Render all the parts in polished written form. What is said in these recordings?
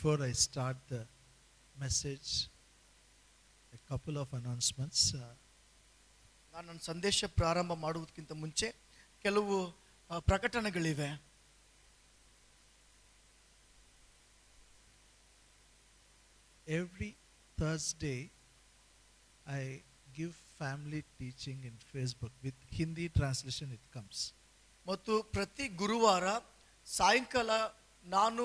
Before I start the message, a couple of announcements. ನಾನು ನನ್ನ ಸಂದೇಶ ಪ್ರಾರಂಭ ಮಾಡುವುದಕ್ಕಿಂತ ಮುಂಚೆ ಕೆಲವು ಪ್ರಕಟಣೆಗಳಿವೆ. Every Thursday, I give family teaching in Facebook with Hindi translation. It comes. ಮತ್ತು ಪ್ರತಿ ಗುರುವಾರ ಸಾಯಂಕಾಲ ನಾನು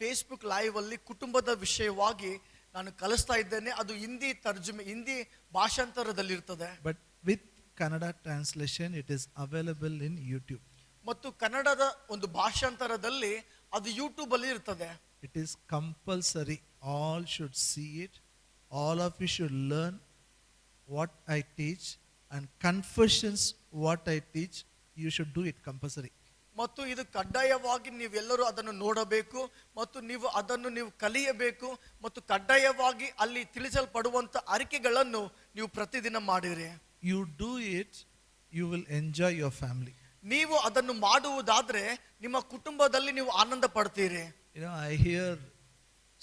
ಫೇಸ್ಬುಕ್ ಲೈವ್ ಅಲ್ಲಿ ಕುಟುಂಬದ ವಿಷಯವಾಗಿ ನಾನು ಕಲಿಸ್ತಾ ಇದ್ದೇನೆ. ಅದು Hindi ತರ್ಜುಮೆ, Hindi ಭಾಷಾಂತರದಲ್ಲಿರ್ತದೆ. But with Kannada translation, it is available in YouTube. ಮತ್ತು ಕನ್ನಡದ ಒಂದು ಭಾಷಾಂತರದಲ್ಲಿ ಅದು ಯೂಟ್ಯೂಬ್ ಅಲ್ಲಿ ಇರ್ತದೆ. It is compulsory. All should see it. All of you should learn what I teach, and confessions what I teach. You should do it compulsory. ಮತ್ತು ಇದು ಕಡ್ಡಾಯವಾಗಿ ನೀವೆಲ್ಲರೂ ಅದನ್ನು ನೋಡಬೇಕು ಮತ್ತು ನೀವು ಕಲಿಯಬೇಕು ಮತ್ತು ಕಡ್ಡಾಯವಾಗಿ ಅಲ್ಲಿ ತಿಳಿಸಲ್ಪಡುವಂತ ಅರಿಕೆಗಳನ್ನು ನೀವು ಪ್ರತಿದಿನ ಮಾಡಿರಿ. You do it, you will enjoy your family. ನೀವು ಅದನ್ನು ಮಾಡುವುದಾದ್ರೆ ನಿಮ್ಮ ಕುಟುಂಬದಲ್ಲಿ ನೀವು ಆನಂದ ಪಡ್ತೀರಿ. I hear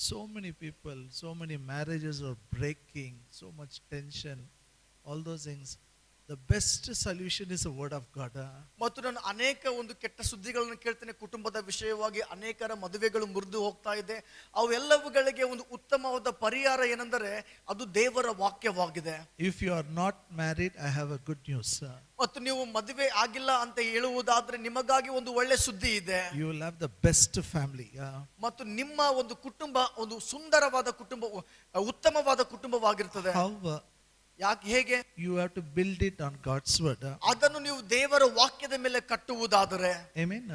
so many people, so many marriages are breaking, so much tension, all those things. The best solution is the word of God. ಮತ್ತು ನಾನು ಅನೇಕ ಒಂದು ಕೆಟ್ಟ ಸುದ್ದಿಗಳನ್ನು ಕೇಳ್ತೇನೆ. ಕುಟುಂಬದ ವಿಷಯವಾಗಿ ಅನೇಕರ ಮದುವೆಗಳು ಮುರಿದು ಹೋಗ್ತಾ ಇದೆ. ಅವೆಲ್ಲವುಗಳಿಗೆ ಒಂದು ಉತ್ತಮವಾದ ಪರಿಹಾರ ಏನೆಂದರೆ ಅದು ದೇವರ ವಾಕ್ಯವಾಗಿದೆ. If you are not married, I have a good news. ಮತ್ತು ನೀವು ಮದುವೆ ಆಗಿಲ್ಲ ಅಂತ ಹೇಳುವುದಾದ್ರೆ ನಿಮಗಾಗಿ ಒಂದು ಒಳ್ಳೆ ಸುದ್ದಿ ಇದೆ. You will have the best family. ಮತ್ತು ನಿಮ್ಮ ಒಂದು ಕುಟುಂಬ ಒಂದು ಸುಂದರವಾದ ಕುಟುಂಬ, ಉತ್ತಮವಾದ ಕುಟುಂಬವಾಗಿರ್ತದೆ. How? ಹೇಗೆ? You have to build it on God's word. ಅದನ್ನು ನೀವು ದೇವರ ವಾಕ್ಯದ ಮೇಲೆ ಕಟ್ಟುವುದಾದರೆ. Amen.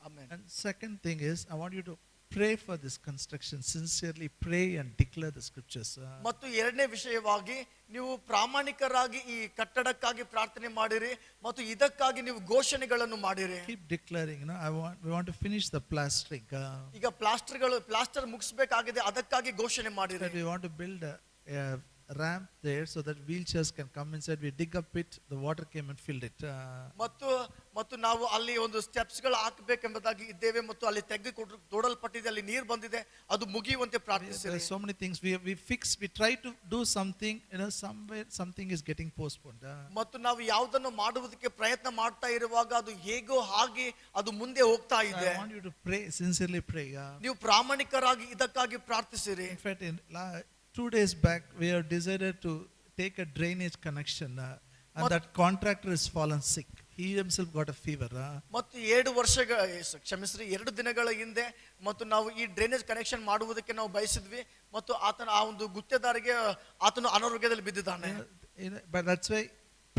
Amen. And second thing is, I want you to pray for this construction. Sincerely pray and declare the scriptures. ಮತ್ತು ಎರಡನೇ ವಿಷಯವಾಗಿ ನೀವು ಪ್ರಾಮಾಣಿಕರಾಗಿ ಈ ಕಟ್ಟಡಕ್ಕಾಗಿ ಪ್ರಾರ್ಥನೆ ಮಾಡಿರಿ ಮತ್ತು ಇದಕ್ಕಾಗಿ ನೀವು ಘೋಷಣೆಗಳನ್ನು ಮಾಡಿರಿ. Keep declaring. We want to finish the plastering. ಈಗ ಪ್ಲಾಸ್ಟರ್ ಮುಗಿಸಬೇಕಾಗಿದೆ, ಅದಕ್ಕಾಗಿ ಘೋಷಣೆ ಮಾಡಿರಿ. That we want to build a ramp there so that wheelchairs can come inside. We dig up it, the water came and filled it. ಮತ್ತು ನಾವು ಅಲ್ಲಿ ಒಂದು steps ಗಳು ಹಾಕಬೇಕೆಂಬುದಾಗಿ ಇದ್ದೇವೆ ಮತ್ತು ಅಲ್ಲಿ ತೋಡಲ್ಪಟ್ಟಿದೆ, ಅಲ್ಲಿ ನೀರು ಬಂದಿದೆ, ಅದು ಮುಗಿಯುವಂತೆ ಪ್ರಾರ್ಥಿಸಿರಿ. So many things we try to do something, somewhere something is getting postponed. ಮತ್ತು ನಾವು ಯಾವುದನ್ನು ಮಾಡುವುದಕ್ಕೆ ಪ್ರಯತ್ನ ಮಾಡ್ತಾ ಇರುವಾಗ ಅದು ಹೇಗೋ ಹಾಗೆ ಅದು ಮುಂದೆ ಹೋಗ್ತಾ ಇದೆ. I want you to pray, sincerely pray. ನೀವು ಪ್ರಾಮಾಣಿಕರಾಗಿ ಇದಕ್ಕಾಗಿ ಪ್ರಾರ್ಥಿಸಿರಿ. In fact, 2 days back, we have decided to take a drainage connection, and that contractor has fallen sick. He himself got a fever. ಮತ್ತು 2 ದಿನಗಳ ಹಿಂದೆ ಮತ್ತು ನಾವು ಈ ಡ್ರೈನೇಜ್ ಕನೆಕ್ಷನ್ ಮಾಡುವುದಕ್ಕೆ ನಾವು ಬಯಸಿದ್ವಿ ಮತ್ತು ಆ ಒಂದು ಗುತ್ತೇದಾರಿಗೆ ಆತನು ಅನಾರೋಗ್ಯದಲ್ಲಿ ಬಿದ್ದಿದ್ದಾನೆ. But that's why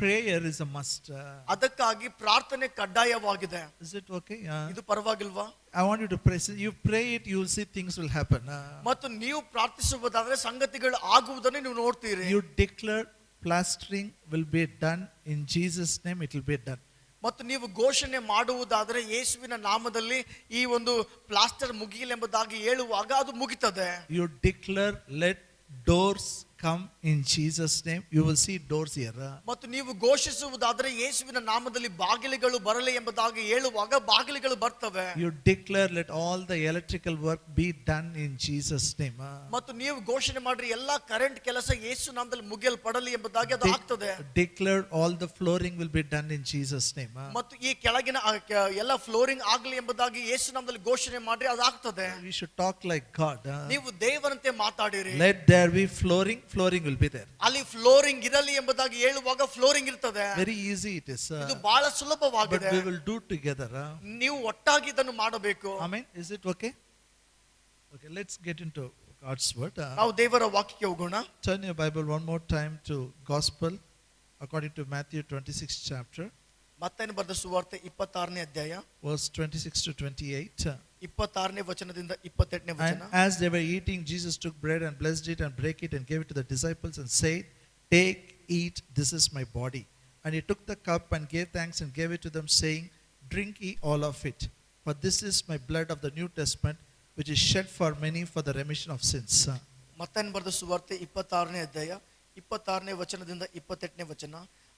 prayer is a must. ಅದಕ್ಕಾಗಿ ಪ್ರಾರ್ಥನೆ ಕಡ್ಡಾಯವಾಗಿದೆ. Is it okay? ಇದು ಪರವಾಗಿಲ್ವಾ? I want you to pray. You pray it, you will see things will happen. ಮತ್ತು ನೀವು ಪ್ರಾರ್ಥಿಸುವುದಾದ್ರೆ ಸಂಗತಿಗಳು ಆಗುವುದನ್ನು ನೀವು ನೋಡ್ತೀರಿ. You declare plastering will be done in Jesus' name. It will be done. ಮತ್ತು ನೀವು ಘೋಷಣೆ ಮಾಡುವುದಾದರೆ ಯೇಸುವಿನ ನಾಮದಲ್ಲಿ ಈ ಒಂದು ಪ್ಲಾಸ್ಟರ್ ಮುಗಿಯಲೆಂಬುದಾಗಿ ಹೇಳುವಾಗ ಅದು ಮುಗಿತದೆ. You declare, let doors come in Jesus' name. You will see doors here. ಮತ್ತು ನೀವು ಘೋಷಿಸುವುದಾದರೆ ಯೇಸುವಿನ ನಾಮದಲ್ಲಿ ಬಾಗಿಲುಗಳು ಬರಲಿ ಎಂಬುದಾಗಿ ಹೇಳುವಾಗ ಬಾಗಿಲುಗಳು ಬರ್ತವೆ. You declare, let all the electrical work be done in Jesus' name. ಮತ್ತು ನೀವು ಘೋಷಣೆ ಮಾಡ್ರಿ ಎಲ್ಲಾ ಕರೆಂಟ್ ಕೆಲಸ ಯೇಸು ನಾಮದಲ್ಲಿ ಮುಗಿಯಲ್ಪಡಲಿ ಎಂಬುದಾಗಿ ಅದು ಆಗ್ತದೆ. Declare all the flooring will be done in Jesus' name. ಮತ್ತು ಈ ಕೆಳಗಿನ ಎಲ್ಲ ಫ್ಲೋರಿಂಗ್ ಆಗಲಿ ಎಂಬುದಾಗಿ ಯೇಸು ನಾಮದಲ್ಲಿ ಘೋಷಣೆ ಮಾಡ್ರಿ, ಅದು ಆಗ್ತದೆ. We should talk like God. ನೀವು ದೇವರಂತೆ ಮಾತಾಡಿರಿ. Let there be flooring will be there. ಅಲ್ಲಿ ಫ್ಲೋರಿಂಗ್ ಇರಲಿ ಎಂಬುದಾಗಿ ಹೇಳುವಾಗ ಫ್ಲೋರಿಂಗ್ ಇರ್ತದೆ. Very easy it is. ಇದು ಬಹಳ ಸುಲಭವಾಗಿದೆ. But we will do together. ನೀವು ಒಟ್ಟಾಗಿ ಇದನ್ನು ಮಾಡಬೇಕು. Amen. Is it okay? Okay, let's get into God's word. ನಾವು ದೇವರ ವಾಕ್ಯಕ್ಕೆ ಹೋಗೋಣ. Turn your Bible one more time to Gospel according to Matthew 26th chapter. ಮತ್ತಾಯನ ಬರೆದ ಸುವಾರ್ತೆ 26ನೇ ಅಧ್ಯಾಯ verse 26 to 28. 26ನೇ ವಚನದಿಂದ 28ನೇ ವಚನ. And as they were eating, Jesus took bread and blessed it and brake it and gave it to the disciples and said, take, eat, this is my body. And he took the cup and gave thanks and gave it to them, saying, drink ye all of it, for this is my blood of the New Testament, which is shed for many for the remission of sins. ಮತ್ತಾಯನ ಬರೆದ ಸುವಾರ್ತೆ 26ನೇ ಅಧ್ಯಾಯ 26ನೇ ವಚನದಿಂದ 28ನೇ ವಚನ.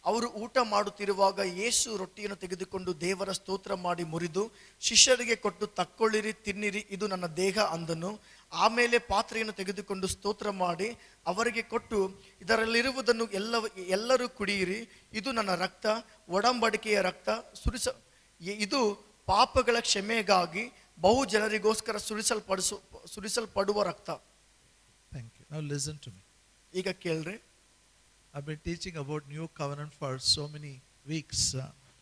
ಅವರು ಊಟ ಮಾಡುತ್ತಿರುವಾಗ ಯೇಸು ರೊಟ್ಟಿಯನ್ನು ತೆಗೆದುಕೊಂಡು ದೇವರ ಸ್ತೋತ್ರ ಮಾಡಿ ಮುರಿದು ಶಿಷ್ಯರಿಗೆ ಕೊಟ್ಟು, ತಕ್ಕೊಳ್ಳಿರಿ, ತಿನ್ನಿರಿ, ಇದು ನನ್ನ ದೇಹ ಅಂದನು. ಆಮೇಲೆ ಪಾತ್ರೆಯನ್ನು ತೆಗೆದುಕೊಂಡು ಸ್ತೋತ್ರ ಮಾಡಿ ಅವರಿಗೆ ಕೊಟ್ಟು, ಇದರಲ್ಲಿರುವುದನ್ನು ಎಲ್ಲರೂ ಕುಡಿಯಿರಿ, ಇದು ನನ್ನ ರಕ್ತ, ಒಡಂಬಡಿಕೆಯ ರಕ್ತ, ಇದು ಪಾಪಗಳ ಕ್ಷಮೆಗಾಗಿ ಬಹು ಜನರಿಗೋಸ್ಕರ ಸುರಿಸಲ್ಪಡುವ ರಕ್ತ. Thank you. Now listen to me. ಈಗ ಕೇಳ್ರಿ. I've been teaching about new covenant for so many weeks.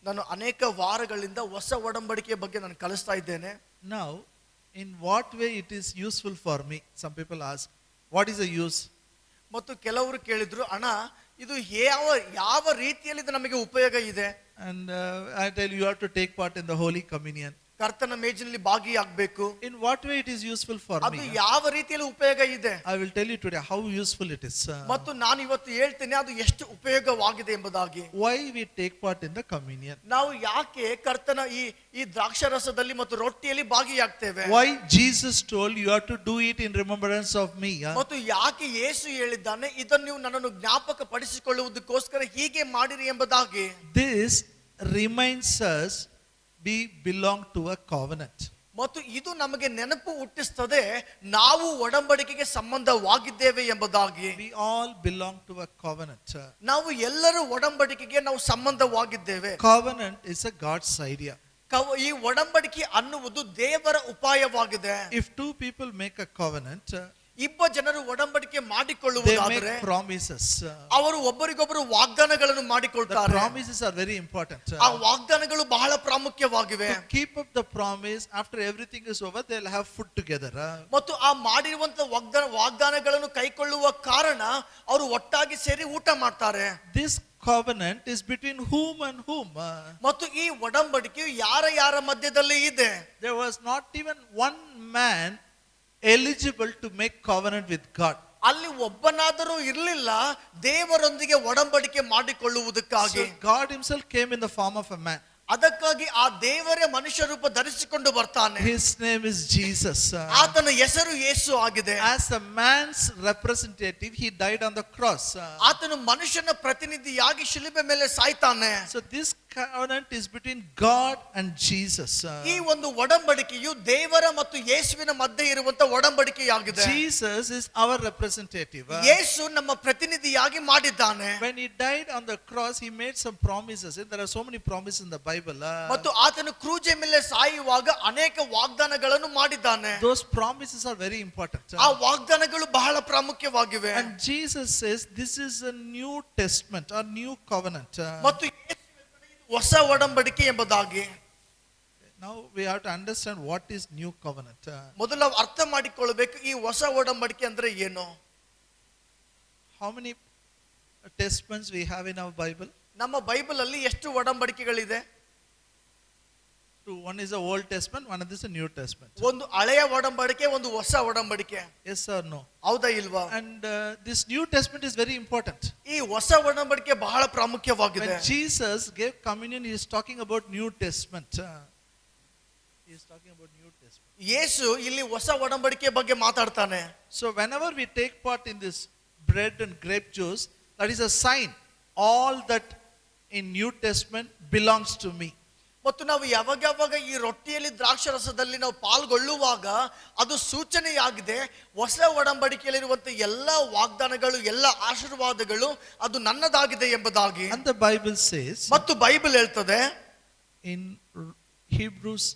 ನಾನು ಅನೇಕ ವಾರಗಳಿಂದ ಹೊಸ ಒಡಂಬಡಿಕೆಯ ಬಗ್ಗೆ ನಾನು ಕಲಿಸ್ತಾ ಇದ್ದೇನೆ. Now, in what way it is useful for me? Some people ask, what is the use? ಮತ್ತು ಕೆಲವರು ಕೇಳಿದ್ರು, ಅಣ್ಣ ಇದು ಯಾವ ರೀತಿಯಲ್ಲಿ ಇದು ನಮಗೆ ಉಪಯೋಗ ಇದೆ? And I tell you have to take part in the Holy Communion. ಕರ್ತನ ಮೇಜಿನಲ್ಲಿ ಭಾಗಿಯಾಗಬೇಕು. In what way it is useful for me? ಅದು ಯಾವ ರೀತಿಯಲ್ಲಿ ಉಪಯೋಗ ಇದೆ? I will tell you today how useful it is. ಮತ್ತು ನಾನು ಇವತ್ತು ಹೇಳ್ತೇನೆ ಅದು ಎಷ್ಟು ಉಪಯೋಗವಾಗಿದೆ ಎಂಬುದಾಗಿ. Why we take part in the communion? ನಾವು ಯಾಕೆ ಕರ್ತನ ಈ ದ್ರಾಕ್ಷಾರಸದಲ್ಲಿ ಮತ್ತು ರೊಟ್ಟಿಯಲ್ಲಿ ಭಾಗಿಯಾಗ್ತೇವೆ? Why Jesus told you have to do it in remembrance of me? ಮತ್ತು ಯಾಕೆ ಯೇಸು ಹೇಳಿದ್ದಾನೆ ಇದನ್ನು ನೀವು ನನ್ನನ್ನು ಜ್ಞಾಪಕ ಪಡಿಸಿಕೊಳ್ಳುವುದಕ್ಕೋಸ್ಕರ ಹೀಗೆ ಮಾಡಿರಿ ಎಂಬುದಾಗಿ? This reminds us we belong to a covenant. ಮತ್ತು ಇದು ನಮಗೆ ನೆನಪು ಹುಟ್ಟಿಸ್ತದೆ ನಾವು ಒಡಂಬಡಿಕೆಗೆ ಸಂಬಂಧವಾಗಿದ್ದೇವೆ ಎಂಬುದಾಗಿ. We all belong to a covenant. ನಾವು ಎಲ್ಲರೂ ಒಡಂಬಡಿಕೆಗೆ ನಾವು ಸಂಬಂಧವಾಗಿದ್ದೇವೆ. Covenant is a God's idea. ಈ ಒಡಂಬಡಿಕೆ ಅನ್ನುವುದು ದೇವರ ಉಪಾಯವಾಗಿದೆ. If two people make a covenant, ಇಬ್ಬ ಜನರು ಒಡಂಬಡಿಕೆ they ಮಾಡಿಕೊಳ್ಳುವುದಾದರೆ make promises. ಅವರು ಒಬ್ಬರಿಗೊಬ್ಬರು ವಾಗ್ದಾನಗಳನ್ನು The ಮಾಡಿಕೊಳ್ತಾರೆ. promises are very important. ಆ ವಾಗ್ದಾನಗಳು ಬಹಳ ಪ್ರಾಮುಖ್ಯವಾಗಿವೆ. To keep up the promise, after everything is over, they'll have food together. ಮತ್ತು ಆ ಮಾಡಿರುವಂತಹ ವಾಗ್ದಾನಗಳನ್ನು ಕೈಕೊಳ್ಳುವ ಕಾರಣ ಅವರು ಒಟ್ಟಾಗಿ ಸೇರಿ ಊಟ ಮಾಡ್ತಾರೆ. This covenant is between whom and whom? ಮತ್ತು ಈ ಒಡಂಬಡಿಕೆಯು ಯಾರ ಮಧ್ಯದಲ್ಲಿ ಇದೆ? There was not even one man eligible to make covenant with God. ಅಲ್ಲಿ ಒಬ್ಬನಾದರೂ ಇರಲಿಲ್ಲ ದೇವರೊಂದಿಗೆ ಒಡಂಬಡಿಕೆ ಮಾಡಿಕೊಳ್ಳುವುದಕ್ಕಾಗಿ. So God himself came in the form of a man. ಅದಕ್ಕಾಗಿ ಆ ದೇವರೇ ಮನುಷ್ಯ ರೂಪ ಧರಿಸಿಕೊಂಡು ಬರ್ತಾನೆ. His name is Jesus. ಆತನ ಹೆಸರು ಯೇಸು ಆಗಿದೆ. As a man's representative, he died on the cross. ಆತನು ಮನುಷ್ಯನ ಪ್ರತಿನಿಧಿಯಾಗಿ ಶಿಲುಬೆ ಮೇಲೆ ಸಾಯ್ತಾನೆ. So this covenant is between God and Jesus. ಈ ಒಂದು ಒಡಂಬಡಿಕೆಯು ದೇವರ ಮತ್ತು ಯೇಸುವಿನ ಮಧ್ಯೆ ಇರುವಂತ ಒಡಂಬಡಿಕೆಯಾಗಿದೆ. Jesus is our representative. ಯೇಸು ನಮ್ಮ ಪ್ರತಿನಿಧಿಯಾಗಿ ಮಾಡಿದ್ದಾನೆ. When he died on the cross, he made some promises. There are so many promises in the Bible. ಮತ್ತು ಆತನು ಕ್ರೂಜೆ ಮೇಲೆ ಸಾಯುವಾಗ ಅನೇಕ ವಾಗ್ದಾನಗಳನ್ನು ಮಾಡಿದ್ದಾನೆ. Those promises are very important. ಆ ವಾಗ್ದಾನಗಳು ಬಹಳ ಪ್ರಾಮುಖ್ಯವಾಗಿವೆ. And Jesus says this is a new testament or new covenant. ಮತ್ತು ಹೊಸ ಒಡಂಬಡಿಕೆ ಎಂಬುದಾಗಿ. Now we have to understand what is new covenant. ಮೊದಲು ಅರ್ಥ ಮಾಡಿಕೊಳ್ಳಬೇಕು ಈ ಹೊಸ ಒಡಂಬಡಿಕೆ ಅಂದ್ರೆ ಏನು. How many testaments we have in our Bible? ನಮ್ಮ ಬೈಬಲ್ ಅಲ್ಲಿ ಎಷ್ಟು ಒಡಂಬಡಿಕೆಗಳಿದೆ? One is the Old Testament, one is the New Testament. ಒಂದು ಹಳೆಯ ಒಡಂಬಡಿಕೆ, ಒಂದು ಹೊಸ ಒಡಂಬಡಿಕೆ. Yes or no? ಹೌದಾ ಇಲ್ವಾ? And this New Testament is very important. ಈ ಹೊಸ ಒಡಂಬಡಿಕೆ ಬಹಳ ಪ್ರಾಮುಖ್ಯವಾಗಿದೆ. When Jesus gave communion, he is talking about New Testament. He is talking about New Testament. ಯೇಸು ಇಲ್ಲಿ ಹೊಸ ಒಡಂಬಡಿಕೆ ಬಗ್ಗೆ ಮಾತಾಡ್ತಾನೆ. So whenever we take part in this bread and grape juice, that is a sign all that in New Testament belongs to me. ಮತ್ತು ನಾವು ಯಾವಾಗ ಈ ರೊಟ್ಟಿಯಲ್ಲಿ ದ್ರಾಕ್ಷಾರಸದಲ್ಲಿ ನಾವು ಪಾಲ್ಗೊಳ್ಳುವಾಗ ಅದು ಸೂಚನೆಯಾಗಿದೆ ಹೊಸ ಒಡಂಬಡಿಕೆಯಲ್ಲಿರುವಂತ ಎಲ್ಲ ವಾಗ್ದಾನಗಳು ಎಲ್ಲ ಆಶೀರ್ವಾದಗಳು ಅದು ನನ್ನದಾಗಿದೆ ಎಂಬುದಾಗಿ. And the Bible says, ಮತ್ತು ಬೈಬಲ್ ಹೇಳ್ತದೆ in Hebrews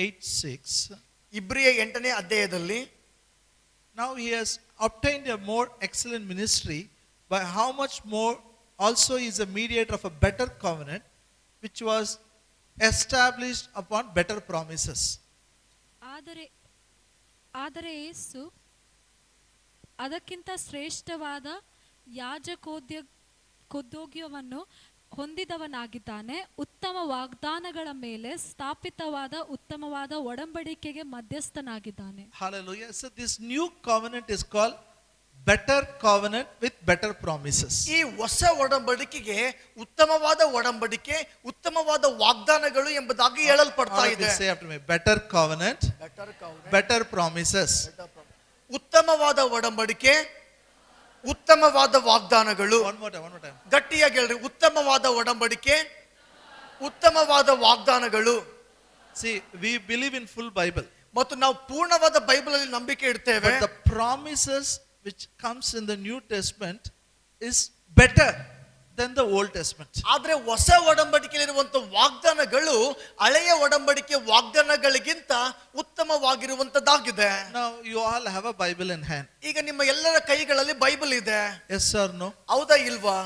8:6, ಇಬ್ರಿಯ 8ನೇ ಅಧ್ಯಾಯದಲ್ಲಿ, now he has obtained a more excellent ministry, by how much more also he is a mediator of a better covenant, which was established upon better promises. ಆದರೆ ಯೇಸು ಅದಕ್ಕಿಂತ ಶ್ರೇಷ್ಠವಾದ ಯಾಜಕೋದ್ಯೋಗ್ಯವನ್ನು ಹೊಂದಿದವನಾಗಿದ್ದಾನೆ, ಉತ್ತಮ ವಾಗ್ದಾನಗಳ ಮೇಲೆ ಸ್ಥಾಪಿತವಾದ ಉತ್ತಮವಾದ ಒಡಂಬಡಿಕೆಗೆ ಮಧ್ಯಸ್ಥನಾಗಿದ್ದಾನೆ. Hallelujah. So this new covenant is called better covenant with better promises. ಈ ಹೊಸ ಒಡಂಬಡಿಕೆಗೆ ಉತ್ತಮವಾದ ಒಡಂಬಡಿಕೆ, ಉತ್ತಮವಾದ ವಾಗ್ದಾನಗಳು ಎಂಬುದಾಗಿ ಹೇಳಲ್ಪಡ್ತಾ ಇದೆ. Say after me, better covenant, better promises. ಉತ್ತಮವಾದ ಒಡಂಬಡಿಕೆ, ಉತ್ತಮವಾದ ವಾಗ್ದಾನಗಳು. One more time. ಗಟ್ಟಿಯಾಗಿ ಹೇಳ್ರಿ, ಉತ್ತಮವಾದ ಒಡಂಬಡಿಕೆ, ಉತ್ತಮವಾದ ವಾಗ್ದಾನಗಳು. See, we believe in full Bible. ಮತ್ತು ನಾವು ಪೂರ್ಣವಾದ ಬೈಬಲ್ ಅಲ್ಲಿ ನಂಬಿಕೆ ಇಡ್ತೇವೆ. But the promises which comes in the New Testament is better than the Old Testament. ಆದ್ರೆ ಹೊಸ ಒಡಂಬಡಿಕೆಯಲ್ಲಿರುವಂತ ವಾಗ್ದಾನಗಳು ಹಳೆಯ ಒಡಂಬಡಿಕೆ ವಾಗ್ದಾನಗಳಿಗಿಂತ ಉತ್ತಮವಾಗಿರುವಂತದ್ದಾಗಿದೆ. Now you all have a Bible in hand. ಈಗ ನಿಮ್ಮ ಎಲ್ಲರ ಕೈಗಳಲ್ಲಿ ಬೈಬಲ್ ಇದೆ. Yes or no? ಹೌದಾ ಇಲ್ವಾ?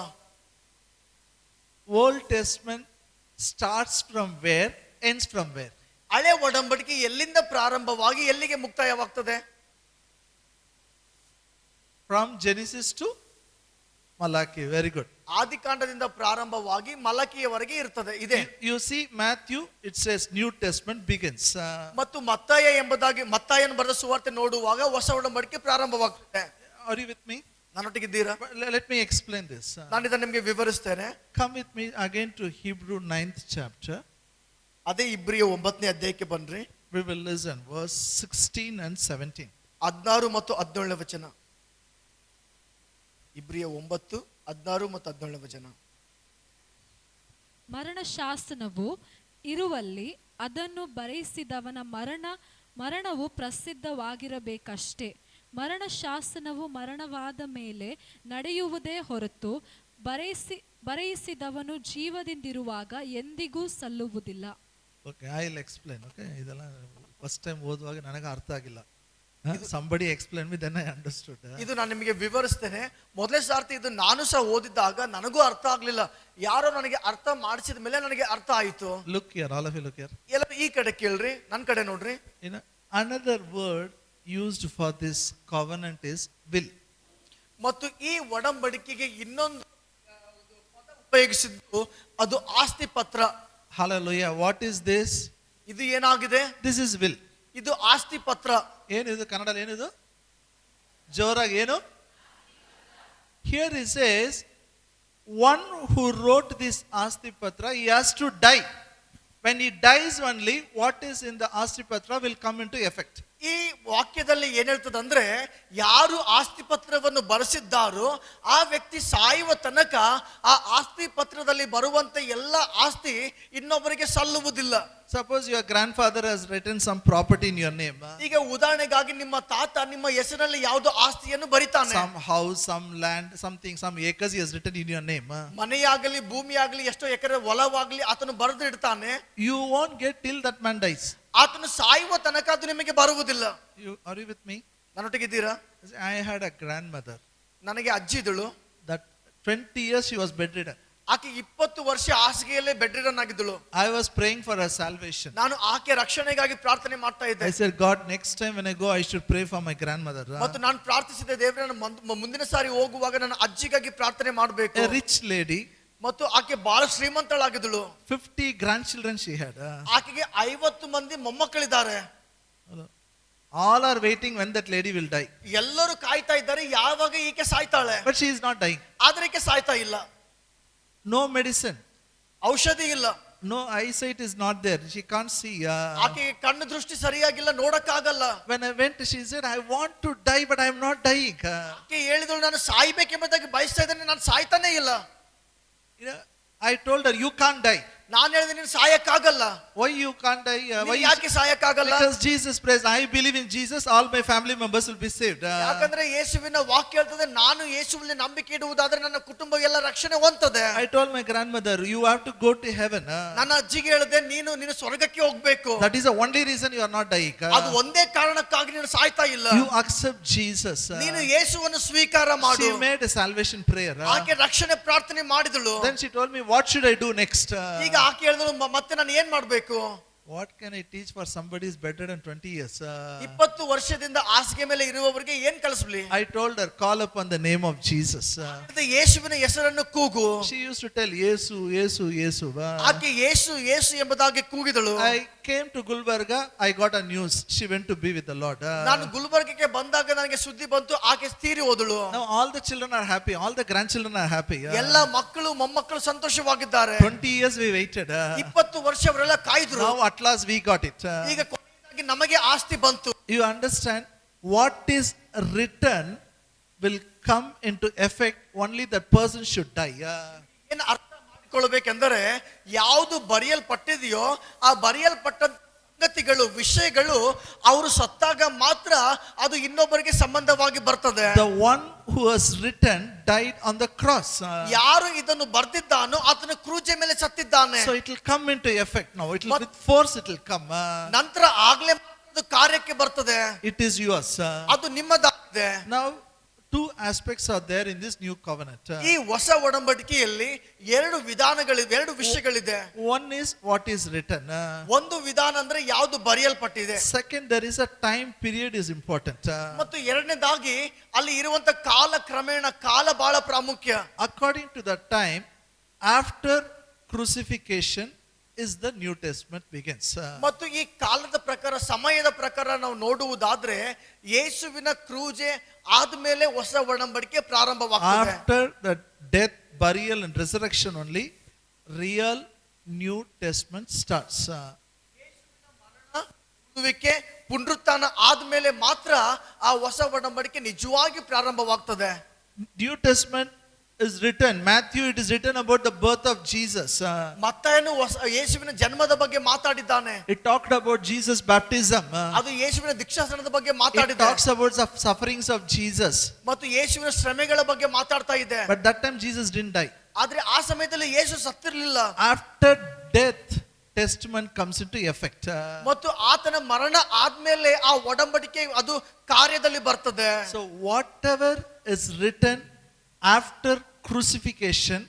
Old Testament starts from where, ends from where? ಹಳೆ ಒಡಂಬಡಿಕೆ ಎಲ್ಲಿಂದ ಪ್ರಾರಂಭವಾಗಿ ಎಲ್ಲಿಗೆ ಮುಕ್ತಾಯವಾಗ್ತದೆ? From Genesis to Malachi. Very good. ಆದಿಕಾಂಡದಿಂದ ಪ್ರಾರಂಭವಾಗಿ ಮಲಕಿಯವರೆಗೆ ಇರ್ತದೆ ಇದೆ. You see Matthew, it says New Testament begins. ಮತ್ತು ಮತ್ತಾಯ ಎಂಬುದಾಗಿ ಮತ್ತಾಯನ ಬರೆದ ಸುವಾರ್ತೆ ನೋಡುವಾಗ ಹೊಸ ಒಡಂಬಡಿಕೆ ಪ್ರಾರಂಭವಾಗ್ತದೆ. Are you with me? ನನ್ನೊಟ್ಟಿಗಿದ್ದೀರಾ? Let me explain this. ನಾನು ಇದನ್ನು ನಿಮಗೆ ವಿವರಿಸ್ತೇನೆ. Come with me again to Hebrew 9th chapter. ಅದೇ ಇಬ್ರಿಯ 9ನೇ ಅಧ್ಯಾಯಕ್ಕೆ ಬನ್ರಿ. We will listen verse 16 and 17. 16 ಮತ್ತು 17ನೇ ವಚನ. ಇಬ್ರಿಯ 9, 16 ಮತ್ತು 17ನೇ ವಚನ. ಮರಣ ಶಾಸನವು ಇರುವಲ್ಲಿ ಅದನ್ನು ಬರೆಯಿಸಿದವನ ಮರಣವು ಪ್ರಸಿದ್ಧವಾಗಿರಬೇಕಷ್ಟೇ. ಮರಣ ಶಾಸನವು ಮರಣವಾದ ಮೇಲೆ ನಡೆಯುವುದೇ ಹೊರತು ಬರೆಯಿಸಿದವನು ಜೀವದಿಂದಿರುವಾಗ ಎಂದಿಗೂ ಸಲ್ಲುವುದಿಲ್ಲ. Okay, I'll explain. Okay, ಇದೆಲ್ಲ ಫಸ್ಟ್ ಟೈಮ್ ಓದುವಾಗ ನನಗೆ ಅರ್ಥ ಆಗಿಲ್ಲ. Somebody explain me, then I understood. ಇದು ನಾನು ನಿಮಗೆ ವಿವರಿಸ್ತೇನೆ. ಮೊದಲನೇ ಸಾರ್ತಿ ಇದು ನಾನು ಸಹ ಓದಿದಾಗ ನನಗೂ ಅರ್ಥ ಆಗ್ಲಿಲ್ಲ. ಯಾರೋ ನನಗೆ ಅರ್ಥ ಮಾಡಿಸಿದ ಮೇಲೆ ನನಗೆ ಅರ್ಥ ಆಯಿತು. Look here, all of you look here. ಎಲ್ಲ ಈ ಕಡೆ ಕೇಳ್ರಿ, ನನ್ನ ಕಡೆ ನೋಡ್ರಿ. You know, another word used for this covenant is will. ಮತ್ತು ಈ ಒಡಂಬಡಿಕೆಗೆ ಇನ್ನೊಂದು ಪದ ಉಪಯೋಗಿಸಿದ್ದು ಅದು ಆಸ್ತಿ ಪತ್ರ. Hallelujah. What is this? ಇದು ಏನಾಗಿದೆ? This is will. ಇದು ಆಸ್ತಿ ಪತ್ರ. ಏನಿದು ಕನ್ನಡದಲ್ಲಿ ಏನಿದು? ಜೋರಾಗಿ ಏನು? Here it says, one who wrote this Asti Patra, he has to die. When he dies only, what is in the Asti Patra will come into effect. ಈ ವಾಕ್ಯದಲ್ಲಿ ಏನ್ ಹೇಳ್ತದಂದ್ರೆ, ಯಾರು ಆಸ್ತಿ ಪತ್ರವನ್ನು ಬರೆಸಿದ್ದಾರೋ ಆ ವ್ಯಕ್ತಿ ಸಾಯುವ ತನಕ ಆ ಆಸ್ತಿ ಪತ್ರದಲ್ಲಿ ಬರುವಂತ ಎಲ್ಲ ಆಸ್ತಿ ಇನ್ನೊಬ್ಬರಿಗೆ ಸಲ್ಲುವುದಿಲ್ಲ. Suppose your grandfather has written some property in your name. ಈಗ ಉದಾಹರಣೆಗಾಗಿ ನಿಮ್ಮ ತಾತ ನಿಮ್ಮ ಹೆಸರಲ್ಲಿ ಯಾವುದೋ ಆಸ್ತಿಯನ್ನು ಬರಿತಾನೆ. Some house, some land, something, some acres he has written in your name. ಮನೆಯಾಗಲಿ ಭೂಮಿಯಾಗಲಿ ಎಷ್ಟೋ ಎಕರೆ ಹೊಲವಾಗಲಿ ಆತನು ಬರೆದು ಇಡ್ತಾನೆ. You won't get till that man dies. ಆತನು ಸಾಯುವ ತನಕ ಅದು ನಿಮಗೆ ಬರುವುದಿಲ್ಲ. Are you with me? ನನ್ನೊಟ್ಟಿಗಿದ್ದೀರಾ? I had a grandmother. ನನಗೆ ಅಜ್ಜಿ ಇದ್ದಳು. That 20 years she was bedridden. ಆಕೆ 20 ವರ್ಷ ಹಾಸಿಗೆಯಲ್ಲೇ ಬೆಡ್ ರಿಡನ್ ಆಗಿದ್ದಳು. I was praying for her salvation. ನಾನು ಆಕೆ ರಕ್ಷಣೆಗಾಗಿ ಪ್ರಾರ್ಥನೆ ಮಾಡ್ತಾ ಇದ್ದೆ. I said, God, next time when I go, I should pray for my grandmother. ಮತ್ತು ನಾನು ಪ್ರಾರ್ಥಿಸಿದೆ, ದೇವರೇ ನಾನು ಮುಂದಿನ ಸಾರಿ ಹೋಗುವಾಗ ನನ್ನ ಅಜ್ಜಿಗಾಗಿ ಪ್ರಾರ್ಥನೆ ಮಾಡಬೇಕು. A rich lady. ಮತ್ತು ಆಕೆ ಬಹಳ ಶ್ರೀಮಂತಳಾಗಿದ್ದಳು. 50 grandchildren she had. ಆಕೆಗೆ 50 ಮಂದಿ ಮೊಮ್ಮಕ್ಕಳಿದ್ದಾರೆ. All are waiting when that lady will die. ಎಲ್ಲರೂ ಕಾಯ್ತಾ ಇದ್ದಾರೆ ಯಾವಾಗ ಈಕೆ ಸಾಯ್ತಾಳೆ. But she is not dying. ಆದ್ರೆ ಈಕೆ ಸಾಯ್ತಾ ಇಲ್ಲ. No medicine. ಔಷಧಿ ಇಲ್ಲ. No eyesight is not there. She can't see. ಆಕೆಗೆ ಕಣ್ಣು ದೃಷ್ಟಿ ಸರಿಯಾಗಿಲ್ಲ, ನೋಡಕ್ಕಾಗಲ್ಲ. When I went, she said, I want to die, but I am not dying. ಆಕೆ ಹೇಳಿದಳು, ನಾನು ಸಾಯ್ಬೇಕೆಂಬುದಾಗಿ ಬಯಸ್ತಾ ಇದ್ದೇನೆ, ನಾನು ಸಾಯ್ತಾನೆ ಇಲ್ಲ. I told her, you can't die. ನಾನು ಹೇಳಿದೆ, ನೀನು ಸಾಯಕ್ಕಾಗಲ್ಲ. Why you can't die? Why ಯಾಕೆ ಸಾಯಕ್ಕಾಗಲ್ಲ? Because Jesus prays, I believe in Jesus, all my family members will be saved. ಯಾಕಂದ್ರೆ ಯೇಸುವಿನ ವಾಕ್ಯ ಹೇಳ್ತದೆ, ನಾನು ಯೇಸುವಿನಲ್ಲಿ ನಂಬಿಕೆ ಇಡುವುದಾದ್ರೆ ನನ್ನ ಕುಟುಂಬ ಎಲ್ಲ ರಕ್ಷಣೆ ಹೊಂದದೆ. I told my grandmother, you have to go to heaven. ನನ್ನ ಅಜ್ಜಿಗೆ ಹೇಳಿದೆ, ನೀನು ಸ್ವರ್ಗಕ್ಕೆ ಹೋಗ್ಬೇಕು. That is the only reason you are not dying. ಅದು ಒಂದೇ ಕಾರಣಕ್ಕಾಗಿ ನೀನು ಸಾಯ್ತಾ ಇಲ್ಲ. You accept Jesus. ನೀನು ಯೇಸುವನ್ನು ಸ್ವೀಕಾರ ಮಾಡು. She made a salvation prayer. ಆಕೆ ರಕ್ಷಣೆ ಪ್ರಾರ್ಥನೆ ಮಾಡಿದಳು. Then she told me, what should I do next? ಈಗ ಆಕೆ ಹೇಳಿದಳು, ಮತ್ತೆ ನಾನು ಏನ್ ಮಾಡ್ಬೇಕು? What can I teach for somebody is better than 20 years? 20 ವರ್ಷದಿಂದ ಹಾಸಿಗೆ ಮೇಲೆ ಇರುವವರಿಗೆ ಏನ್ ಕಲಿಸಲಿ? I told her, call upon the name of Jesus. ಯೇಸುವಿನ ಹೆಸರನ್ನು ಕೂಗು. She used to tell, Yesu, Yesu, Yesu. ಆಕೆ ಯೇಸು ಯೇಸು ಎಂಬುದಾಗಿ ಕೂಗಿದಳು. I came to Gulbarga, I got a news. She went to be with the Lord. ನಾನು ಗುಲ್ಬರ್ಗಕ್ಕೆ ಬಂದಾಗ ನನಗೆ ಸುದ್ದಿ ಬಂತು, ಆಕೆ ತೀರಿ ಹೋದಳು. Now all the children are happy, all the grandchildren are happy. ಎಲ್ಲ ಮಕ್ಕಳು ಮೊಮ್ಮಕ್ಕಳು ಸಂತೋಷವಾಗಿದ್ದಾರೆ. 20 years we waited. 20 ವರ್ಷ ಅವರೆಲ್ಲ ಕಾಯ್ದ್ರು. Now at last we got it. ಈಗ ಕೊನೆಯದಾಗಿ ನಮಗೆ ಆಸ್ತಿ ಬಂತು. You understand what is written will come into effect, only that person should die. ಏನು ಅರ್ಥ ಮಾಡಿಕೊಳ್ಳಬೇಕೆಂದರೆ ಯಾವುದು ಬರೆಯಲ್ಪಟ್ಟಿದೆಯೋ ಆ ಬರೆಯಲ್ಪಟ್ಟ ಸಂಗತಿಗಳು ವಿಷಯಗಳು ಅವರು ಸತ್ತಾಗ ಮಾತ್ರ ಅದು ಇನ್ನೊಬ್ಬರಿಗೆ ಸಂಬಂಧವಾಗಿ ಬರ್ತದೆ. The one who has written died on the cross. ಯಾರು ಇದನ್ನು ಬರೆದಿದ್ದಾನೋ ಆತನ ಕ್ರೂಜೆ ಮೇಲೆ ಸತ್ತಿದ್ದಾನೆ. So it will come into effect now. It will, with force it will come. ನಂತರ ಆಗ್ಲೇ ಅದು ಕಾರ್ಯಕ್ಕೆ ಬರ್ತದೆ. It is yours. ಅದು ನಿಮ್ಮದಾಗಿದೆ. Now two aspects are there in this new covenant. ಈ ಹೊಸ ಒಡಂಬಡಿಕೆಯಲ್ಲಿ ಎರಡು ವಿಧಾನಗಳಿವೆ, ಎರಡು ವಿಷಯಗಳಿದೆ. One is what is written. ಒಂದು ವಿಧಾನ ಅಂದ್ರೆ ಯಾವುದು ಬರೆಯಲ್ಪಟ್ಟಿದೆ. Second, there is a time period is important. ಮತ್ತು ಎರಡನೇದಾಗಿ ಅಲ್ಲಿ ಇರುವಂತ ಕಾಲ ಕ್ರಮೇಣ ಕಾಲ ಬಹಳ ಪ್ರಾಮುಖ್ಯ. According to the time after crucifixion is the New Testament begins. ಮತ್ತು ಈ ಕಾಲದ ಪ್ರಕಾರ ಸಮಯದ ಪ್ರಕಾರ ನಾವು ನೋಡುವುದಾದ್ರೆ ಯೇಸುವಿನ ಕ್ರೂಜೆ ಆದ್ಮೇಲೆ ಹೊಸ ಒಡಂಬಡಿಕೆ ಪ್ರಾರಂಭವಾಗ್ತದೆ. After the death, burial and resurrection only real New Testament starts. ಪುನರುತ್ಥಾನ ಆದ್ಮೇಲೆ ಮಾತ್ರ ಆ ಹೊಸ ಒಡಂಬಡಿಕೆ ನಿಜವಾಗಿ ಪ್ರಾರಂಭವಾಗ್ತದೆ. New Testament is written, Matthew, it is written about the birth of Jesus. ಮತ್ತಾಯನು ಯೇಸುವಿನ ಜನ್ಮದ ಬಗ್ಗೆ ಮಾತಾಡಿದ್ದಾನೆ. It talked about Jesus' baptism. ಅದು ಯೇಸುವಿನ ದೀಕ್ಷಾಸ್ನಾನದ ಬಗ್ಗೆ It ಮಾತಾಡಿದೆ. talks about the sufferings of Jesus. ಮತ್ತು ಯೇಸುವಿನ ಶ್ರಮೆಗಳ ಬಗ್ಗೆ ಮಾತಾಡ್ತಾ ಇದೆ. But that time Jesus didn't die. ಆದ್ರೆ ಆ ಸಮಯದಲ್ಲಿ ಯೇಸು ಸತ್ತಿರಲಿಲ್ಲ. After death, testament comes into effect. ಮತ್ತು ಆತನ ಮರಣ ಆದ್ಮೇಲೆ ಆ ಒಡಂಬಡಿಕೆ ಅದು ಕಾರ್ಯದಲ್ಲಿ ಬರ್ತದೆ. So whatever is written after crucifixion,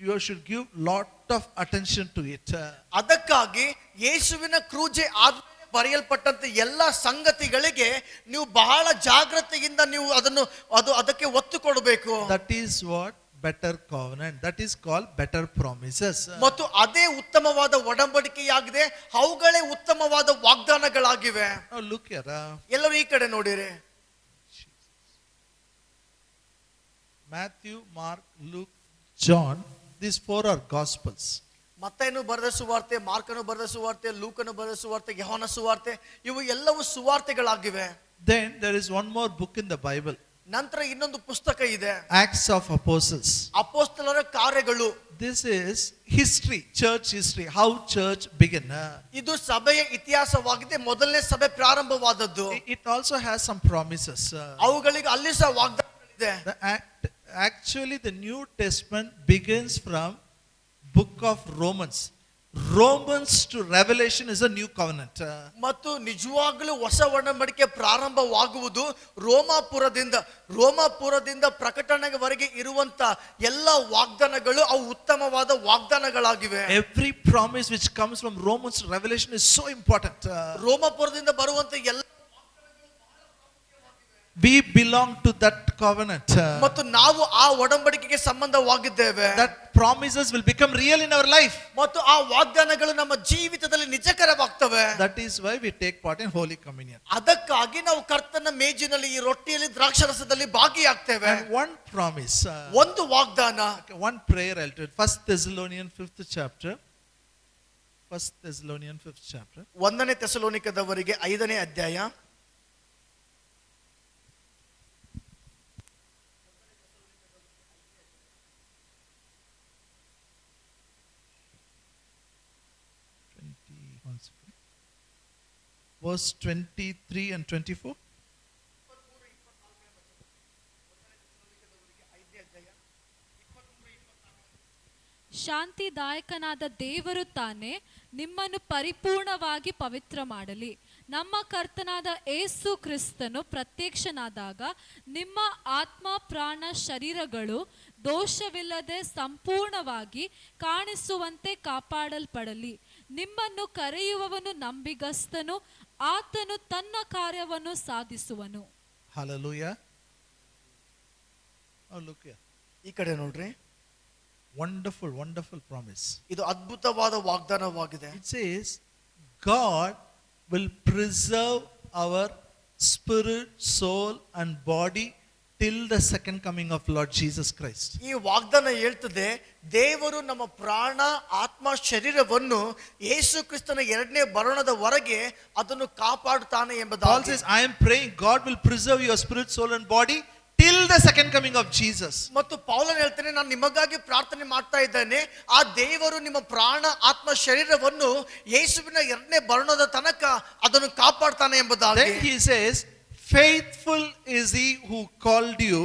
you should give lot of attention to it. ಅದಕ್ಕಾಗಿ ಯೇಸುವಿನ ಕ್ರೂಜೆ ಆದ್ಮೇಲೆ ಬರೆಯಲ್ಪಟ್ಟಂತ ಎಲ್ಲ ಸಂಗತಿಗಳಿಗೆ ನೀವು ಬಹಳ ಜಾಗೃತಿಯಿಂದ ನೀವು ಅದಕ್ಕೆ ಒತ್ತು ಕೊಡಬೇಕು. That is what better covenant, that is called better promises. ಮತ್ತು ಅದೇ ಉತ್ತಮವಾದ ಒಡಂಬಡಿಕೆಯಾಗಿದೆ, ಅವುಗಳೇ ಉತ್ತಮವಾದ ವಾಗ್ದಾನಗಳಾಗಿವೆ. Now look here. ಎಲ್ಲರೂ ಈ ಕಡೆ ನೋಡಿರಿ. Matthew, Mark, Luke, John, these four are gospels. ಮತ್ತಾಯನು ಬರೆದ ಸುವಾರ್ತೆ, ಮಾರ್ಕನು ಬರೆದ ಸುವಾರ್ತೆ, ಲೂಕನು ಬರೆದ ಸುವಾರ್ತೆ, ಯೋಹಾನ ಸುವಾರ್ತೆ, ಇವು ಎಲ್ಲವೂ ಸುವಾರ್ತೆಗಳಾಗಿವೆ. Then there is one more book in the Bible. ನಂತರ ಇನ್ನೊಂದು ಪುಸ್ತಕ ಇದೆ, Acts of Apostles. ಅಪೊಸ್ತಲರ ಕಾರ್ಯಗಳು. This is history, church history, how church began. ಇದು ಸಭೆಯ ಇತಿಹಾಸವಾಗಿದೆ, ಮೊದಲನೇ ಸಭೆ ಪ್ರಾರಂಭವಾದದ್ದು. It also has some promises. ಅವುಗಳಿಗೆ ಅಲ್ಲಿ ಸಹ ವಾಗ್ದಾನಗಳಿದೆ. Actually, the New Testament begins from book of Romans. Romans to Revelation is a new covenant. ಮತ್ತು ನಿಜವಾಗಲೂ ಹೊಸ ಒಡಂಬಡಿಕೆ ಪ್ರಾರಂಭವಾಗುವುದು ರೋಮಾಪುರದಿಂದ ಪ್ರಕಟಣೆವರೆಗೆ ಇರುವಂತ ಎಲ್ಲ ವಾಗ್ದಾನಗಳು ಅವು ಉತ್ತಮವಾದ ವಾಗ್ದಾನಗಳಾಗಿವೆ. Every promise which comes from Romans to Revelation is so important. ರೋಮಾಪುರದಿಂದ ಬರುವಂತ ಎಲ್ಲ we belong to that covenant. ಮತ್ತು ನಾವು ಆ ಒಡಂಬಡಿಕೆಗೆ ಸಂಬಂಧವಾಗಿದ್ದೇವೆ. That promises will become real in our life. ಮತ್ತು ಆ ವಾಗ್ದಾನಗಳು ನಮ್ಮ ಜೀವಿತದಲ್ಲಿ ನಿಜಕರವಾಗ್ತವೆ. That is why we take part in Holy Communion. ಅದಕ್ಕಾಗಿ ನಾವು ಕರ್ತನ ಮೇಜಿನಲ್ಲಿ ಈ ರೊಟ್ಟಿಯಲ್ಲಿ ದ್ರಾಕ್ಷಾರಸದಲ್ಲಿ ಭಾಗಿಯಾಗ್ತೇವೆ. And one promise, ಒಂದು ವಾಗ್ದಾನ, one prayer I'll do it. 1 Thessalonians 5th chapter. 1 Thessalonians 5th chapter. 1ನೇ ಥೆಸಲೋನಿಕದವರಿಗೆ 5ನೇ ಅಧ್ಯಾಯ. Verse 23 and 24. ಶಾಂತಿದಾಯಕನಾದ ದೇವರು ತಾನೇ ನಿಮ್ಮನ್ನು ಪರಿಪೂರ್ಣವಾಗಿ ಪವಿತ್ರ ಮಾಡಲಿ. ನಮ್ಮ ಕರ್ತನಾದ ಏಸು ಕ್ರಿಸ್ತನು ಪ್ರತ್ಯಕ್ಷನಾದಾಗ ನಿಮ್ಮ ಆತ್ಮ ಪ್ರಾಣ ಶರೀರಗಳು ದೋಷವಿಲ್ಲದೆ ಸಂಪೂರ್ಣವಾಗಿ ಕಾಣಿಸುವಂತೆ ಕಾಪಾಡಲ್ಪಡಲಿ. ನಿಮ್ಮನ್ನು ಕರೆಯುವವನು ನಂಬಿಗಸ್ತನು, ಆತನು ತನ್ನ ಕಾರ್ಯವನ್ನು ಸಾಧಿಸುವನು. Hallelujah. Oh, look here. ಈ ಕಡೆ ನೋಡ್ರಿ. Wonderful, wonderful promise. ಇದು ಅದ್ಭುತವಾದ ವಾಗ್ದಾನವಾಗಿದೆ. It says, God will preserve our spirit, soul and body till the second coming of Lord Jesus Christ. ಈ ವಾಗ್ದಾನ ಹೇಳ್ತದೆ, ದೇವರು ನಮ್ಮ ಪ್ರಾಣ ಆತ್ಮ ಶರೀರವನ್ನು ಯೇಸು ಕ್ರಿಸ್ತನ ಎರಡನೇ ಬರೋಣದವರೆಗೆ ಅದನ್ನು ಕಾಪಾಡುತ್ತಾನೆ ಎಂಬುದಾಗಿ. Paul says, I am praying God will preserve your spirit, soul and body till the second coming of Jesus. ಮತ್ತು ಪೌಲನು ಹೇಳ್ತಾನೆ, ನಾನು ನಿಮಗಾಗಿ ಪ್ರಾರ್ಥನೆ ಮಾಡ್ತಾ ಇದ್ದೇನೆ, ಆ ದೇವರು ನಿಮ್ಮ ಪ್ರಾಣ ಆತ್ಮ ಶರೀರವನ್ನು ಯೇಸುವಿನ ಎರಡನೇ ಬರಣದ ತನಕ ಅದನ್ನು ಕಾಪಾಡ್ತಾನೆ ಎಂಬುದಾಗಿ. Then he says, faithful is he who called you,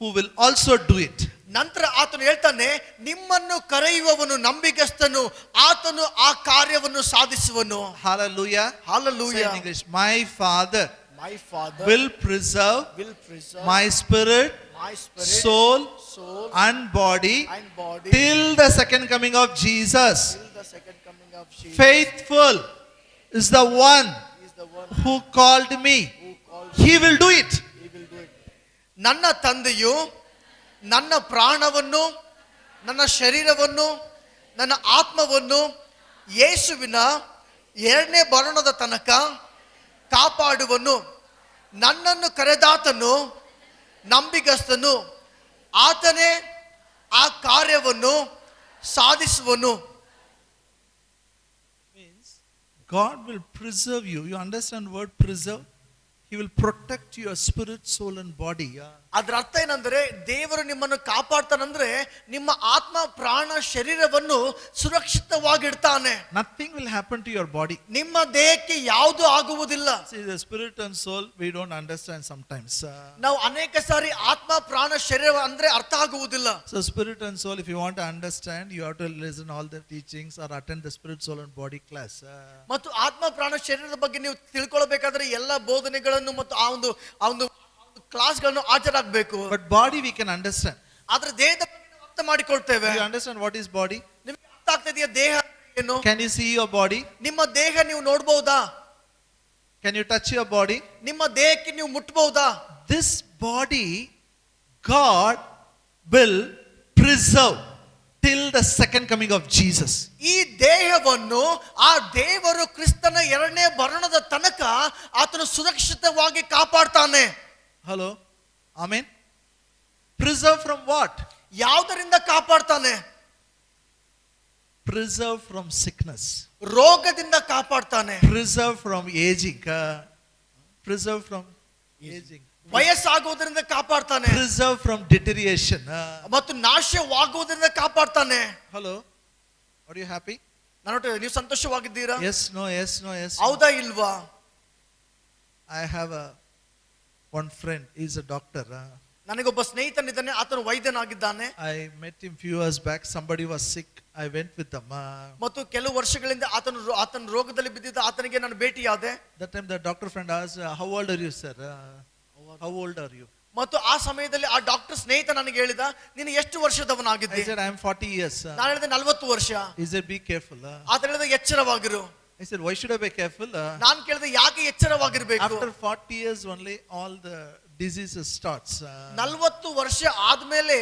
who will also do it. ನಂತರ ಆತನು ಹೇಳ್ತಾನೆ, ನಿಮ್ಮನ್ನು ಕರೆಯುವವನು ನಂಬಿಗಸ್ತನು, ಆತನು ಆ ಕಾರ್ಯವನ್ನು ಸಾಧಿಸುವನು. Hallelujah. Hallelujah. Say in English, my Father My Father will preserve will preserve my spirit, my spirit, soul, soul and body and body till the second coming of Jesus. till the second coming of Jesus. Faithful is the one He is the one who called me. who called He will do it. He will do it. ನನ್ನ ತಂದೆಯು ನನ್ನ ಪ್ರಾಣವನ್ನು, ನನ್ನ ಶರೀರವನ್ನು, ನನ್ನ ಆತ್ಮವನ್ನು ಯೇಸುವಿನ ಎರಡನೇ ಬರಣದ ತನಕ ಕಾಪಾಡುವನು. ನನ್ನನ್ನು ಕರೆದಾತನು ನಂಬಿಗಸ್ತನು, ಆತನೇ ಆ ಕಾರ್ಯವನ್ನು ಸಾಧಿಸುವನು. Means God will preserve you. You understand word preserve? He will protect your spirit, soul and body. ಅದರ ಅರ್ಥ ಏನಂದ್ರೆ, ದೇವರು ನಿಮ್ಮನ್ನು ಕಾಪಾಡ್ತಾನಂದ್ರೆ ನಿಮ್ಮ ಆತ್ಮ ಪ್ರಾಣ ಶರೀರವನ್ನು ಸುರಕ್ಷಿತವಾಗಿಡ್ತಾನೆ. Nothing will happen to your body. ನಿಮ್ಮ ದೇಹಕ್ಕೆ ಯಾವುದು ಆಗುವುದಿಲ್ಲ. See, the spirit and soul we don't understand sometimes. ನಾವು ಅನೇಕ ಸಾರಿ ಆತ್ಮ ಪ್ರಾಣ ಶರೀರ ಅಂದ್ರೆ ಅರ್ಥ ಆಗುವುದಿಲ್ಲ. So spirit and soul, if you want to understand, you have to listen all the teachings or attend the spirit, soul and body class. ಮತ್ತು ಆತ್ಮ ಪ್ರಾಣ ಶರೀರದ ಬಗ್ಗೆ ನೀವು ತಿಳ್ಕೊಳ್ಬೇಕಾದ್ರೆ ಎಲ್ಲ ಬೋಧನೆಗಳನ್ನು ಮತ್ತು ಆ ಒಂದು ಕ್ಲಾಸ್ಗಳನ್ನು ಹಾಜರಾಗಬೇಕು. But body we can understand. ಆದ್ರೆ ದೇಹದ ಬಗ್ಗೆ ನಾವು ಅರ್ಥ ಮಾಡಿಕೊಳ್ತೇವೆ. Do you understand what is body? ನಿಮಗೆ ಅರ್ಥ ಆಗ್ತಿದೆಯಾ ದೇಹ ಏನು? Can you see your body? ನಿಮ್ಮ ದೇಹ ನೀವು ನೋಡಬಹುದಾ? Can you touch your body? ನಿಮ್ಮ ದೇಹಕ್ಕೆ ನೀವು ಮುಟ್ಟಬಹುದಾ? This body God will preserve till the second coming of Jesus. ಈ ದೇಹವನ್ನು ಆ ದೇವರು ಕ್ರಿಸ್ತನ ಎರಡನೇ ಬರಣದ ತನಕ ಆತನು ಸುರಕ್ಷಿತವಾಗಿ ಕಾಪಾಡ್ತಾನೆ. Hello? Amen? Preserve from what? ಯಾವುದರಿಂದ ಕಾಪಾಡ್ತಾನೆ? Preserve from sickness. ರೋಗದಿಂದ ಕಾಪಾಡ್ತಾನೆ. Preserve from aging. Preserve from aging. ವಯಸ್ಸಾಗುವುದರಿಂದ ಕಾಪಾಡ್ತಾನೆ. Preserve from deterioration. ಮತ್ತು ನಾಶವಾಗುವುದರಿಂದ ಕಾಪಾಡ್ತಾನೆ. Hello? Are you happy? ನಾನು ನೀವು ಸಂತೋಷವಾಗಿದ್ದೀರಾ? Yes, no, yes, no, yes. ಹೌದಾ ಇಲ್ವಾ? I have one friend, he's a doctor. ನನಗೊಬ್ಬ ಸ್ನೇಹಿತನಿದ್ದಾನೆ, ಆತನು ವೈದ್ಯನಾಗಿದ್ದಾನೆ. I met him few years back. Somebody was sick. I went with them. ಮತ್ತು ಕೆಲವು ವರ್ಷಗಳಿಂದ ಆತನ ರೋಗದಲ್ಲಿ ಬಿದ್ದಿದ್ದ ಆತನಿಗೆ ನಾನು ಭೇಟಿಯಾದೆ. That time the doctor friend asked, how old are you, sir? How old are you? ಮತ್ತು ಆ ಸಮಯದಲ್ಲಿ ಆ ಡಾಕ್ಟರ್ ಸ್ನೇಹಿತ ನನಗೆ ಹೇಳಿದ, ನೀನು ಎಷ್ಟು ವರ್ಷದವನಾಗಿದ್ದೆ? I said, I am 40 years. ನಾನು ಹೇಳಿದೆ 40 ವರ್ಷ. He said, be careful. ಆತ ಹೇಳಿದ, ಎಚ್ಚರವಾಗಿರು. I said, why should I be careful? ನಾನು ಕೇಳಿದೆ, ಯಾಕೆ ಎಚ್ಚರವಾಗಿರ್ಬೇಕು? After 40 years only all the diseases starts. 40 ವರ್ಷ ಆದ್ಮೇಲೆ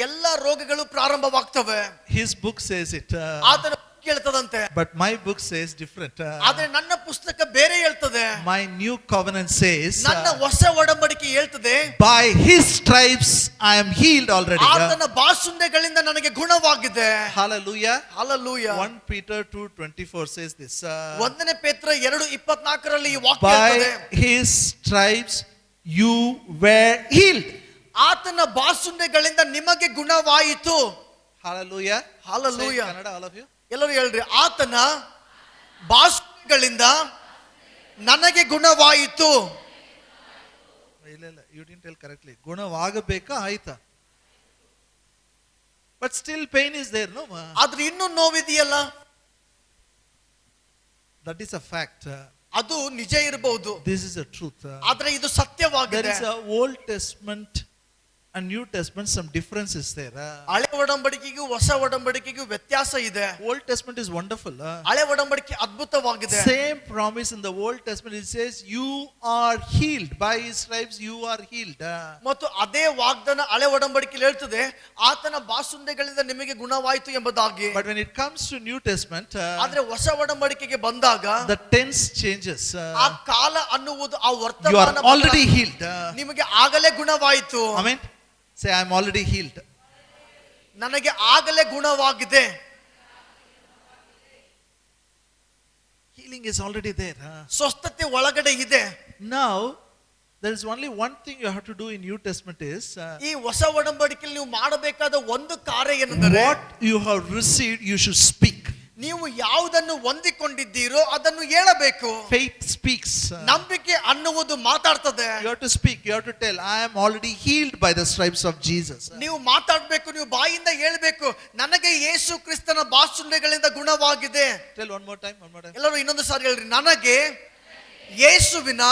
ಎಲ್ಲ ರೋಗಗಳು ಪ್ರಾರಂಭವಾಗ್ತವೆ. His book says it. ಆತನ ಹೇಳ್ತದಂತೆ. But my book says different. ಆದ್ರೆ ನನ್ನ ಪುಸ್ತಕ ಬೇರೆ ಹೇಳ್ತದೆ. My new covenant says, ನನ್ನ ಹೊಸ ಒಡಂಬಡಿಕೆ ಹೇಳ್ತದೆ, by his stripes I am healed already. ಆತನ ಬಾಸುಂಡೆಗಳಿಂದ ನನಗೆ ಗುಣವಾಗಿದೆ. Hallelujah. Hallelujah. 1 Peter 2:24 says this. 1 ಪೇತ್ರ 2:24 ಈ ವಾಕ್ಯ By ಹೇಳ್ತದೆ, his stripes you were healed. ಆತನ ಬಾಸುಂಡೆಗಳಿಂದ ನಿಮಗೆ ಗುಣವಾಯಿತು. Hallelujah. Hallelujah. Say in Kannada, all of you. ಎಲ್ಲರೂ ಹೇಳ್ರಿ, ಆತನ ಬಾಸುಂಡೆಗಳಿಂದ ನನಗೆ ಗುಣವಾಯಿತು. ಇಲ್ಲ you didn't tell correctly. ಗುಣವಾಗಬೇಕಾ ಆಯ್ತಾ? But still pain is there, no? ಆದ್ರೆ ಇನ್ನೂ ನೋವಿದೆಯಲ್ಲ. That is a fact. ಅದು ನಿಜ ಇರಬಹುದು. This is a truth. ಆದ್ರೆ ಇದು There ಸತ್ಯವಾಗಿದೆ. is a Old Testament and New Testament, some differences there. ಹಳೆ ಒಡಂಬಡಿಕೆಗೂ ಹೊಸ ಒಡಂಬಡಿಕೆಗೂ ವ್ಯತ್ಯಾಸ ಇದೆ. Old Testament is wonderful. ಹಳೆ ಒಡಂಬಡಿಕೆ ಅದ್ಭುತವಾಗಿದೆ. Same promise in the Old Testament. It says, you are healed. By his stripes you are healed. ಮತ್ತು ಅದೇ ವಾಗ್ದಾನ ಹಳೆ ಒಡಂಬಡಿಕೆಯಲ್ಲಿ ಹೇಳ್ತದೆ, ಆತನ ಬಾಸುಂಡೆಗಳಿಂದ ನಿಮಗೆ ಗುಣವಾಯಿತು ಎಂಬುದಾಗಿ. But when it comes to New Testament, ಆದ್ರೆ ಹೊಸ ಒಡಂಬಡಿಕೆಗೆ ಬಂದಾಗ the tense changes. ಆ ಕಾಲ ಅನ್ನುವುದು ಆ You ವರ್ತಮಾನ are already healed. ನಿಮಗೆ ಆಗಲೇ ಗುಣವಾಯಿತು. Amen. Say, I am already healed. ನನಗೆ ಆಗಲೇ ಗುಣವಾಗಿದೆ. Healing is already there. ಸ್ವಸ್ಥತೆ ಒಳಗಡೆ ಇದೆ. Now, There is only one thing you have to do in New Testament is ಈ ಹೊಸ ಒಡಂಬಡಿಕೆಯಲ್ಲಿ ನೀವು ಮಾಡಬೇಕಾದ ಒಂದು ಕಾರ್ಯ ಏನೆಂದರೆ what you have received, you should speak. ನೀವು ಯಾವುದನ್ನು ಹೊಂದಿಕೊಂಡಿದ್ದೀರೋ ಅದನ್ನು ಹೇಳಬೇಕು. Faith speaks. ನಂಬಿಕೆ ಅನ್ನುವುದು ಮಾತಾಡ್ತದೆ. You have to speak. You have to tell, I am already healed by the stripes of Jesus. ನೀವು ಮಾತಾಡಬೇಕು, ನೀವು ಬಾಯಿಂದ ಹೇಳಬೇಕು, ನನಗೆ ಯೇಸು ಕ್ರಿಸ್ತನ ಬಾಸುಂಡೆಗಳಿಂದ ಗುಣವಾಗಿದೆ. Tell one more time. ಎಲ್ಲರೂ ಇನ್ನೊಂದು ಸಾರಿ ಹೇಳ್ರಿ, ನನಗೆ ಯೇಸುವಿನ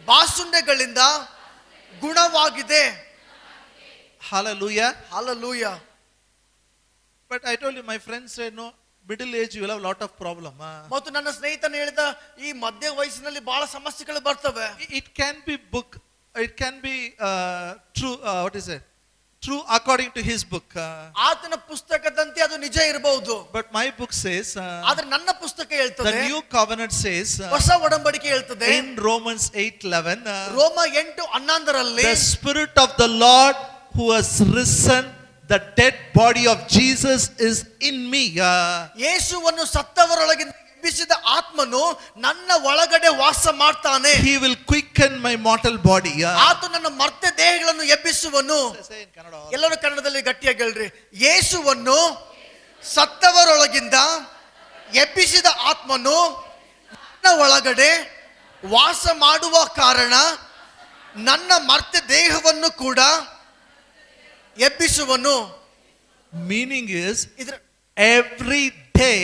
ಬಾಸುಂಡೆಗಳಿಂದ ಗುಣವಾಗಿದೆ. Hallelujah. Hallelujah. But I told you, my friends said, no, middle age you will have a lot of problem. ಮತ್ತು ನನ್ನ ಸ್ನೇಹಿತನು ಹೇಳಿದ ಈ ಮಧ್ಯ ವಯಸ್ಸಿನಲ್ಲಿ ಬಹಳ ಸಮಸ್ಯೆಗಳು ಬರ್ತವೆ. It can be book, it can be true, what is it? True according to his book. ಆತನ ಪುಸ್ತಕದಂತೆ ಅದು ನಿಜ ಇರಬಹುದು. But my book says, ಆದ್ರೆ ನನ್ನ ಪುಸ್ತಕ ಹೇಳ್ತದೆ, the new covenant says, ಹೊಸ ಒಡಂಬಡಿಕೆ ಹೇಳ್ತದೆ, in Romans 8:11, ರೋಮ 8:11ರಲ್ಲಿ, the Spirit of the Lord who has risen, the dead body of Jesus is in me. ಯೇಸುವನ್ನು ಸತ್ತವರೊಳಗಿಂದ ಎಬ್ಬಿಸಿದ ಆತ್ಮನು ನನ್ನ ಒಳಗಡೆ ವಾಸ ಮಾಡ್ತಾನೆ. He will quicken my mortal body. ಆತ ನನ್ನ ಮರ್ತ್ಯ ದೇಹಗಳನ್ನು ಎಬ್ಬಿಸುವನು. ಎಲ್ಲರೂ ಕನ್ನಡದಲ್ಲಿ ಗಟ್ಟಿಯಾಗಿ ಹೇಳ್ರಿ, ಯೇಸುವನ್ನು ಸತ್ತವರೊಳಗಿಂದ ಎಬ್ಬಿಸಿದ ಆತ್ಮನು ನನ್ನ ಒಳಗಡೆ ವಾಸ ಮಾಡುವ ಕಾರಣ ನನ್ನ ಮರ್ತ್ಯ ದೇಹವನ್ನು ಕೂಡ ಎಬ್ಬಿಸುವನು. Meaning is, ಇದರ every day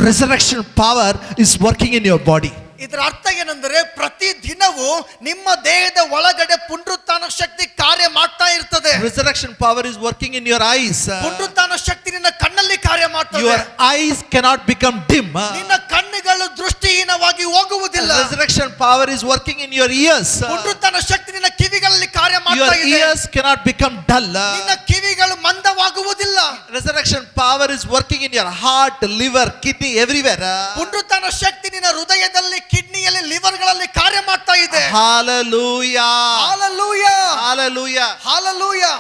resurrection power is working in your body. ಇದರ ಅರ್ಥ ಏನೆಂದರೆ ಪ್ರತಿ ದಿನವೂ ನಿಮ್ಮ ದೇಹದ ಒಳಗಡೆ ಪುನರುತ್ಥಾನ ಶಕ್ತಿ ಕಾರ್ಯ ಮಾಡ್ತಾ ಇರ್ತದೆ. Resurrection power is working in your eyes. ಪುನರುತ್ಥಾನ ಶಕ್ತಿ ನಿನ್ನ ಕಣ್ಣಲ್ಲಿ ಕಾರ್ಯ ಮಾಡ್ತದೆ. Your eyes cannot become dim. ನಿನ್ನ ಕಣ್ಣುಗಳು ದೃಷ್ಟಿಹೀನವಾಗಿ ಹೋಗುವುದಿಲ್ಲ. Resurrection power is working in your ears. ಪುನರುತ್ಥಾನ ಶಕ್ತಿ ನಿನ್ನ ಕಿವಿಗಳಲ್ಲಿ ಕಾರ್ಯ Your ಮಾಡ್ತಾ ಇದೆ. ears cannot become dull. ನಿನ್ನ ಕಿವಿಗಳು ಮಂದವಾಗುವುದಿಲ್ಲ. Resurrection power is working in your heart, liver, kidney, everywhere. ಪುನರುತ್ಥಾನ ಶಕ್ತಿ ನಿನ್ನ ಹೃದಯದಲ್ಲಿ, ಕಿಡ್ನಿಯಲ್ಲಿ, ಲಿವರ್ಗಳಲ್ಲಿ ಕಾರ್ಯ ಮಾಡ್ತಾ ಇದೆ. Hallelujah. Hallelujah. Hallelujah. Hallelujah.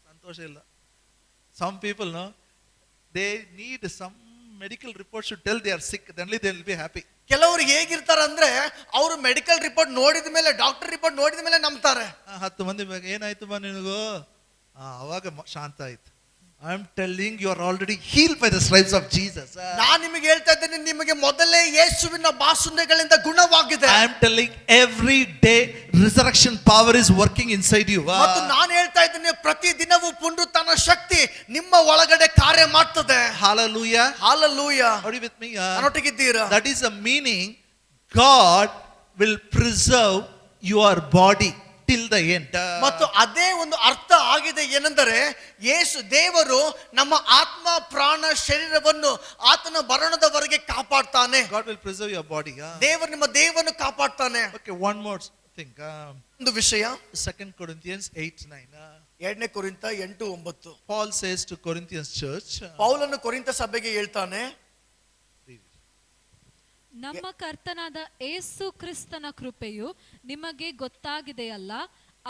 ಸಂತೋಷ ಇಲ್ಲ. Some people, no, they need some medical reports to tell they are sick, then they will be happy. ಕೆಲವರು ಹೇಗಿರ್ತಾರೆ ಅಂದ್ರೆ ಅವರು ಮೆಡಿಕಲ್ ರಿಪೋರ್ಟ್ ನೋಡಿದ ಮೇಲೆ, ಡಾಕ್ಟರ್ ರಿಪೋರ್ಟ್ ನೋಡಿದ ಮೇಲೆ ನಂಬ್ತಾರೆ. 10 ಮಂದಿ ಏನಾಯ್ತು ಬಾ ನಿನಗೂ, ಅವಾಗ ಶಾಂತ ಆಯ್ತು. I am telling you are already healed by the stripes of Jesus. ನಾನು ನಿಮಗೆ ಹೇಳ್ತಾ ಇದ್ದೇನೆ, ನಿಮಗೆ ಮೊದಲೇ ಯೇಸುವಿನ ಬಾಸುಂಡೆಗಳಿಂದ ಗುಣವಾಗಿದೆ. I am telling every day resurrection power is working inside you. ಮತ್ತು ನಾನು ಹೇಳ್ತಾ ಇದ್ದೇನೆ, ಪ್ರತಿ ದಿನವೂ ಪುನರುತ್ಥಾನ ಶಕ್ತಿ ನಿಮ್ಮ ಒಳಗಡೆ ಕಾರ್ಯ ಮಾಡ್ತದೆ. Hallelujah. Hallelujah. Are you with me? ನನ್ನೊಟ್ಟಿಗಿದ್ದೀರಾ? That is the meaning. God will preserve your body till the end. ಮತ್ತು ಅದೇ ಒಂದು ಅರ್ಥ ಆಗಿದೆ. ಏನೆಂದರೆ ಯೇಸು ದೇವರು ನಮ್ಮ ಆತ್ಮ, ಪ್ರಾಣ, ಶರೀರವನ್ನು ಆತನ ಮರಣದವರೆಗೆ ಕಾಪಾಡ್ತಾನೆ. God will preserve your body. ದೇವರು ನಿಮ್ಮ ದೇಹವನ್ನು ಕಾಪಾಡ್ತಾನೆ. Okay, one more thing. ಒಂದು ವಿಷಯ, 2 Corinthians 8:9. 2 ಕೊರಿಂಥ 8:9. Paul says to Corinthians church, ಪೌಲನು ಕೊರಿಂಥ ಸಭೆಗೆ ಹೇಳ್ತಾನೆ, ನಮ್ಮ ಕರ್ತನಾದ ಏಸು ಕ್ರಿಸ್ತನ ಕೃಪೆಯು ನಿಮಗೆ ಗೊತ್ತಾಗಿದೆಯಲ್ಲ,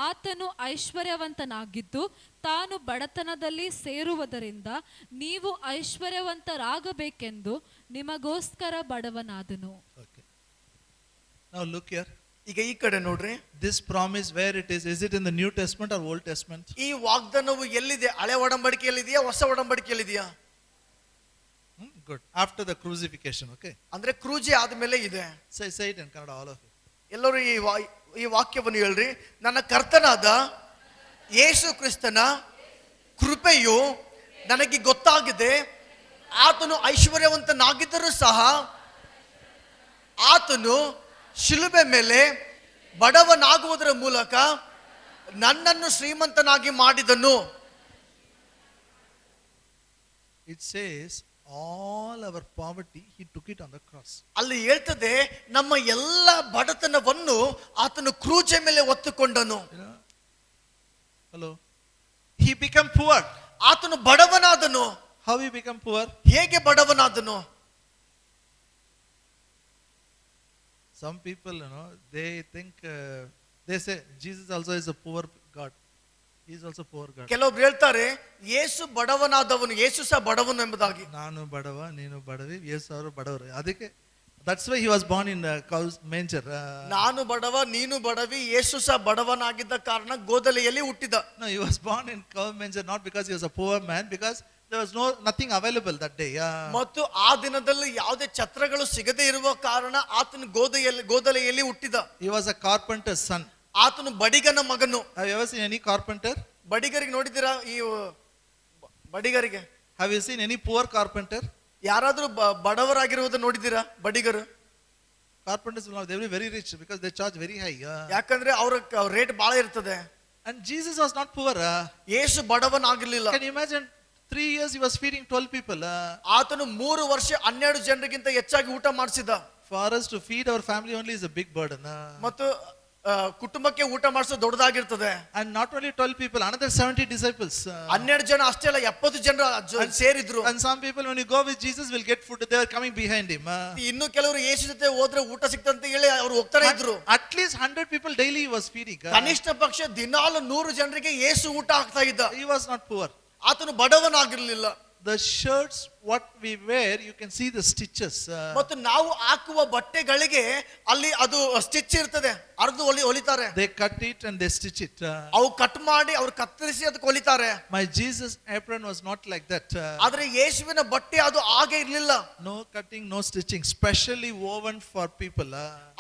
ಆತನು ಐಶ್ವರ್ಯವಂತನಾಗಿದ್ದು ತಾನು ಬಡತನದಲ್ಲಿ ಸೇರುವುದರಿಂದ ನೀವು ಐಶ್ವರ್ಯವಂತರಾಗಬೇಕೆಂದು ನಿಮಗೋಸ್ಕರ ಬಡವನಾದನು. okay. Now look here. ಈಗ ಈ ಕಡೆ ನೋಡ್ರಿ. This promise, where it is it in the New Testament or Old Testament? ಈ ವಾಗ್ದಾನವು ಎಲ್ಲಿದೆ? ಹಳೆ ಒಡಂಬಡಿಕೆಯಲ್ಲಿದೆಯಾ, ಹೊಸ ಒಡಂಬಡಿಕೆಯಲ್ಲಿದೆಯಾ? Good. After the crucifixion, okay. ಅಂದ್ರೆ ಕ್ರೂಜಿ ಆದ್ಮೇಲೆ ಇದೆ. Say it in Kannada, all of you. ಎಲ್ಲರೂ ಈ ವಾಕ್ಯವನ್ನು ಹೇಳ್ರಿ. ನನ್ನ ಕರ್ತನಾದ ಯೇಸು ಕ್ರಿಸ್ತನ ಕೃಪೆಯು ನನಗೆ ಗೊತ್ತಾಗಿದೆ, ಆತನು ಐಶ್ವರ್ಯವಂತನಾಗಿದ್ದರೂ ಸಹ ಆತನು ಶಿಲುಬೆ ಮೇಲೆ ಬಡವನಾಗುವುದರ ಮೂಲಕ ನನ್ನನ್ನು ಶ್ರೀಮಂತನಾಗಿ ಮಾಡಿದನು. It says all our poverty he took it on the cross. ಅಲ್ಲಿ ಹೇಳ್ತದೆ, ನಮ್ಮ ಎಲ್ಲ ಬಡತನವನ್ನು ಆತನು ಕ್ರೂಜೆ ಮೇಲೆ ಹೊತ್ತುಕೊಂಡನು. Hello. He became poor. ಆತನು ಬಡವನಾದನು. How he become poor? ಹೇಗೆ ಬಡವನಾದನು? Some people, they think, they say Jesus also is a poor God. He is also poor God. ಕೆಲವೊಬ್ರು ಹೇಳ್ತಾರೆ ಯೇಸು ಬಡವನಾದವನು, ಯೇಸು ಸಹ ಬಡವನು ಎಂಬುದಾಗಿ. ನಾನು ಬಡವ, ನೀನು ಬಡವಿ, ಯೇಸು ಅವರು ಬಡವರು. ಅದಕ್ಕೆ That's why he was born in a cow's manger. ನಾನು ಬಡವ ನೀನು ಬಡವಿ, ಯೇಸು ಸಹ ಬಡವನಾಗಿದ್ದ ಕಾರಣ ಗೋದಲಿಯಲ್ಲಿ ಹುಟ್ಟಿದ. No, he was born in cow manger not because he was a poor man, because there was nothing available that day. ಮತ್ತು ಆ ದಿನದಲ್ಲಿ ಯಾವುದೇ ಛತ್ರಗಳು ಸಿಗದೇ ಇರುವ ಕಾರಣ ಆತನು ಗೋದಲಿಯಲ್ಲಿ ಹುಟ್ಟಿದ. He was a carpenter's son. ಆತನು ಬಡಿಗನ ಮಗನು. Have you ever seen any carpenter? ಬಡಿಗರಿಗೆ ನೋಡಿದ್ದೀರಾ? ಈ ಬಡಿಗರಿಗೆ Have you seen any poor carpenter? ಯಾರಾದ್ರೂ ಬಡವರಾಗಿರುವುದು ನೋಡಿದ್ದೀರಾ? ಬಡಿಗರು Carpenters will not, they will be very rich because they charge very high. ಯಾಕಂದ್ರೆ ಅವ್ರ ರೇಟ್ ಬಹಳ ಇರ್ತದೆ. And Jesus was not poor. Yesu ಬಡವನಾಗಿರ್ಲಿಲ್ಲ. Can you imagine 3 years he was feeding 12 people. ಆತನು 3 ವರ್ಷ 12 ಜನರಿಗಿಂತ ಹೆಚ್ಚಾಗಿ ಊಟ ಮಾಡಿಸಿದ. For us to feed our family only is a big burden. ಮತ್ತು ಕುಟುಂಬಕ್ಕೆ ಊಟ ಮಾಡಿಸೋದು ದೊಡ್ಡದಾಗಿರ್ತದೆ. And not only 12 people, another 70 disciples. 12 ಜನ ಅಷ್ಟೇ ಅಲ್ಲ, 70 ಜನರು ಸೇರಿದ್ರು. And some people when you go with Jesus will get food, they were coming behind him. ಇನ್ನು ಕೆಲವರು ಯೇಸು ಜೊತೆ ಹೋದ್ರೆ ಊಟ ಸಿಕ್ತಂತ ಹೇಳಿ ಅವರು ಹೋಗ್ತಾನೆ ಇದ್ರು. At least 100 people daily he was feeding. ಕನಿಷ್ಠ ಪಕ್ಷ ದಿನಾಲು 100 ಜನರಿಗೆ ಯೇಸು ಊಟ ಹಾಕ್ತಾ ಇದ್ದ. He was not poor. ಆತನು ಬಡವನಾಗಿರ್ಲಿಲ್ಲ. The shirts what we wear, you can see the stitches. ಮತ್ತು ನಾವು ಹಾಕುವ ಬಟ್ಟೆಗಳಿಗೆ ಅಲ್ಲಿ ಅದು ಸ್ಟಿಚ್ ಇರ್ತದೆ, ಅರ್ಧ ಹೊಲಿತಾರೆ. They cut it and they stitch it. ಅವು ಕಟ್ ಮಾಡಿ ಅವ್ರು ಕತ್ತರಿಸಿ ಅದಕ್ಕೆ ಹೊಲಿತಾರೆ. My Jesus apron was not like that. ಆದ್ರೆ ಯೇಸುವಿನ ಬಟ್ಟೆ ಅದು ಹಾಗೆ ಇರ್ಲಿಲ್ಲ. No cutting, no stitching, specially woven for people.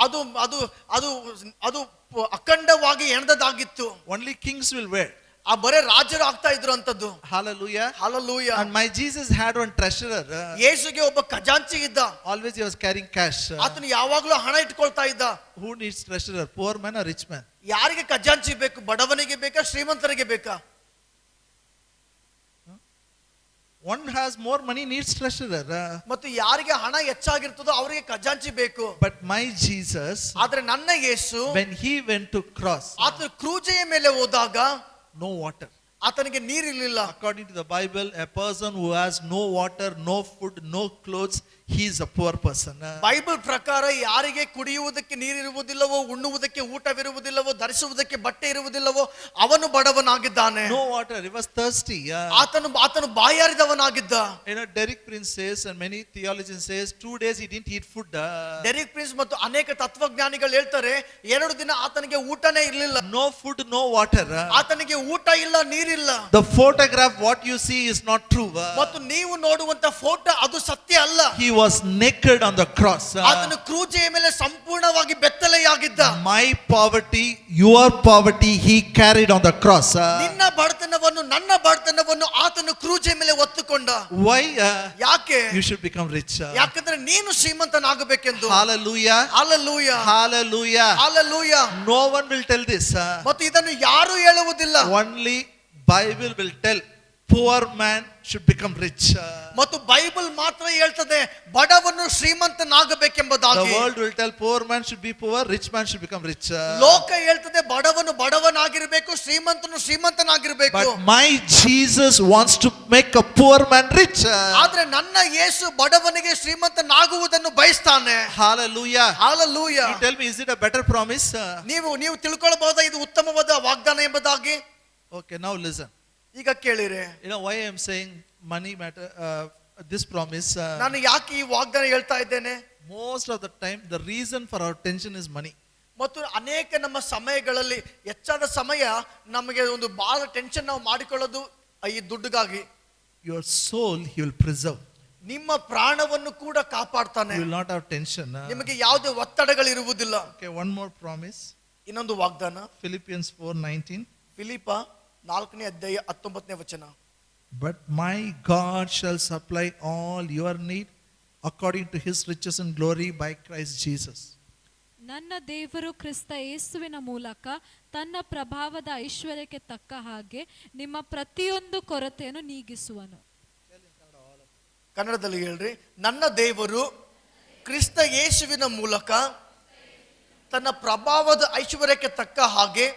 ಅದು ಅದು ಅದು ಅದು ಅಖಂಡವಾಗಿ ಎಣೆದದ್ದಾಗಿತ್ತು. Only kings will wear. ಆ ಬರೇ ರಾಜರು ಆಗ್ತಾ ಇದ್ರು ಅಂತದ್ದು. Hallelujah. Hallelujah. And my Jesus had one treasurer. ಯೇಸುಗೆ ಒಬ್ಬ ಖಜಾಂಚಿ ಇದ್ದ. Always he was carrying cash. ಆತನು ಯಾವಾಗಲೂ ಹಣ ಇಟ್ಕೊಳ್ತಾ ಇದ್ದ. Who needs treasurer? Poor man or rich man? ಯಾರಿಗೆ ಖಜಾಂಚಿ ಬೇಕು? ಬಡವನಿಗೆ ಬೇಕಾ ಶ್ರೀಮಂತರಿಗೆ ಬೇಕಾ? One has more money needs treasurer. ಮತ್ತು ಯಾರಿಗೆ ಹಣ ಹೆಚ್ಚಾಗಿರ್ತದೋ ಅವರಿಗೆ ಖಜಾಂಚಿ ಬೇಕು. But my Jesus, ಆದ್ರೆ ನನ್ನ ಯೇಸು when he went to cross, ಆತನು ಕ್ರೂಜೆಯ ಮೇಲೆ ಹೋದಾಗ no water. ಆತನಿಗೆ ನೀರಿರ್ಲಿಲ್ಲ. According to the Bible, a person who has no water, no food, no clothes, he is a poor person. Bible ಪ್ರಕಾರ ಯಾರಿಗೆ ಕುಡಿಯುವುದಕ್ಕೆ ನೀರಿರುವುದಿಲ್ಲವೋ, ಉಣ್ಣುವುದಕ್ಕೆ ಊಟವಿರುವುದಿಲ್ಲವೋ, ಧರಿಸುವುದಕ್ಕೆ ಬಟ್ಟೆ ಇರುವುದಿಲ್ಲವೋ ಅವನು ಬಡವನಾಗಿದ್ದಾನೆ. No water, he was thirsty. ಆತನು ಬಾಯಾರಿದವನಾಗಿದ್ದ. You know, Derek Prince says, and many theologians says, 2 days he didn't eat food. Derrick Prince ಮತ್ತು ಅನೇಕ ತತ್ವಜ್ಞಾನಿಗಳು ಹೇಳ್ತಾರೆ 2 ದಿನ ಆತನಿಗೆ ಊಟನೇ ಇರಲಿಲ್ಲ. No food, no water. ಆತನಿಗೆ ಊಟ ಇಲ್ಲ, ನೀರಿಲ್ಲ. The photograph what you see is not true. ಮತ್ತು ನೀವು ನೋಡುವಂತ ಫೋಟೋ ಅದು ಸತ್ಯ ಅಲ್ಲ. He was naked on the cross. ಆತನು ಕ್ರೂಜೆಯ ಮೇಲೆ ಸಂಪೂರ್ಣವಾಗಿ ಬೆತ್ತಲೆಯಾಗಿದ್ದ. My poverty, your poverty, he carried on the cross. ನಿನ್ನ ಬಡತನವನ್ನು ನನ್ನ ಬಡತನವನ್ನು ಆತನು ಕ್ರೂಜೆಯ ಮೇಲೆ ಹೊತ್ತುಕೊಂಡ. Why? ಯಾಕೆ? You should become rich. ಯಾಕಂದ್ರೆ ನೀನು ಶ್ರೀಮಂತನಾಗಬೇಕೆಂದು. Hallelujah. Hallelujah. Hallelujah. Hallelujah. No one will tell this. ಮತ್ತು ಇದನ್ನು ಯಾರು ಹೇಳುವುದಿಲ್ಲ. Only Bible will tell poor man should become rich. ಮತ್ತು ಬೈಬಲ್ ಮಾತ್ರ ಹೇಳ್ತದೆ ಬಡವನು ಶ್ರೀಮಂತನಾಗಬೇಕೆಂಬುದಾಗಿ. The world will tell poor man should be poor, rich man should become rich. ಲೋಕ ಹೇಳ್ತದೆ ಬಡವನು ಬಡವನಾಗಿರಬೇಕು, ಶ್ರೀಮಂತನು ಶ್ರೀಮಂತನಾಗಿರಬೇಕು. But my Jesus wants to make a poor man rich. ಆದ್ರೆ ನನ್ನ ಯೇಸು ಬಡವನಿಗೆ ಶ್ರೀಮಂತನಾಗುವುದನ್ನು ಬಯಸ್ತಾನೆ. Hallelujah. Hallelujah. You tell me, is it a better promise? ನೀವು ತಿಳ್ಕೊಳ್ಬಹುದಾ ಇದು ಉತ್ತಮವಾದ ವಾಗ್ದಾನ ಎಂಬುದಾಗಿ? Okay, now listen. ಈಗ ಕೇಳಿರೆ. You know why I am saying money matter, this promise? ನಾನು ಯಾಕೆ ಈ ವಾಗ್ದಾನ ಹೇಳ್ತಾ ಇದ್ದೇನೆ? Most of the time the reason for our tension is money. ಮತ್ತು ಅನೇಕ ನಮ್ಮ ಸಮಯಗಳಲ್ಲಿ ಹೆಚ್ಚಾದ ಸಮಯ ನಮಗೆ ಒಂದು ಬಹಳ ಟೆನ್ಷನ್ ನಾವು ಮಾಡಿಕೊಳ್ಳೋದು ಈ ದುಡ್ಡುಗಾಗಿ. Your soul he will preserve. ನಿಮ್ಮ ಪ್ರಾಣವನ್ನು ಕೂಡ ಕಾಪಾಡ್ತಾನೆ. You will not have tension. ನಿಮಗೆ ಯಾವುದೇ ಒತ್ತಡಗಳಿರುವುದಿಲ್ಲ. Okay, one more promise. ಇನ್ನೊಂದು ವಾಗ್ದಾನ Philippians 4:19. ಫಿಲಿಪ 4ನೇ ಅಧ್ಯಾಯ 19ನೇ ವಚನ. But my God shall supply all your need according to his riches and glory by Christ Jesus. ನನ್ನ ದೇವರು ಕ್ರಿಸ್ತ ಯೇಸುವಿನ ಮೂಲಕ ತನ್ನ ಪ್ರಭಾವದ ಐಶ್ವರ್ಯಕ್ಕೆ ತಕ್ಕ ಹಾಗೆ ನಿಮ್ಮ ಪ್ರತಿಯೊಂದು ಕೊರತೆಯನ್ನು ನೀಗಿಸುವನು. ಕನ್ನಡದಲ್ಲಿ ಹೇಳ್ರಿ. ನನ್ನ ದೇವರು ಕ್ರಿಸ್ತ ಯೇಸುವಿನ ಮೂಲಕ ತನ್ನ ಪ್ರಭಾವದ ಐಶ್ವರ್ಯಕ್ಕೆ ತಕ್ಕ ಹಾಗೆ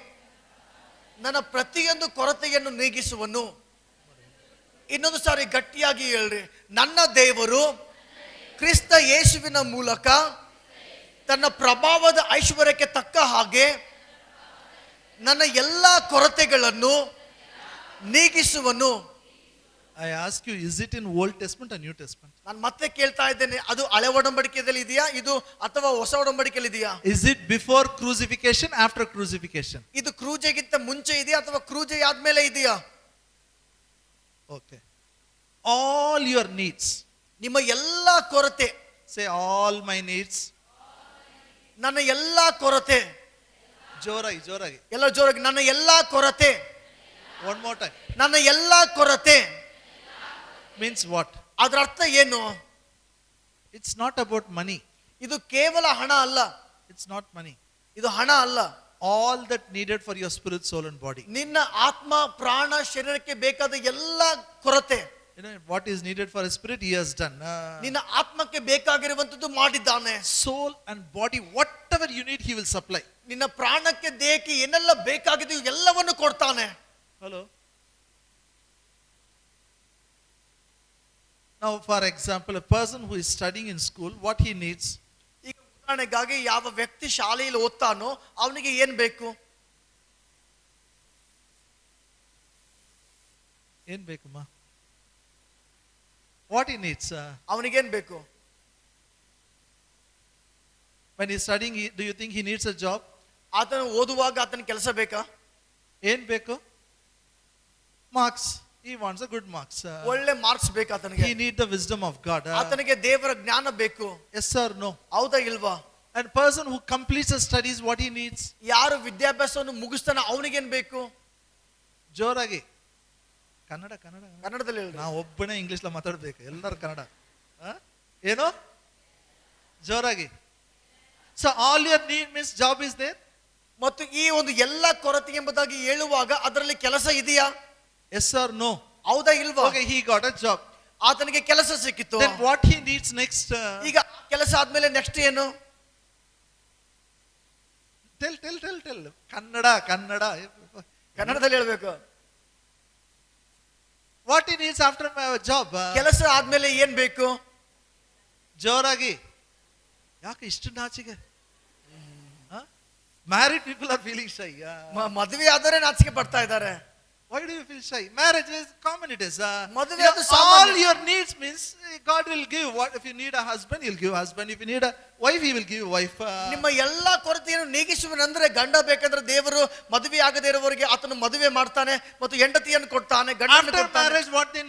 ನನ್ನ ಪ್ರತಿಯೊಂದು ಕೊರತೆಯನ್ನು ನೀಗಿಸುವನು. ಇನ್ನೊಂದು ಸಾರಿ ಗಟ್ಟಿಯಾಗಿ ಹೇಳ್ರಿ. ನನ್ನ ದೇವರು ಕ್ರಿಸ್ತ ಯೇಸುವಿನ ಮೂಲಕ ತನ್ನ ಪ್ರಭಾವದ ಐಶ್ವರ್ಯಕ್ಕೆ ತಕ್ಕ ಹಾಗೆ ನನ್ನ ಎಲ್ಲ ಕೊರತೆಗಳನ್ನು ನೀಗಿಸುವನು. I ask you, is it in Old Testament or New Testament? ನಾನು ಮತ್ತೆ ಕೇಳ್ತಾ ಇದ್ದೇನೆ, ಅದು ಹಳೆ ಒಡಂಬಡಿಕೆಯಲ್ಲಿ ಇದೆಯಾ ಇದು ಅಥವಾ ಹೊಸ ಒಡಂಬಡಿಕೆಯಲ್ಲಿ ಇದೆಯಾ? Is it before crucifixion, after crucifixion? ಇದು ಕ್ರೂಜೆಗಿಂತ ಮುಂಚೆ ಇದೆಯಾ ಅಥವಾ ಕ್ರೂಜೆ ಆದ್ಮೇಲೆ ಇದೆಯಾ? Okay. All your needs. ನಿಮ್ಮ ಎಲ್ಲಾ ಕೊರತೆ. Say all my needs. ನನ್ನ ಎಲ್ಲಾ ಕೊರತೆ. ಜೋರಾಗಿ. ಎಲ್ಲ ಜೋರಾಗಿ. ನನ್ನ ಎಲ್ಲಾ ಕೊರತೆ. One more time. ನನ್ನ ಎಲ್ಲಾ ಕೊರತೆ. Means what? ಅದರ ಅರ್ಥ ಏನು? It's not about money. ಇದು ಕೇವಲ ಹಣ ಅಲ್ಲ. It's not money. ಇದು ಹಣ ಅಲ್ಲ. All that needed for your spirit, soul and body. ನಿನ್ನ ಆತ್ಮ ಪ್ರಾಣ ಶರೀರಕ್ಕೆ ಬೇಕಾದ ಎಲ್ಲ ಕೊರತೆ. You know what is needed for a spirit, he has done. ನಿನ್ನ ಆತ್ಮಕ್ಕೆ ಬೇಕಾಗಿರುವಂತದ್ದು ಮಾಡಿದ್ದಾನೆ. Soul and body, whatever you need, he will supply. ನಿನ್ನ ಪ್ರಾಣಕ್ಕೆ ದೇಹಕ್ಕೆ ಏನೆಲ್ಲ ಬೇಕಾಗಿದೆಯೋ ಎಲ್ಲವನ್ನು ಕೊಡ್ತಾನೆ. Hello. Now, for example, a person who is studying in school, what he needs? ಈಗ ಉದಾಹರಣೆಗಾಗಿ ಯಾವ ವ್ಯಕ್ತಿ ಶಾಲೆಯಲ್ಲಿ ಓದ್ತಾನೋ ಅವನಿಗೆ ಏನ್ ಬೇಕು? ಏನ್ ಬೇಕಮ್ಮ? What he needs? ಅವನಿಗೇನ್ ಬೇಕು? When he is studying, do you think he needs a job? ಆತನು ಓದುವಾಗ ಆತನ ಕೆಲಸ ಬೇಕಾ? ಏನ್ ಬೇಕು? Marks. He wants a good marks. ಒಳ್ಳೆ ಮಾರ್ಕ್ಸ್ ಬೇಕು ಆತನಿಗೆ. He need the wisdom of God. ಆತನಿಗೆ ದೇವರ ಜ್ಞಾನ ಬೇಕು. Yes or no? ಹೌದಾ ಇಲ್ವಾ? And person who completes his studies, what he needs? ಯಾರು ವಿದ್ಯಾಭ್ಯಾಸವನ್ನು ಮುಗಿಸ್ತಾನೆ ಅವನಿಗೇನ್ ಬೇಕು? ಜೋರಾಗಿ. ಕನ್ನಡ ಕನ್ನಡದಲ್ಲಿ ಹೇಳಿ. ನಾವು ಒಬ್ಬನೇ ಇಂಗ್ಲಿಷ್ ಮಾತಾಡ್ಬೇಕು, ಎಲ್ಲರೂ ಕನ್ನಡ. ಏನು? ಜೋರಾಗಿ. So all your need means job is there. ಮತ್ತು ಈ ಒಂದು ಎಲ್ಲ ಕೊರತೆ ಎಂಬುದಾಗಿ ಹೇಳುವಾಗ ಅದರಲ್ಲಿ ಕೆಲಸ ಇದೆಯಾ? Yes or no? ಹೌದಾ ಇಲ್ವಾ? Okay, he got a job. ಆತನಿಗೆ ಕೆಲಸ ಸಿಕ್ಕಿತು. Then what he needs next? ಈಗ ಕೆಲಸ ಆದ್ಮೇಲೆ ನೆಕ್ಸ್ಟ್ ಏನು? Tell. ಕನ್ನಡ. ಕನ್ನಡದಲ್ಲಿ ಹೇಳ್ಬೇಕು. What he needs after my job? ಕೆಲಸ ಆದ್ಮೇಲೆ ಏನ್ ಬೇಕು? ಜೋರಾಗಿ. ಯಾಕೆ ಇಷ್ಟು ನಾಚಿಕೆ? Married people are feeling shy. ಮದುವೆ ಆದವರೇ ನಾಚಿಕೆ ಪಡ್ತಾ ಇದ್ದಾರೆ. Why do you feel shy? Marriage is common, it is. ಮದುವೆ ಅದು All ಸಾಮಾನ್ಯ. your needs means God will give. What if you need a husband, he'll give husband. If you need a wife, he will give wife. ನಿಮ್ಮ ಎಲ್ಲಾ ಕೊರತೆಯನ್ನು ನೀಗಿಸುವನಂದ್ರೆ ಗಂಡ ಬೇಕಂದ್ರೆ ದೇವರು ಮದುವೆ ಆಗದೇ ಇರುವವರಿಗೆ ಆತನು ಮದುವೆ ಮಾಡ್ತಾನೆ ಮತ್ತು ಹೆಂಡತಿಯನ್ನು ಕೊಡ್ತಾನೆ, ಗಂಡನ After ಕೊಡ್ತಾನೆ. marriage, what they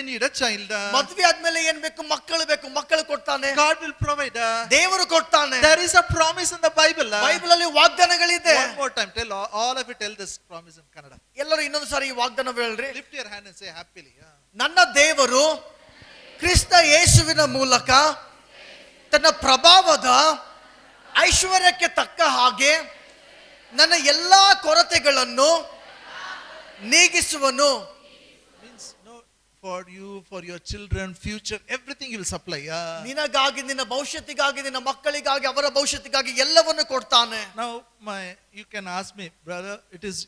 need a child. ಮದುವೆ ಆದ್ಮೇಲೆ ಏನ್ ಬೇಕು? ಮಕ್ಕಳು ಬೇಕು, ಮಕ್ಕಳು ಕೊಡ್ತಾನೆ. God will provide. ದೇವರು ಕೊಡ್ತಾನೆ. There is a promise in the Bible. Bible ಅಲ್ಲಿ ವಾಗ್ದಾನಗಳಿದೆ. One more time, tell all of you, tell this promise in Kannada. ಎಲ್ಲರೂ ಇನ್ನೊಂದು ಸಾರಿ ಈ ವಾಗ್ದಾನ ಹೇಳ್ರಿ. Lift your hand and say happily. ನನ್ನ ದೇವರು ಕ್ರಿಸ್ತ ಯೇಸುವಿನ ಮೂಲಕ ತನ್ನ ಪ್ರಭಾವದ ಐಶ್ವರ್ಯಕ್ಕೆ ತಕ್ಕ ಹಾಗೆ ನನ್ನ ಎಲ್ಲಾ ಕೊರತೆಗಳನ್ನು ನೀಗಿಸುವನು. Means no, for you, for your children, future, everything he will supply. ನಿನಗಾಗಿ, ನಿನ್ನ ಭವಿಷ್ಯತ್ತಿಗಾಗಿ, ನಿನ್ನ ಮಕ್ಕಳಿಗಾಗಿ, ಅವರ ಭವಿಷ್ಯತ್ತಿಗಾಗಿ ಎಲ್ಲವನ್ನು ಕೊಡ್ತಾನೆ. Now you can ask me, brother, it is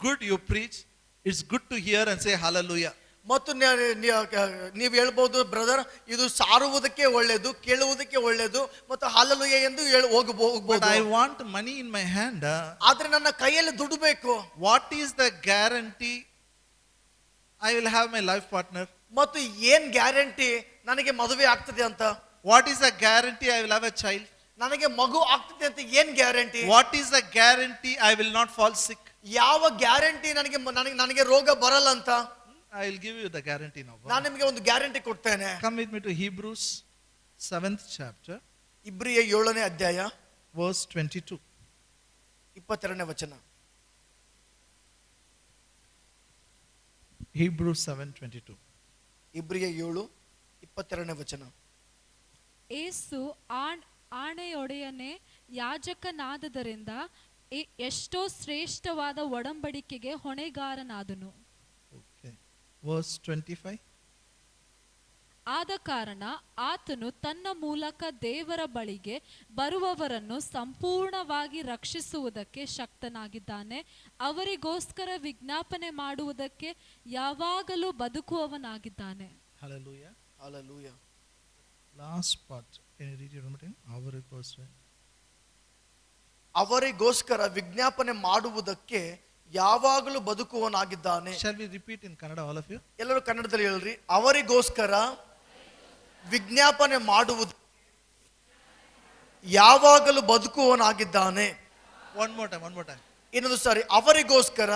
good you preach. It's good to hear and say hallelujah. ಮತ್ತು ನೀವು ಹೇಳ್ಬೋದು, ಬ್ರದರ್ ಇದು ಸಾರುವುದಕ್ಕೆ ಒಳ್ಳೆಯದು, ಕೇಳುವುದಕ್ಕೆ ಒಳ್ಳೆಯದು ಮತ್ತು ಹಲ್ಲೆಲೂಯ ಎಂದು ಹೋಗಬಹುದು. But I want money in my hand. ಆದ್ರೆ ನನ್ನ ಕೈಯಲ್ಲಿ ದುಡ್ಡು ಬೇಕು. What is the guarantee I will have my life partner? ಮತ್ತು ಏನ್ ಗ್ಯಾರಂಟಿ ನನಗೆ ಮದುವೆ ಆಗ್ತದೆ ಅಂತ? What is the guarantee I will have a child? ನನಗೆ ಮಗು ಆಗ್ತದೆ ಅಂತ ಏನ್ guarantee? What is the guarantee I will not fall sick? ಯಾವ ಗ್ಯಾರಂಟಿ ನನಗೆ ರೋಗ ಬರಲ್ಲ ಅಂತ? I will give you the guarantee now. ನಾನು ನಿಮಗೆ ಒಂದು ಗ್ಯಾರಂಟಿ ಕೊಡ್ತೇನೆ. Come with me to Hebrews 7th chapter, ಇಬ್ರಿಯ 7ನೇ ಅಧ್ಯಾಯ verse 22. 22ನೇ ವಚನ. Hebrews 7:22. ಇಬ್ರಿಯ 7 22ನೇ ವಚನ. ಏಸು ಆಣೆಯೊಡೆಯನೇ ಯಾಜಕನಾದದರಿಂದ ಎಷ್ಟೋ ಶ್ರೇಷ್ಠವಾದ ಒಡಂಬಡಿಕೆಗೆ ಹೊಣೆಗಾರನಾದನು. Okay. Verse 25. ಆದ ಕಾರಣ ಆತನು ತನ್ನ ಮೂಲಕ ದೇವರ ಬಳಿಗೆ ಬರುವವರನ್ನು ಸಂಪೂರ್ಣವಾಗಿ ರಕ್ಷಿಸುವುದಕ್ಕೆ ಶಕ್ತನಾಗಿದ್ದಾನೆ. ಅವರಿಗೋಸ್ಕರ ವಿಜ್ಞಾಪನೆ ಮಾಡುವುದಕ್ಕೆ ಯಾವಾಗಲೂ ಬದುಕುವವನಾಗಿದ್ದಾನೆ. Hallelujah. Hallelujah. Last part. Can you read it one more time? ಅವರಿಗೋಸ್ಕರ ವಿಜ್ಞಾಪನೆ ಮಾಡುವುದಕ್ಕೆ ಯಾವಾಗಲೂ ಬದುಕುವವನಾಗಿದ್ದಾನೆ. Shall we repeat in Kannada, all of you? ಎಲ್ಲರೂ ಕನ್ನಡದಲ್ಲಿ ಹೇಳ್ರಿ. ಅವರಿಗೋಸ್ಕರ ವಿಜ್ಞಾಪನೆ ಮಾಡುವುದು ಯಾವಾಗಲೂ ಬದುಕುವವನಾಗಿದ್ದಾನೆ. One more time. ಇನ್ನೊಂದು ಸಾರಿ, ಅವರಿಗೋಸ್ಕರ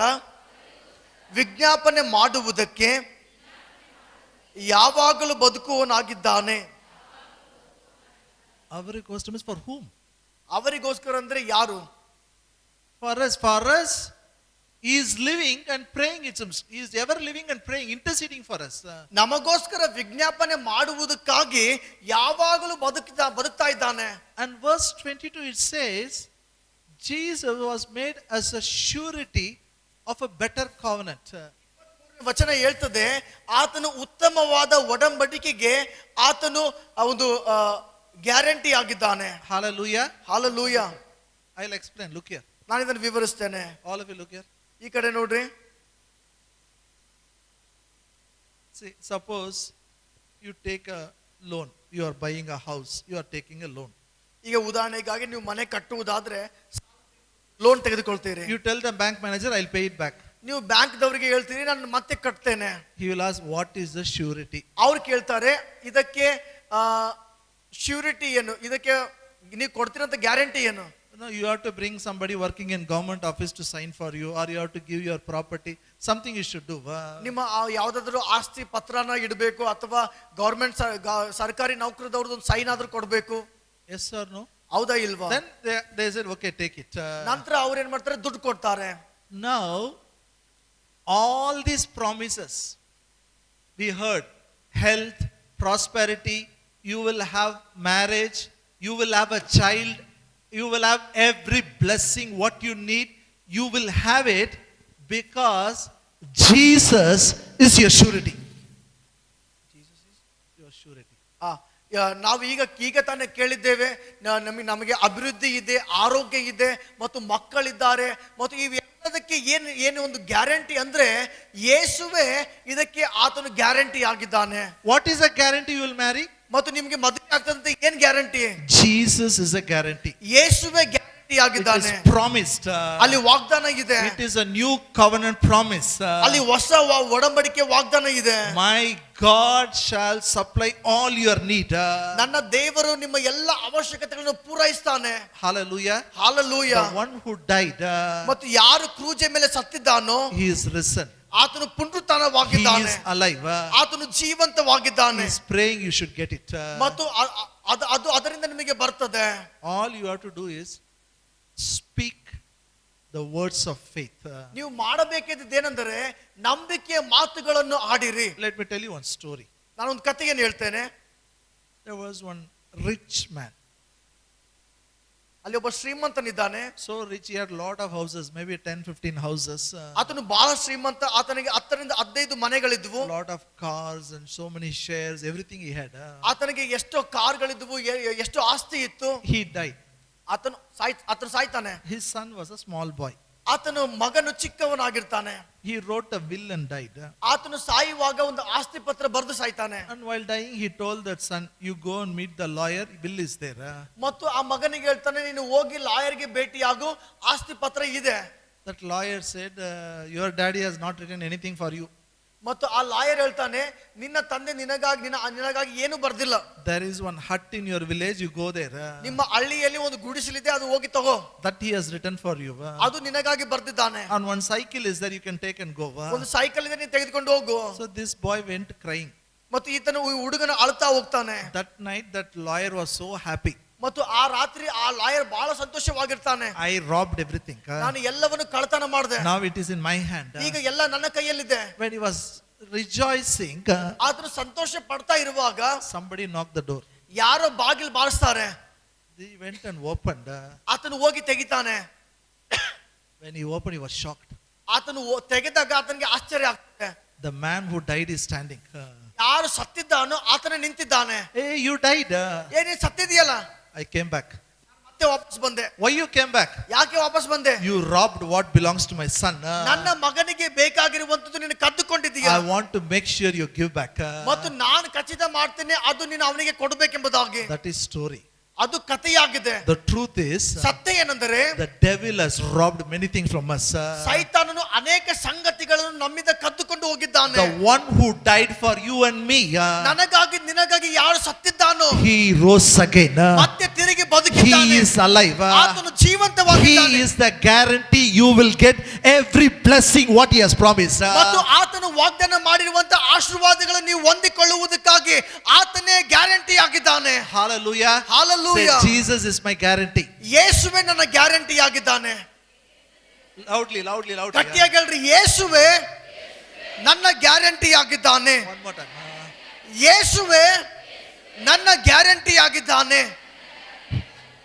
ವಿಜ್ಞಾಪನೆ ಮಾಡುವುದಕ್ಕೆ ಯಾವಾಗಲೂ ಬದುಕುವವನಾಗಿದ್ದಾನೆ. Avarigospel is for whom? ಅವರಿಗೋಸ್ಕರ ಅಂದ್ರೆ ಯಾರು? For us, he is living and praying. He is ever living and praying, interceding for us. ನಮಗೋಸ್ಕರ ವಿಜ್ಞಾಪನೆ ಮಾಡುವುದಕ್ಕಾಗಿ ಯಾವಾಗಲೂ ಬದುಕ್ತಾ ಇದ್ದಾನೆ. And verse 22 it says, Jesus was made as a surety of a better covenant. ವಚನ ಹೇಳ್ತದೆ, ಆತನು ಉತ್ತಮವಾದ ಒಡಂಬಡಿಕೆಗೆ ಆತನು ಒಂದು ಗ್ಯಾರಂಟಿ ಆಗಿದ್ದಾನೆ. Hallelujah. Hallelujah. I'll explain. Look here. ನಾನು ಇದನ್ನು ವಿವರಿಸ್ತೇನೆ. All of you look here. ಈ ಕಡೆ ನೋಡ್ರಿ. See, suppose you take a loan. You are buying a house. You are taking a loan. ಈಗ ಉದಾಹರಣೆಗಾಗಿ ನೀವು ಮನೆ ಕಟ್ಟುವುದಾದ್ರೆ loan ತೆಗೆದುಕೊಳ್ತೀರಿ. You tell the bank manager, I'll pay it back. ನೀವು bank ದವರಿಗೆ ಹೇಳ್ತೀರಿ, ನಾನು ಮತ್ತೆ ಕಟ್ತೇನೆ. He will ask, what is the surety? ಅವ್ರು ಕೇಳ್ತಾರೆ, ಇದಕ್ಕೆ ಶ್ಯೂರಿಟಿ ಏನು, ಇದಕ್ಕೆ ನೀವು ಕೊಡ್ತೀರಂತ ಗ್ಯಾರಂಟಿ ಏನು? No, you have to bring somebody working in government office to sign for you, or you have to give your property. Something you should do. ನಿಮ್ಮ ಯಾವ್ದಾದ್ರು ಆಸ್ತಿ ಪತ್ರನ ಇಡಬೇಕು, ಅಥವಾ ಗವರ್ಮೆಂಟ್ ಸರ್ಕಾರಿ ನೌಕರದವ್ರದ್ದು ಒಂದು ಸೈನ್ ಆದ್ರೂ ಕೊಡ್ಬೇಕು. Yes or no? ಹೌದಾ ಇಲ್ವಾ? Then they said, okay, take it. ನಂತರ ಅವ್ರು ಏನ್ ಮಾಡ್ತಾರೆ, ದುಡ್ಡು ಕೊಡ್ತಾರೆ. Now, all these promises we heard, health, prosperity, you will have marriage, you will have a child, you will have every blessing what you need, you will have it because Jesus is your surety. Jesus is your surety. ನಾವು ಈಗ ತಾನೇ ಕೇಳಿದ್ದೇವೆ, ನಮಗೆ ಅಭಿವೃದ್ಧಿ ಇದೆ, ಆರೋಗ್ಯ ಇದೆ, ಮತ್ತು ಮಕ್ಕಳಿದ್ದಾರೆ, ಮತ್ತು ಇವೆಲ್ಲದಕ್ಕೆ ಏನು ಒಂದು ಗ್ಯಾರಂಟಿ ಅಂದ್ರೆ ಯೇಸುವೇ ಇದಕ್ಕೆ ಆತನು ಗ್ಯಾರಂಟಿ ಆಗಿದ್ದಾನೆ. What is the guarantee you will marry? ಮತ್ತು ನಿಮಗೆ ಮದುವೆ ಆಗ್ತದಂತೆ ಏನ್ guarantee? Jesus is a guarantee. ಯೇಸುವೇ ಗ್ಯಾರಂಟಿ ಆಗಿದ್ದಾನೆ. It is promised. ಅಲ್ಲಿ ವಾಗ್ದಾನ ಇದೆ. It is a new covenant promise. ಅಲ್ಲಿ ಹೊಸ ಒಡಂಬಡಿಕೆ ವಾಗ್ದಾನ ಇದೆ. My God shall supply all your need. ನನ್ನ ದೇವರು ನಿಮ್ಮ ಎಲ್ಲ ಅವಶ್ಯಕತೆಗಳನ್ನು ಪೂರೈಸ್ತಾನೆ. Hallelujah. Hallelujah. The one who died, ಮತ್ತು ಯಾರು ಕ್ರೂಜೆ ಮೇಲೆ ಸತ್ತಿದ್ದಾನೋ, he is risen. ಆತನು ಪುನರುತ್ಥಾನವಾಗಿದ್ದಾನೆ. He is alive. ಆತನು ಜೀವಂತವಾಗಿದ್ದಾನೆ. He is praying, you should get it. ಮತ್ತು ಅದು ಅದರಿಂದ ನಿಮಗೆ ಬರ್ತದೆ. All you have to do is speak the words of faith. ನೀವು ಮಾಡಬೇಕಿದ್ದು ಏನಂದರೆ ನಂಬಿಕೆಯ ಮಾತುಗಳನ್ನು ಆಡಿರಿ. Let me tell you one story. ನಾನು ಒಂದು ಕಥೆಯನ್ನು ಹೇಳ್ತೇನೆ. There was one rich man. ಅಲ್ಲಿ ಒಬ್ಬ ಶ್ರೀಮಂತನಿದ್ದಾನೆ. So rich, he had lot of houses, maybe 10-15 houses. ಆತನು ಬಹಳ ಶ್ರೀಮಂತ. ಆತನಿಗೆ 10-15 ಮನೆಗಳಿದ್ವು. Lot of cars and so many shares, everything he had. ಆತನಿಗೆ ಎಷ್ಟೋ ಕಾರ್ಗಳಿದ್ವು, ಎಷ್ಟೋ ಆಸ್ತಿ ಇತ್ತು. He died. ಆತನು ಸಾಯ್ತಾನೆ. His son was a small boy. ಆತನು ಮಗನು ಚಿಕ್ಕವನಾಗಿರ್ತಾನೆ. He wrote a will and died. ಆತನು ಸಾಯುವಾಗ ಒಂದು ಆಸ್ತಿ ಪತ್ರ ಬರೆದು ಸಾಯ್ತಾನೆ. And while dying, he told that son, you go and meet the lawyer, will is there. ಮತ್ತು ಆ ಮಗನಿಗೆ ಹೇಳ್ತಾನೆ, ನೀನು ಹೋಗಿ ಲಾಯರ್ಗೆ ಭೇಟಿಯಾಗು, ಆಸ್ತಿ ಪತ್ರ ಇದೆ. That lawyer said, your daddy has not written anything for you. ಮತ್ತು ಆ ಲಾಯರ್ ಹೇಳ್ತಾನೆ, ನಿನ್ನ ತಂದೆ ನಿನಗಾಗಿ ಏನು ಬರ್ದಿಲ್ಲ. There is one hut in your village, you go there. ನಿಮ್ಮ ಹಳ್ಳಿಯಲ್ಲಿ ಒಂದು ಗುಡಿಸಲಿದೆ, ಅದು ಹೋಗಿ ತಗೋ. That he has written for you. ಅದು ನಿನಗಾಗಿ ಬರ್ದಿದ್ದಾನೆ. And one cycle is there, you can take and go. ಒಂದು ಸೈಕಲ್ ಇದೆ, ನೀನು ತೆಗೆದುಕೊಂಡು ಹೋಗು. So this boy went crying. ಮತ್ತು ಈತನು ಹುಡುಗನ ಅಳ್ತಾ ಹೋಗ್ತಾನೆ. That night that lawyer was so happy. ಮತ್ತು ಆ ರಾತ್ರಿ ಆ ಲಾಯರ್ ಬಹಳ ಸಂತೋಷವಾಗಿರ್ತಾನೆ. I robbed everything. ನಾನು ಎಲ್ಲವನ್ನು ಕಳ್ಳತನ ಮಾಡಿದೆ. Now it is in my hand. ಈಗ ಎಲ್ಲ ನನ್ನ ಕೈಯಲ್ಲಿದೆ. When he was rejoicing, ಆತನು ಸಂತೋಷ ಪಡ್ತಾ ಇರುವಾಗ somebody knocked the door. ಯಾರೋ ಬಾಗಿಲು ಬಾರಿಸ್ತಾರೆ. He went and opened. ಆತನು ಹೋಗಿ ತೆಗಿತಾನೆ. When he opened, he was shocked. ಆತನು ತೆಗೆದಾಗ ಆತನಿಗೆ ಆಶ್ಚರ್ಯ ಆಗ್ತದೆ. The man who died is standing. ಯಾರು ಸತ್ತಿದ್ದಾನೋ ಆತನೇ ನಿಂತಿದ್ದಾನೆ. Hey, you died. ನೀನು ಸತ್ತಿದೆಯಲ್ಲ. I came back. ಮತ್ತೆ ವಾಪಸ್ ಬಂದೆ. Why you came back? ಯಾಕೆ ವಾಪಸ್ ಬಂದೆ? You robbed what belongs to my son. ನನ್ನ ಮಗನಿಗೆ ಬೇಕಾಗಿರುವಂತದ್ದು ನೀನು ಕದ್ದುಕೊಂಡಿದ್ದೀಯ. I want to make sure you give back. ಮತ್ತು ನಾನು ಖಚಿತ ಮಾಡ್ತೇನೆ ಅದು ನೀನು ಅವನಿಗೆ ಕೊಡಬೇಕೆಂಬುದಾಗಿ. That is story. ಅದು ಕಥೆಯಾಗಿದೆ. The truth is, ಸತ್ಯ ಏನೆಂದರೆ the devil has robbed many things from us. ಸೈತಾನನು ಅನೇಕ ಸಂಗತಿಗಳನ್ನು ನಮ್ಮಿಂದ ಕದ್ದುಕೊಂಡು ಹೋಗಿದ್ದಾನೆ. The one who died for you and me, ನನಗಾಗಿ ನಿನಗಾಗಿ ಯಾರು ಸತ್ತಿದ್ದಾನೋ he rose again. ಮತ್ತೆ ತಿರುಗಿ He ಬದುಕಿದ್ದಾನೆ. is alive. ಆತನು ಜೀವಂತವಾಗಿದ್ದಾನೆ. He is the guarantee you will get every blessing what he has promised. ಮತ್ತು ಆತನು ವಾಗ್ದಾನ ಮಾಡಿರುವಂತ ಆಶೀರ್ವಾದಗಳನ್ನು ನೀವು ಹೊಂದಿಕೊಳ್ಳುವುದಕ್ಕಾಗಿ ಆತನೇ ಗ್ಯಾರಂಟಿ ಆಗಿದ್ದಾನೆ. Hallelujah. Hallelujah. Say, Jesus is my guarantee. ಯೇಸುವೇ ನನ್ನ ಗ್ಯಾರಂಟಿ ಆಗಿದ್ದಾನೆ. Loudly, loudly, loudly. ಗಟ್ಟಿಯಾಗಿ ಹೇಳ್ರಿ, ಯೇಸುವೇ ನನ್ನ ಗ್ಯಾರಂಟಿ ಆಗಿದ್ದಾನೆ. One more time. ಯೇಸುವೇ ನನ್ನ ಗ್ಯಾರಂಟಿ ಆಗಿದ್ದಾನೆ.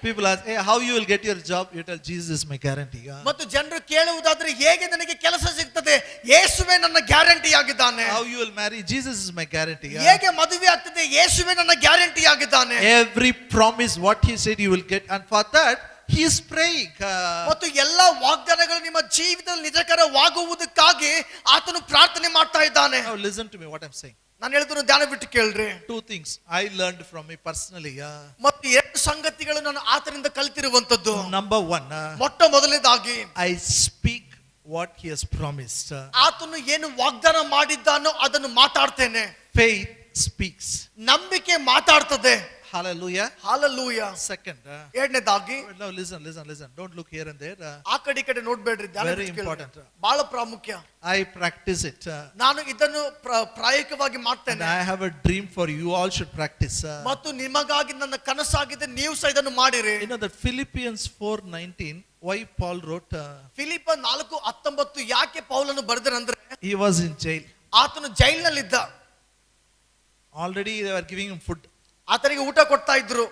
People ask, hey, how you will get your job? You tell, Jesus is my guarantee. ಮತ್ತು ಜನರು ಕೇಳುವುದಾದ್ರೆ ಹೇಗೆ ನನಗೆ ಕೆಲಸ ಸಿಗ್ತದೆ? ಯೇಸುವೇ ನನ್ನ ಗ್ಯಾರಂಟಿ ಆಗಿದ್ದಾನೆ. How you will marry? Jesus is my guarantee. ಹೇಗೆ ಮದುವೆ ಆಗ್ತದೆ? ಯೇಸುವೇ ನನ್ನ ಗ್ಯಾರಂಟಿ ಆಗಿದ್ದಾನೆ. Every promise what he said you will get, and for that he is praying. ಮತ್ತು ಎಲ್ಲ ವಾಗ್ದಾನಗಳು ನಿಮ್ಮ ಜೀವಿತದಲ್ಲಿ ನಿಜಕರವಾಗುವುದಕ್ಕಾಗಿ ಆತನು ಪ್ರಾರ್ಥನೆ ಮಾಡ್ತಾ ಇದ್ದಾನೆ. Now listen to me what I'm saying. ನಾನು ಹೇಳಿದ್ರು ಧ್ಯಾನ ಬಿಟ್ಟು ಕೇಳ್ರಿ. Two things I learned from me personally. ಮತ್ತು ಎರಡು ಸಂಗತಿಗಳು ನಾನು ಆತನಿಂದ ಕಲಿತಿರುವಂತದ್ದು. Number one, ಮೊಟ್ಟ ಮೊದಲನೇದಾಗಿ I speak what he has promised. ಆತನು ಏನು ವಾಗ್ದಾನ ಮಾಡಿದ್ದಾನೋ ಅದನ್ನು ಮಾತಾಡ್ತೇನೆ. Faith speaks. ನಂಬಿಕೆ ಮಾತಾಡ್ತದೆ. Hallelujah. ಹಾಲೆಲೂಯಾ. Second, ಎರಡನೇದಾಗಿ now listen. Don't look here and there. ಆ ಕಡೆ ಈ ಕಡೆ ನೋಡ್ಬೇಡ್ರಿ. ಧ್ಯಾನ Very ಬಿಟ್ಟು ಕೇಳ್ರಿ. important. ಬಹಳ ಪ್ರಾಮುಖ್ಯ. I practice it. ನಾನು ಇದನ್ನು ಪ್ರಾಯೋಗಿಕವಾಗಿ And ಮಾಡ್ತೇನೆ. I have a dream for you all should practice. ಮತ್ತು ನಿಮಗಾಗಿ ನನ್ನ ಕನಸಾಗಿದೆ, ನೀವು ಸಹ ಇದನ್ನು ಮಾಡಿರಿ. You know that Philippians 4:19, why Paul wrote, Philippe 4:19 ಯಾಕೆ ಪೌಲನು ಬರೆದರಂದ್ರೆ he was in jail. ಆತನು ಜೈಲಿನಲ್ಲಿದ್ದ. Already they were giving him food. ಆತನಿಗೆ ಊಟ ಕೊಡ್ತಾ ಇದ್ರು.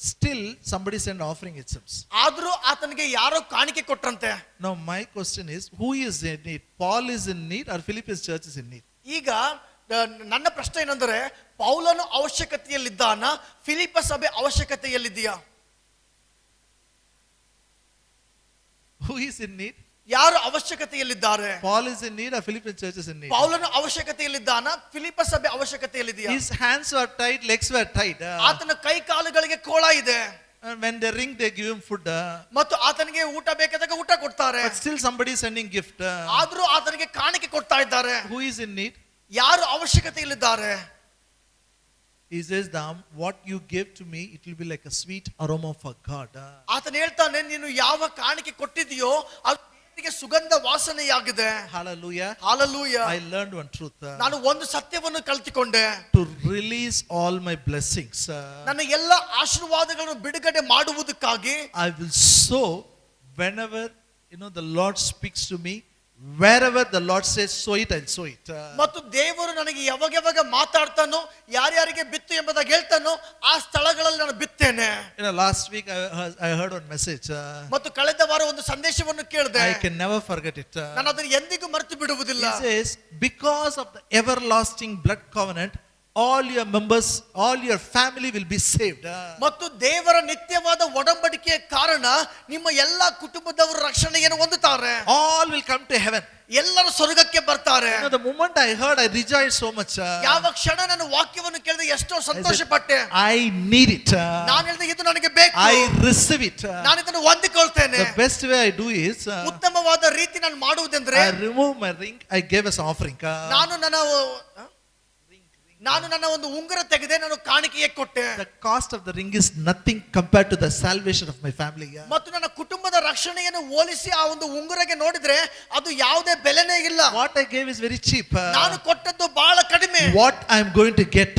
Still somebody sent offering itself. ಆದ್ರೂ ಆತನಿಗೆ ಯಾರೋ ಕಾಣಿಕೆ ಕೊಟ್ರಂತೆ. Now my question is, who is in need? Paul is in need or Philippians church is in need? ಈಗ ನನ್ನ ಪ್ರಶ್ನೆ ಏನಂದ್ರೆ, ಪೌಲನು ಅವಶ್ಯಕತೆಯಲ್ಲಿದ್ದಾನ, ಫಿಲಿಪ ಸಭೆ ಅವಶ್ಯಕತೆಯಲ್ಲಿದೆಯಾ? Who is in need? ಯಾರು ಅವಶ್ಯಕತೆಯಲ್ಲಿದ್ದಾರೆ? Paul is in need or Philippians church is in need? ಪೌಲನು ಅವಶ್ಯಕತೆಯಲ್ಲಿದ್ದಾನ, Philippe ಸಭೆ ಅವಶ್ಯಕತೆಯಲ್ಲಿದೆಯಾ? His hands were tied, legs were tied. ಆತನ ಕೈ ಕಾಲುಗಳಿಗೆ ಕೋಳ ಇದೆ. And when they ring, they give him food. ಮತ್ತು ಆತನಿಗೆ ಊಟ ಬೇಕಾದಾಗ ಊಟ ಕೊಡ್ತಾರೆ. But still somebody is sending gift. ಆದ್ರೂ ಆತನಿಗೆ ಕಾಣಿಕೆ ಕೊಡ್ತಾ ಇದ್ದಾರೆ. Who is in need? ಯಾರು ಅವಶ್ಯಕತೆಯಲ್ಲಿದ್ದಾರೆ? He says, what you gave to me, it will be like a sweet aroma for God. ಆತನ ಹೇಳ್ತಾನೆ, ನೀನು ಯಾವ ಕಾಣಿಕೆ ಕೊಟ್ಟಿದೆಯೋ ಅದು ದೇವರಿಗೆ ಸುಗಂಧ ವಾಸನೆಯಾಗಿದೆ. Hallelujah. Hallelujah. I learned one truth. ನಾನು ಒಂದು ಸತ್ಯವನ್ನು ಕಲಿತುಕೊಂಡೆ. To release all my blessings, ನನ್ನ ಎಲ್ಲ ಆಶೀರ್ವಾದಗಳನ್ನು ಬಿಡುಗಡೆ ಮಾಡುವುದಕ್ಕಾಗಿ I will sow whenever the Lord speaks to me. Wherever the Lord says sow it, I'll sow it. ಮತ್ತು ದೇವರು ನನಗೆ ಯಾವಾಗ ಮಾತಾಡ್ತಾನೋ, ಯಾರ್ಯಾರಿಗೆ ಬಿತ್ತು ಎಂಬುದಾಗಿ ಹೇಳ್ತಾನೋ ಆ ಸ್ಥಳಗಳಲ್ಲಿ ನಾನು ಬಿತ್ತೇನೆ. Last week I heard one message. ಮತ್ತು ಕಳೆದ ವಾರ ಒಂದು ಸಂದೇಶವನ್ನು ಕೇಳಿದೆ. I can never forget it. ನಾನು ಅದನ್ನು ಎಂದಿಗೂ ಮರೆತು ಬಿಡುವುದಿಲ್ಲ. It says, because of the everlasting blood covenant, all your members, all your family will be saved. ಮತ್ತು ದೇವರ ನಿತ್ಯವಾದ ಒಡಂಬಡಿಕೆಯ ಕಾರಣ ನಿಮ್ಮ ಎಲ್ಲ ಕುಟುಂಬದವರು ರಕ್ಷಣೆಯನ್ನು ಹೊಂದುತ್ತಾರೆ. All will come to heaven. ಎಲ್ಲರೂ ಸ್ವರ್ಗಕ್ಕೆ ಬರ್ತಾರೆ. The moment I heard, I rejoiced so much. ಯಾವ ಕ್ಷಣ ನಾನು ವಾಕ್ಯವನ್ನು ಕೇಳಿದೆ ಎಷ್ಟೋ ಸಂತೋಷ ಪಟ್ಟೆ. I need it. ನಾನು ಹೇಳಿದೆ ಇದು ನನಗೆ ಬೇಕು. I receive it. ನಾನು ಇದನ್ನು ಹೊಂದಿಕೊಳ್ತೇನೆ. The best way I do is, ಉತ್ತಮವಾದ ರೀತಿ ನಾನು ಮಾಡುವುದೆಂದ್ರೆ, I remove my ring, I gave as offering. ನಾನು ನನ್ನ ಒಂದು ಉಂಗುರ ತೆಗೆದೆ, ನಾನು ಕಾಣಿಕೆಗೆ ಕೊಟ್ಟೆ. The cost of the ring is nothing compared to the salvation of my family. ಮತ್ತು ನನ್ನ ಕುಟುಂಬದ ರಕ್ಷಣೆಯನ್ನು ಹೋಲಿಸಿ ಆ ಒಂದು ಉಂಗುರಗೆ ನೋಡಿದ್ರೆ ಅದು ಯಾವುದೇ ಬೆಲೆನೇ ಇಲ್ಲ. What I gave is very cheap. ನಾನು ಕೊಟ್ಟದ್ದು ಬಹಳ ಕಡಿಮೆ. What I am going to get,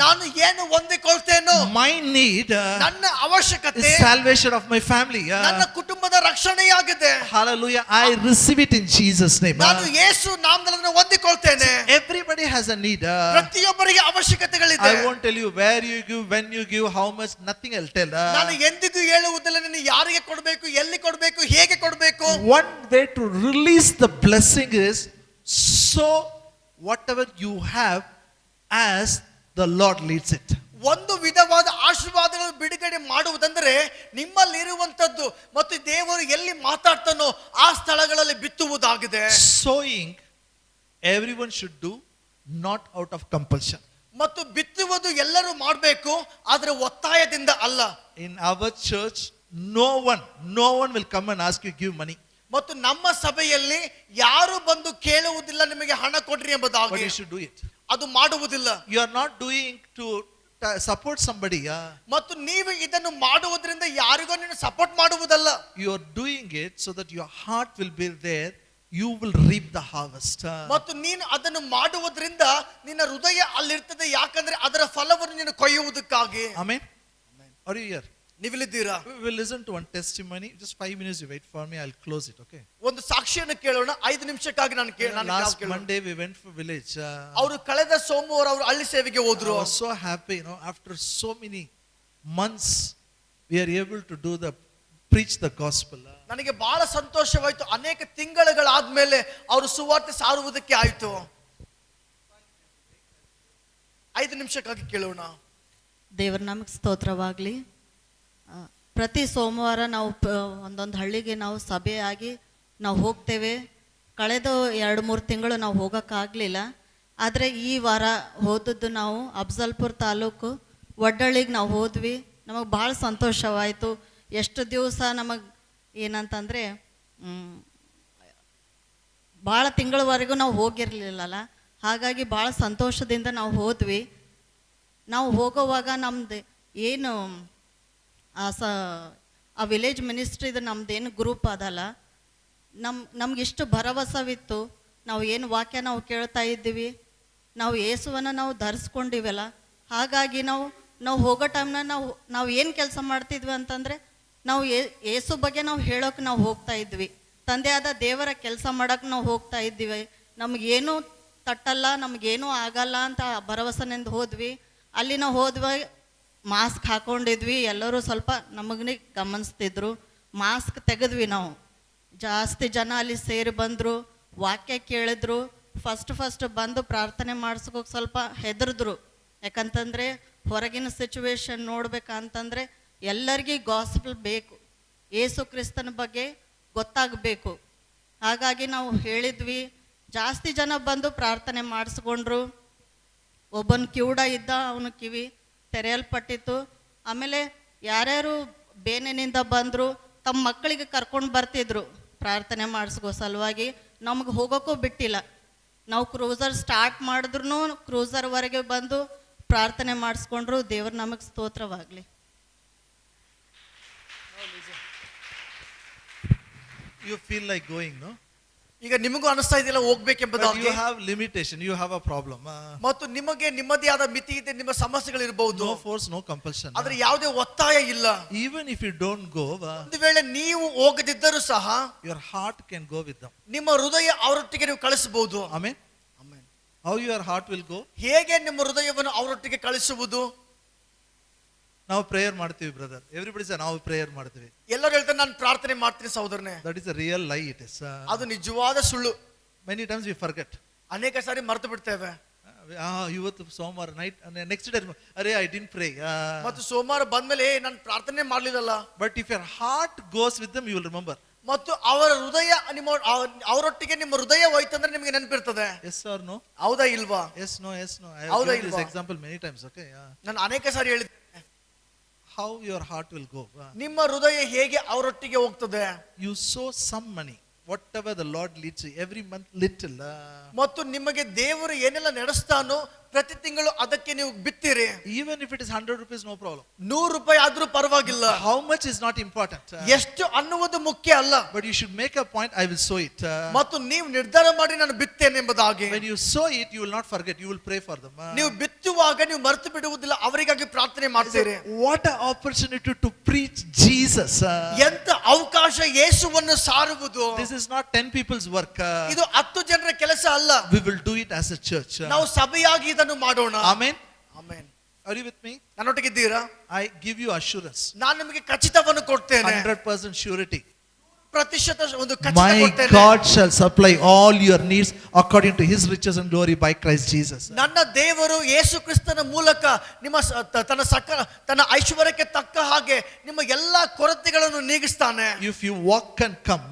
ನಾನು ಏನು ಹೊಂದಿಕೊಳ್ತೇನೋ, my need, ನನ್ನ ಅವಶ್ಯಕತೆ is salvation of my family. ನನ್ನ ಕುಟುಂಬದ ರಕ್ಷಣೆಯಾಗಿದೆ. Hallelujah. I receive it in Jesus' name. ನಾನು ಯೇಸು ನಾಮದಲ್ಲಿ ಹೊಂದಿಕೊಳ್ತೇನೆ. Everybody has a need. ಪ್ರತಿಯೊಬ್ಬರಿಗೆ ಅವಶ್ಯಕತೆಗಳಿದೆ. I won't tell you where you give, when you give, how much, nothing I'll tell. ನಾನು ಎಂದಿಗೂ ಹೇಳುವುದಿಲ್ಲ ನೀನು ಯಾರಿಗೆ ಕೊಡಬೇಕು, ಎಲ್ಲಿ ಕೊಡಬೇಕು, ಹೇಗೆ ಕೊಡಬೇಕು. One way to release the blessing is sow whatever you have as the Lord leads it. ಒಂದು ವಿಧವಾದ ಆಶೀರ್ವಾದಗಳನ್ನು ಬಿಡುಗಡೆ ಮಾಡುವುದಂದ್ರೆ ನಿಮ್ಮಲ್ಲಿರುವಂತದ್ದು ಮತ್ತು ದೇವರು ಎಲ್ಲಿ ಮಾತಾಡ್ತಾನೋ ಆ ಸ್ಥಳಗಳಲ್ಲಿ ಬಿತ್ತುವುದಾಗಿದೆ. Sowing everyone should do, not out of compulsion. ಮತ್ತು ಬಿತ್ತುವುದು ಎಲ್ಲರೂ ಮಾಡಬೇಕು, ಆದ್ರೆ ಒತ್ತಾಯದಿಂದ ಅಲ್ಲ. In our church, no one will come and ask you give money. ಮತ್ತು ನಮ್ಮ ಸಭೆಯಲ್ಲಿ ಯಾರು ಬಂದು ಕೇಳುವುದಿಲ್ಲ ನಿಮಗೆ ಹಣ ಕೊಡ್ರಿ But ಎಂಬುದಾಗಿ. you should do it. ಅದು ಮಾಡುವುದಿಲ್ಲ. You are not doing to support somebody. ಮತ್ತು ನೀವು ಇದನ್ನು ಮಾಡುವುದರಿಂದ ಯಾರಿಗೋ ನೀನು support ಮಾಡುವುದಲ್ಲ. You are doing it so that your heart will be there. You will reap the harvest. ಮತ್ತು ನೀನು ಅದನ್ನು ಮಾಡುವುದರಿಂದ ನಿನ್ನ ಹೃದಯ ಅಲ್ಲಿರ್ತದೆ, ಯಾಕಂದ್ರೆ ಅದರ ಫಲವನ್ನು ನೀನು ಕೊಯ್ಯುವುದಕ್ಕಾಗಿ. Amen. Are you here? ನೀವಿಲ್ಲಿದ್ದೀರಾ? We will listen to one testimony. Just 5 minutes. You wait for me. I'll close it. Okay. ಒಂದು ಸಾಕ್ಷಿಯನ್ನು ಕೇಳೋಣ. 5 ನಿಮಿಷಕ್ಕಾಗಿ ನಾನು Last Monday we went for village. ಅವರು ಕಳೆದ ಸೋಮವಾರ ಅವರು ಹಳ್ಳಿ ಸೇವೆಗೆ I ಹೋದ್ರು. was so happy. After so many months, we are able to preach the gospel. ನನಗೆ ಬಹಳ ಸಂತೋಷವಾಯ್ತು. ಅನೇಕ ತಿಂಗಳುಗಳಾದ್ಮೇಲೆ ಅವರು ಸುವಾರ್ತೆ ಸಾರುವುದಕ್ಕೆ ಆಯ್ತು. 5 ನಿಮಿಷಕ್ಕಾಗಿ ಕೇಳೋಣ. ದೇವರ ನಾಮಕ್ಕೆ ಸ್ತೋತ್ರವಾಗಲಿ. ಪ್ರತಿ ಸೋಮವಾರ ನಾವು ಒಂದೊಂದು ಹಳ್ಳಿಗೆ ನಾವು ಸಭೆಯಾಗಿ ನಾವು ಹೋಗ್ತೇವೆ. ಕಳೆದ 2-3 ತಿಂಗಳು ನಾವು ಹೋಗೋಕ್ಕಾಗಲಿಲ್ಲ. ಆದರೆ ಈ ವಾರ ಹೋದದ್ದು ನಾವು ಅಫ್ಜಲ್ಪುರ ತಾಲೂಕು ಒಡ್ಡಳ್ಳಿಗೆ ನಾವು ಹೋದ್ವಿ. ನಮಗೆ ಭಾಳ ಸಂತೋಷವಾಯಿತು. ಎಷ್ಟು ದಿವಸ ನಮಗೆ ಏನಂತಂದರೆ ಭಾಳ ತಿಂಗಳವರೆಗೂ ನಾವು ಹೋಗಿರಲಿಲ್ಲಲ್ಲ, ಹಾಗಾಗಿ ಭಾಳ ಸಂತೋಷದಿಂದ ನಾವು ಹೋದ್ವಿ. ನಾವು ಹೋಗೋವಾಗ ನಮ್ದು ಏನು ಆ ವಿಲೇಜ್ ಮಿನಿಸ್ಟ್ರಿದು ನಮ್ದೇನು ಗ್ರೂಪ್ ಅದಲ್ಲ, ನಮಗಿಷ್ಟು ಭರವಸವಿತ್ತು. ನಾವು ಏನು ವಾಕ್ಯ ನಾವು ಕೇಳ್ತಾ ಇದ್ದೀವಿ, ನಾವು ಯೇಸುವನ್ನು ನಾವು ಧರಿಸ್ಕೊಂಡಿವಲ್ಲ, ಹಾಗಾಗಿ ನಾವು ಹೋಗೋ ಟೈಮ್ನ ನಾವು ಏನು ಕೆಲಸ ಮಾಡ್ತಿದ್ವಿ ಅಂತಂದರೆ ನಾವು ಯೇಸು ಬಗ್ಗೆ ನಾವು ಹೇಳೋಕೆ ನಾವು ಹೋಗ್ತಾ ಇದ್ವಿ. ತಂದೆಯಾದ ದೇವರ ಕೆಲಸ ಮಾಡೋಕೆ ನಾವು ಹೋಗ್ತಾ ಇದ್ದೀವಿ. ನಮಗೇನು ತಟ್ಟಲ್ಲ, ನಮಗೇನೂ ಆಗಲ್ಲ ಅಂತ ಭರವಸೆನಿಂದ ಹೋದ್ವಿ. ಅಲ್ಲಿ ನಾವು ಹೋದ್ವಿ, ಮಾಸ್ಕ್ ಹಾಕ್ಕೊಂಡಿದ್ವಿ. ಎಲ್ಲರೂ ಸ್ವಲ್ಪ ನಮಗೆ ಗಮನಿಸ್ತಿದ್ರು. ಮಾಸ್ಕ್ ತೆಗೆದ್ವಿ ನಾವು. ಜಾಸ್ತಿ ಜನ ಅಲ್ಲಿ ಸೇರಿ ಬಂದರು, ವಾಕ್ಯ ಕೇಳಿದ್ರು. ಫಸ್ಟ್ ಬಂದು ಪ್ರಾರ್ಥನೆ ಮಾಡಿಸ್ಕೋಕೆ ಸ್ವಲ್ಪ ಹೆದರಿದ್ರು. ಯಾಕಂತಂದರೆ ಹೊರಗಿನ ಸಿಚುವೇಶನ್ ನೋಡ್ಬೇಕಂತಂದರೆ ಎಲ್ಲರಿಗೂ ಗಾಸ್ಪಲ್ ಬೇಕು, ಯೇಸು ಕ್ರಿಸ್ತನ ಬಗ್ಗೆ ಗೊತ್ತಾಗಬೇಕು. ಹಾಗಾಗಿ ನಾವು ಹೇಳಿದ್ವಿ. ಜಾಸ್ತಿ ಜನ ಬಂದು ಪ್ರಾರ್ಥನೆ ಮಾಡಿಸ್ಕೊಂಡ್ರು. ಒಬ್ಬನ ಕಿವುಡ ಇದ್ದ, ಅವನ ಕಿವಿ ತೆರೆಯಲ್ಪಟ್ಟಿತ್ತು. ಆಮೇಲೆ ಯಾರ್ಯಾರು ಬೇನೆನಿಂದ ಬಂದರು ತಮ್ಮ ಮಕ್ಕಳಿಗೆ ಕರ್ಕೊಂಡು ಬರ್ತಿದ್ರು ಪ್ರಾರ್ಥನೆ ಮಾಡಿಸ್ಕೋ ಸಲುವಾಗಿ. ನಮಗೆ ಹೋಗೋಕ್ಕೂ ಬಿಟ್ಟಿಲ್ಲ. ನಾವು ಕ್ರೂಸರ್ ಸ್ಟಾರ್ಟ್ ಮಾಡಿದ್ರು ಕ್ರೂಸರ್ವರೆಗೆ ಬಂದು ಪ್ರಾರ್ಥನೆ ಮಾಡಿಸ್ಕೊಂಡ್ರು. ದೇವ್ರ ನಮಗೆ ಸ್ತೋತ್ರವಾಗಲಿ. You feel like going, no? ಈಗ ನಿಮಗೂ ಅನಿಸ್ತಾ ಇದೆಯಲ್ಲ ಹೋಗ್ಬೇಕೆಂಬುದಾಗಿ. You have limitation. You have a problem. ಮತ್ತು ನಿಮಗೆ ನಿಮ್ಮದೇ ಆದ ಮಿತಿ ಇದೆ, ನಿಮ್ಮ ಸಮಸ್ಯೆಗಳಿರಬಹುದು. No force, no compulsion. ಆದ್ರೆ ಯಾವುದೇ ಒತ್ತಾಯ ಇಲ್ಲ. Even if you don't go, ಒಂದು ವೇಳೆ ನೀವು ಹೋಗದಿದ್ದರೂ ಸಹ your heart can go with them. ನಿಮ್ಮ ಹೃದಯ ಅವರೊಟ್ಟಿಗೆ ನೀವು ಕಳಿಸಬಹುದು. Amen. How your heart will go? ಹೇಗೆ ನಿಮ್ಮ ಹೃದಯವನ್ನು ಅವರೊಟ್ಟಿಗೆ ಕಳಿಸುವುದು? ನಾವು ಪ್ರೇಯರ್ ಮಾಡ್ತೀವಿ ಬ್ರದರ್. ಎವ್ರಿಬಡಿ ಸರ್ ನಾವು ಪ್ರೇಯರ್ ಮಾಡ್ತೀವಿ. ಎಲ್ಲರೂ ಹೇಳ್ತಾರೆ ನಾನು ಪ್ರಾರ್ಥನೆ ಮಾಡ್ತೀನಿ ಸಹೋದರನೇ. That is a real lie. It is. ಅದು ನಿಜವಾದ ಸುಳ್ಳು. Many times we forget. ಅನೇಕ ಸಾರಿ ಮರೆತು ಬಿಡ್ತೇವೆ. ಇವತ್ತು ಸೋಮವಾರ ನೈಟ್ ನೆಕ್ಸ್ಟ್ ಡೇ ಅರೆ ಐ ಡಿಂಟ್ ಪ್ರೇ. ಮತ್ತು ಸೋಮವಾರ ಬಂದ್ಮೇಲೆ ನಾನು ಪ್ರಾರ್ಥನೆ ಮಾಡ್ಲಿಲ್ಲಲ್ಲ. But if your heart goes with them, you will remember. ಮತ್ತು ಅವರ ಹೃದಯ ಅವರೊಟ್ಟಿಗೆ ನಿಮ್ಮ ಹೃದಯ ಹೋಯ್ತಂದ್ರೆ ನಿಮಗೆ ನೆನಪಿರ್ತದೆ. Yes or no? ಹೌದಾ ಇಲ್ವಾ? Yes, no. I have ಹೌದಾ given ಇಲ್ವಾ? this example many times. Okay. ನಾನು ಅನೇಕ ಸಾರಿ ಹೇಳಿದ್ದೇನೆ. How your heart will go? ನಿಮ್ಮ ಹೃದಯ ಹೇಗೆ ಅವರೊಟ್ಟಿಗೆ ಹೋಗ್ತದೆ? You sow some money, whatever the Lord leads you, every month little. ಮತ್ತು ನಿಮಗೆ ದೇವರು ಏನೆಲ್ಲ ನಡೆಸ್ತಾನೋ ಪ್ರತಿ ತಿಂಗಳು ಅದಕ್ಕೆ ನೀವು ಬಿತ್ತೀರಿ. Even if it is 100 rupees, no problem. 100 ರೂಪಾಯಿ ಆದ್ರೂ ಪರವಾಗಿಲ್ಲ. How much is not important. ಎಷ್ಟು ಅನ್ನುವುದು ಮುಖ್ಯ ಅಲ್ಲ. But you should make a point, I will sow it. ಮತ್ತು ನೀವು ನಿರ್ಧಾರ ಮಾಡಿ ನಾನು ಬಿತ್ತೇನೆ ಎಂಬುದಾಗಿ. When you sow it, you will not forget, you will pray for them. ನೀವು ಬಿತ್ತುವಾಗ ನೀವು ಮರೆತು ಬಿಡುವುದಿಲ್ಲ, ಅವರಿಗಾಗಿ ಪ್ರಾರ್ಥನೆ ಮಾಡ್ತೀರಿ. What an opportunity to preach Jesus. ಎಂತ ಅವಕಾಶ ಯೇಸುವನ್ನು ಸಾರುವುದು. This is not 10 people's work. ಇದು 10 ಜನರ ಕೆಲಸ ಅಲ್ಲ. We will do it as a church. ನಾವು ಸಭೆಯಾಗಿ ಇದನ್ನು ಮಾಡೋಣ. Amen. Amen. Are you with me? ನನ್ನೊಟ್ಟಿಗಿದ್ದೀರಾ? I give you assurance. ನಾನು ನಿಮಗೆ ಖಚಿತವನ್ನು ಕೊಡ್ತೇನೆ. 100% surety. ಪ್ರತಿಶತ ಒಂದು ಖಚಿತ My ಕೊಡ್ತೇನೆ. God shall supply all your needs according to his riches and glory by Christ Jesus. ನನ್ನ ದೇವರು ಯೇಸು ಕ್ರಿಸ್ತನ ಮೂಲಕ ನಿಮ್ಮ ತನ್ನ ಐಶ್ವರ್ಯಕ್ಕೆ ತಕ್ಕ ಹಾಗೆ ನಿಮ್ಮ ಎಲ್ಲಾ ಕೊರತೆಗಳನ್ನು ನೀಗಿಸ್ತಾನೆ. If you walk and come,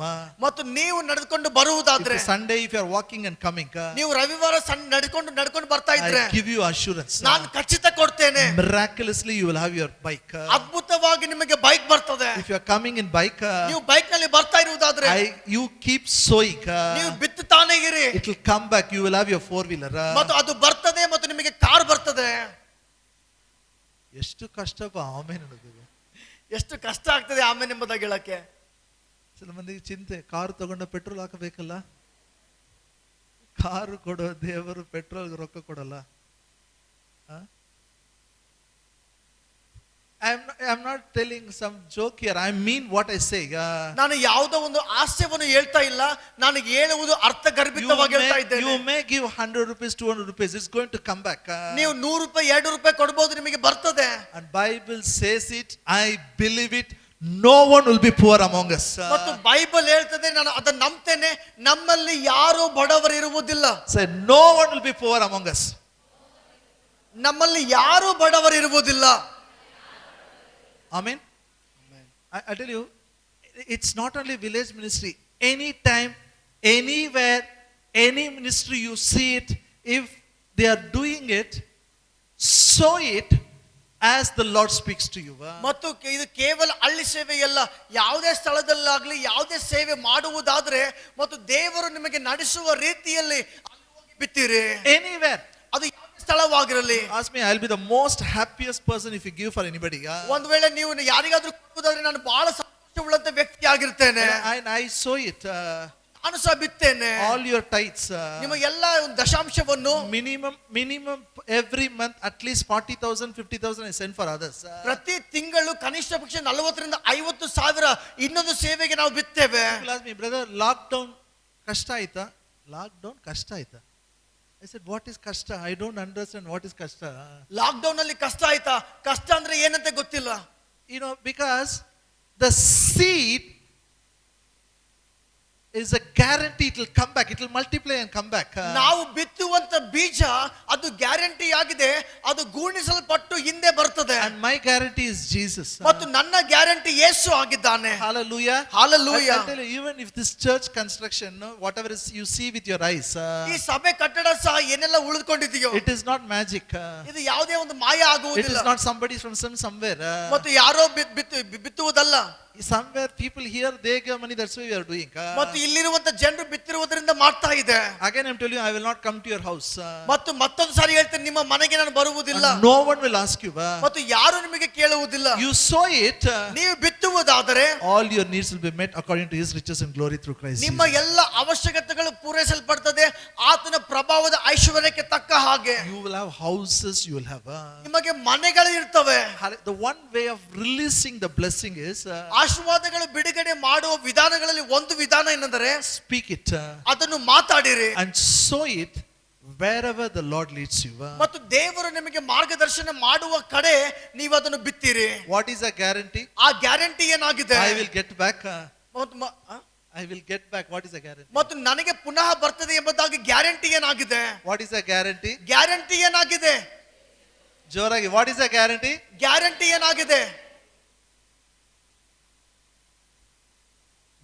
ಮತ್ತು ನೀವು ನಡೆದುಕೊಂಡು if ಬರುವುದಾದ್ರೆ, Sunday if you are walking and coming, ನೀವು ರವಿವಾರ ನಡ್ಕೊಂಡು ಬರ್ತಾ ಇದ್ರೆ, I give you assurance. ನಾನು ಖಚಿತ ಕೊಡ್ತೇನೆ, Miraculously you will have your bike. ಅದ್ಭುತವಾಗಿ ನಿಮಗೆ ಬೈಕ್ ಬರ್ತದೆ. If you are coming in bike, ನೀವು ಬೈಕ್ ನಲ್ಲಿ ಬರ್ತಾ ಇರುವುದಾದ್ರೆ, you keep sowing. ನೀವು ಬಿತ್ತುತ್ತಾನೆ ಇರಿ, It will come back. You will have your 4-wheeler. ಮತ್ತು ಅದು ಬರ್ತದೆ ಮತ್ತು ನಿಮಗೆ ಕಾರ್ ಬರ್ತದೆ. ಎಷ್ಟು ಕಷ್ಟಪ್ಪ ಆಮೇಲೆ ಅನ್ನೋದು. ಎಷ್ಟು ಕಷ್ಟ ಆಗ್ತದೆ ಆಮೇಲೆ ಎಂಬುದಾಗಿ ಹೇಳಕ್ಕೆ. ಸ್ವಲ್ಪ ಮಂದಿಗೆ ಚಿಂತೆ, ಕಾರು ತಗೊಂಡ ಪೆಟ್ರೋಲ್ ಹಾಕಬೇಕಲ್ಲ. ಕಾರು ಕೊಡೋ ದೇವರು ಪೆಟ್ರೋಲ್ ರೊಕ್ಕ ಕೊಡಲ್ಲ. I'm not telling some joke here. I mean what I say. ನಾನು ಯಾವುದೋ ಒಂದು ಹಾಸ್ಯವನ್ನು ಹೇಳ್ತಾ ಇಲ್ಲ, ನಾನು ಹೇಳುವುದು ಅರ್ಥಗರ್ಭಿತವಾಗಿ ಹೇಳ್ತಾ ಇದ್ದೇನೆ. You may give 100 rupees, 200 rupees. It's going to come back. ನೀವು 100 ರೂಪಾಯಿ 200 ರೂಪಾಯಿ ಕೊಡಬಹುದು, ನಿಮಗೆ ಬರ್ತದೆ. And Bible says it. I believe it. No one will be poor among us. ಮತ್ತು ಬೈಬಲ್ ಹೇಳ್ತದೆ, ನಾನು ಅದನ್ನ ನಂಬ್ತೇನೆ, ನಮ್ಮಲ್ಲಿ ಯಾರು ಬಡವರು ಇರುವುದಿಲ್ಲ. Say no one will be poor among us. ನಮ್ಮಲ್ಲಿ ಯಾರು ಬಡವರು ಇರುವುದಿಲ್ಲ. Amen. I tell you, it's not only village ministry. Anytime, anywhere, any ministry you see it, if they are doing it, sow it as the Lord speaks to you. ಮತ್ತು ಇದು ಕೇವಲ ಹಳ್ಳಿ ಸೇವೆ ಅಲ್ಲ, ಯಾವುದೇ ಸ್ಥಳದಲ್ಲಾಗ್ಲಿ ಯಾವುದೇ ಸೇವೆ ಮಾಡುವುದಾದ್ರೆ ಮತ್ತು ದೇವರು ನಿಮಗೆ ನಡೆಸುವ ರೀತಿಯಲ್ಲಿ ಅಲ್ಲಿ ಹೋಗಿ ಬಿತ್ತಿರಿ. Anywhere. ಅದು ಯಾವ ಸ್ಥಳವಾಗಿರಲಿ. Ask me, I'll be the most happiest person if you give for anybody. ಒಂದು ವೇಳೆ ನೀವು ಯಾರಿಗಾದ್ರೂ ಕೊಡುವುದಾದ್ರೆ ನಾನು ಬಹಳ ಸಂತೋಷವುಳ್ಳಂತ ವ್ಯಕ್ತಿ ಆಗಿರ್ತೇನೆ. I sow it. ನಾನು ಸಹ ಬಿತ್ತೇನೆ. All your tithes. ನಿಮ್ಮ ಎಲ್ಲ ಒಂದು ದಶಾಂಶವನ್ನು minimum every month at least 40,000, 50,000 I send for others. ಪ್ರತಿ ತಿಂಗಳು ಕನಿಷ್ಠ ಪಕ್ಷ 40,000 ರಿಂದ 50,000 ಇನ್ನೊಂದು ಸೇವೆಗೆ ನಾವು ಬಿತ್ತೇವೆ. People ask me, brother, lockdown ಕಷ್ಟ ಆಯ್ತಾ? Lockdown ಕಷ್ಟ ಆಯ್ತಾ? I said, what is kashta? I don't understand what is kashta. Lockdown ಅಲ್ಲಿ ಕಷ್ಟ ಆಯ್ತಾ? ಕಷ್ಟ ಅಂದ್ರೆ ಏನಂತ ಗೊತ್ತಿಲ್ಲ. You know, because the seed is a guarantee it will come back. It will multiply and come back. ನಾವು ಬಿತ್ತುವಂತ ಬೀಜ ಅದು ಗ್ಯಾರಂಟಿ ಆಗಿದೆ, ಅದು ಗೂಣಿಸಲ್ಪಟ್ಟು ಹಿಂದೆ ಬರ್ತದೆ. And my guarantee is Jesus. ಮತ್ತು ನನ್ನ ಗ್ಯಾರಂಟಿ ಯೇಸು ಆಗಿದ್ದಾನೆ. Hallelujah. Hallelujah. I'll tell you, even if this church construction, whatever is you see with your eyes, ಈ ಸಭೆ ಕಟ್ಟಡ ಸಹ ಏನೆಲ್ಲ ಉಳಿದುಕೊಂಡಿದೆಯೋ, it is not magic. ಇದು ಯಾವುದೇ ಒಂದು ಮಾಯ It ಆಗುವುದಿಲ್ಲ. is not somebody from somewhere. ಮತ್ತು ಯಾರೋ ಬಿತ್ತುವುದಲ್ಲ. Somewhere people here they give money, that's why we are doing. ಮತ್ತು ಇಲ್ಲಿರುವಂತ ಜನರು ಬಿತ್ತಿರುವುದರಿಂದ ಮಾಡ್ತಾ ಇದೆ. Again I'm telling you, I will not come to your house. ಮತ್ತು ಮತ್ತೊಂದು ಸಾರಿ ಹೇಳ್ತೇನೆ, ನಿಮ್ಮ ಮನೆಗೆ ನಾನು ಬರುವುದಿಲ್ಲ. And no one will ask you. ಮತ್ತು ಯಾರು ನಿಮಗೆ ಕೇಳುವುದಿಲ್ಲ. You sow it. ನೀವು ಬಿತ್ತುವುದಾದರೆ All your needs will be met according to his riches and glory through Christ ನಿಮ್ಮ Jesus. ಎಲ್ಲ ಅವಶ್ಯಕತೆಗಳು ಪೂರೈಸಲ್ಪಡ್ತದೆ ಆತನ ಪ್ರಭಾವದ ಐಶ್ವರ್ಯಕ್ಕೆ ತಕ್ಕ ಹಾಗೆ. You will have houses, you will have. ನಿಮಗೆ ಮನೆಗಳು ಇರ್ತವೆ. The one way of releasing the blessing is ಆಶೀರ್ವಾದಗಳು ಬಿಡುಗಡೆ ಮಾಡುವ ವಿಧಾನಗಳಲ್ಲಿ ಒಂದು ವಿಧಾನ ಏನಂದರೆ, speak it. ಅದನ್ನು ಮಾತಾಡಿರಿ And sow it wherever the Lord leads you. ಮತ್ತು ದೇವರು ನಿಮಗೆ ಮಾರ್ಗದರ್ಶನ ಮಾಡುವ ಕಡೆ ನೀವು ಅದನ್ನು ಬಿತ್ತಿರಿ. What is a guarantee? ಆ ಗ್ಯಾರಂಟಿ ಏನಾಗಿದೆ? I will get back. ಮತ್ತು I will get back. What is a guarantee? ಮತ್ತು ನನಗೆ ಪುನಃ ಬರ್ತದೆ ಎಂಬುದಾಗಿ ಗ್ಯಾರಂಟಿ ಏನಾಗಿದೆ? What is a guarantee? Guarantee ಏನಾಗಿದೆ? ಜೋರಾಗಿ, what is a guarantee? Guarantee ಏನಾಗಿದೆ?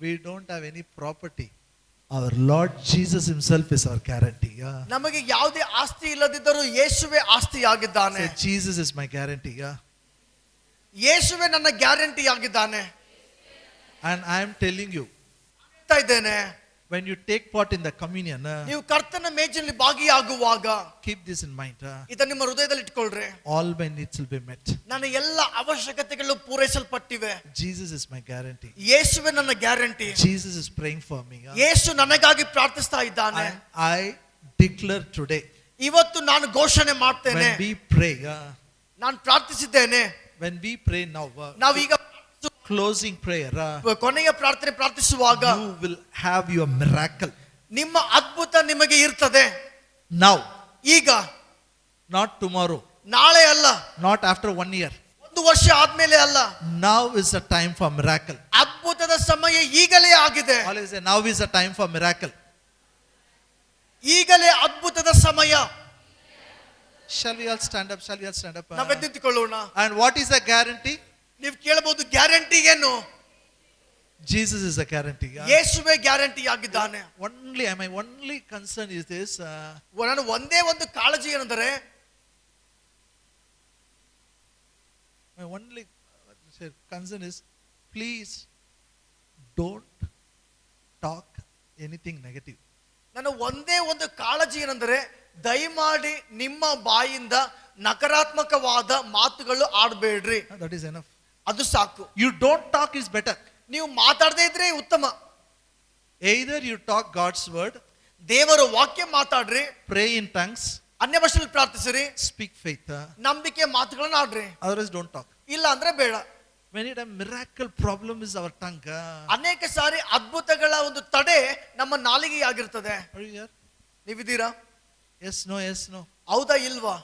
We don't have any property. Our Lord Jesus himself is our guarantee. ನಮಗೆ ಯಾವುದೇ ಆಸ್ತಿ ಇಲ್ಲದಿದ್ದರೂ ಯೇಸುವೇ ಆಸ್ತಿ ಆಗಿದ್ದಾನೆ. Say, Jesus is my guarantee. ಯೇಸುವೇ ನನ್ನ ಗ್ಯಾರಂಟಿ ಆಗಿದ್ದಾನೆ. And I am telling you, ಹೇಳ್ತಾ ಇದ್ದೇನೆ, when you take part in the communion, ನೀವು ಕರ್ತನ ಮೇಜಿನಲ್ಲಿ ಭಾಗಿಯಾಗುವಾಗ keep this in mind. ಇದನ್ನ ನಿಮ್ಮ ಹೃದಯದಲ್ಲಿ ಇಟ್ಕೊಳ್ರಿ. All my needs will be met. ನನ್ನ ಎಲ್ಲ ಅವಶ್ಯಕತೆಗಳು ಪೂರೈಸಲ್ಪಟ್ಟಿವೆ. Jesus is my guarantee. ಯೇಸುವೇ ನನ್ನ guarantee. Jesus is praying for me. ಯೇಸು ನನಗಾಗಿ ಪ್ರಾರ್ಥಿಸ್ತಾ ಇದ್ದಾನೆ. And I declare today, ಇವತ್ತು ನಾನು ಘೋಷಣೆ ಮಾಡ್ತೇನೆ, when we pray, ನಾನು ಪ್ರಾರ್ಥಿಸಿದ್ದೇನೆ. when we pray now, ನಾವೀಗ closing prayer, ಕೊನೆಯ ಪ್ರಾರ್ಥನೆ ಪ್ರಾರ್ಥಿಸುವಾಗ you will have your miracle. ನಿಮ್ಮ ಅದ್ಭುತ ನಿಮಗೆ ಇರ್ತದೆ. Now, ಈಗ, not tomorrow, ನಾಳೆ ಅಲ್ಲ, not after 1 year. 1 ವರ್ಷ ಆದ್ಮೇಲೆ ಅಲ್ಲ, Now is the time for miracle. ಅದ್ಭುತದ ಸಮಯ ಈಗಲೇ ಆಗಿದೆ. Always say, now is the time for miracle. ಈಗಲೇ ಅದ್ಭುತದ ಸಮಯ. Shall we all stand up? Shall we all stand up? ನಾವೆದ್ದಿಕೊಳ್ಳೋಣ. And what is the guarantee? ನೀವು ಕೇಳಬಹುದು ಗ್ಯಾರಂಟಿ ಏನು? Jesus is a guarantee. ಯೇಸುವೇ guarantee ಆಗಿದ್ದಾನೆ. My only concern is this. ನಾನು ಒಂದೇ ಒಂದು ಕಾಳಜಿ ಏನಂದರೆ, My only concern is, please don't talk anything negative. ನನ್ನ ಒಂದೇ ಒಂದು ಕಾಳಜಿ ಏನಂದರೆ, ದಯಮಾಡಿ ನಿಮ್ಮ ಬಾಯಿಂದ ನಕಾರಾತ್ಮಕವಾದ ಮಾತುಗಳು ಆಡಬೇಡ್ರಿ. That is enough. ಅದು ಸಾಕು. You don't talk is better. ನೀವು ಮಾತಾಡದೇ ಇದ್ರೆ ಉತ್ತಮ. Either you talk God's word, ದೇವರ ವಾಕ್ಯ ಮಾತಾಡ್ರಿ, pray in tongues, ಅನ್ಯ ಭಾಷೆಯಲ್ಲಿ ಪ್ರಾರ್ಥಿಸಿರಿ, speak faith. ನಂಬಿಕೆ ಮಾತುಗಳನ್ನ ಆಡ್ರಿ. Otherwise don't talk. ಇಲ್ಲ ಅಂದ್ರೆ ಬೇಡ. When a miracle problem is our tongue. ಅನೇಕ ಸಾರಿ ಅದ್ಭುತಗಳ ಒಂದು ತಡೆ ನಮ್ಮ ನಾಲಿಗೆ ಆಗಿರ್ತದೆ. Are you here? ನೀವಿದ್ದೀರಾ? Yes, no, yes, no. ಹೌದಾ ಇಲ್ವಾ?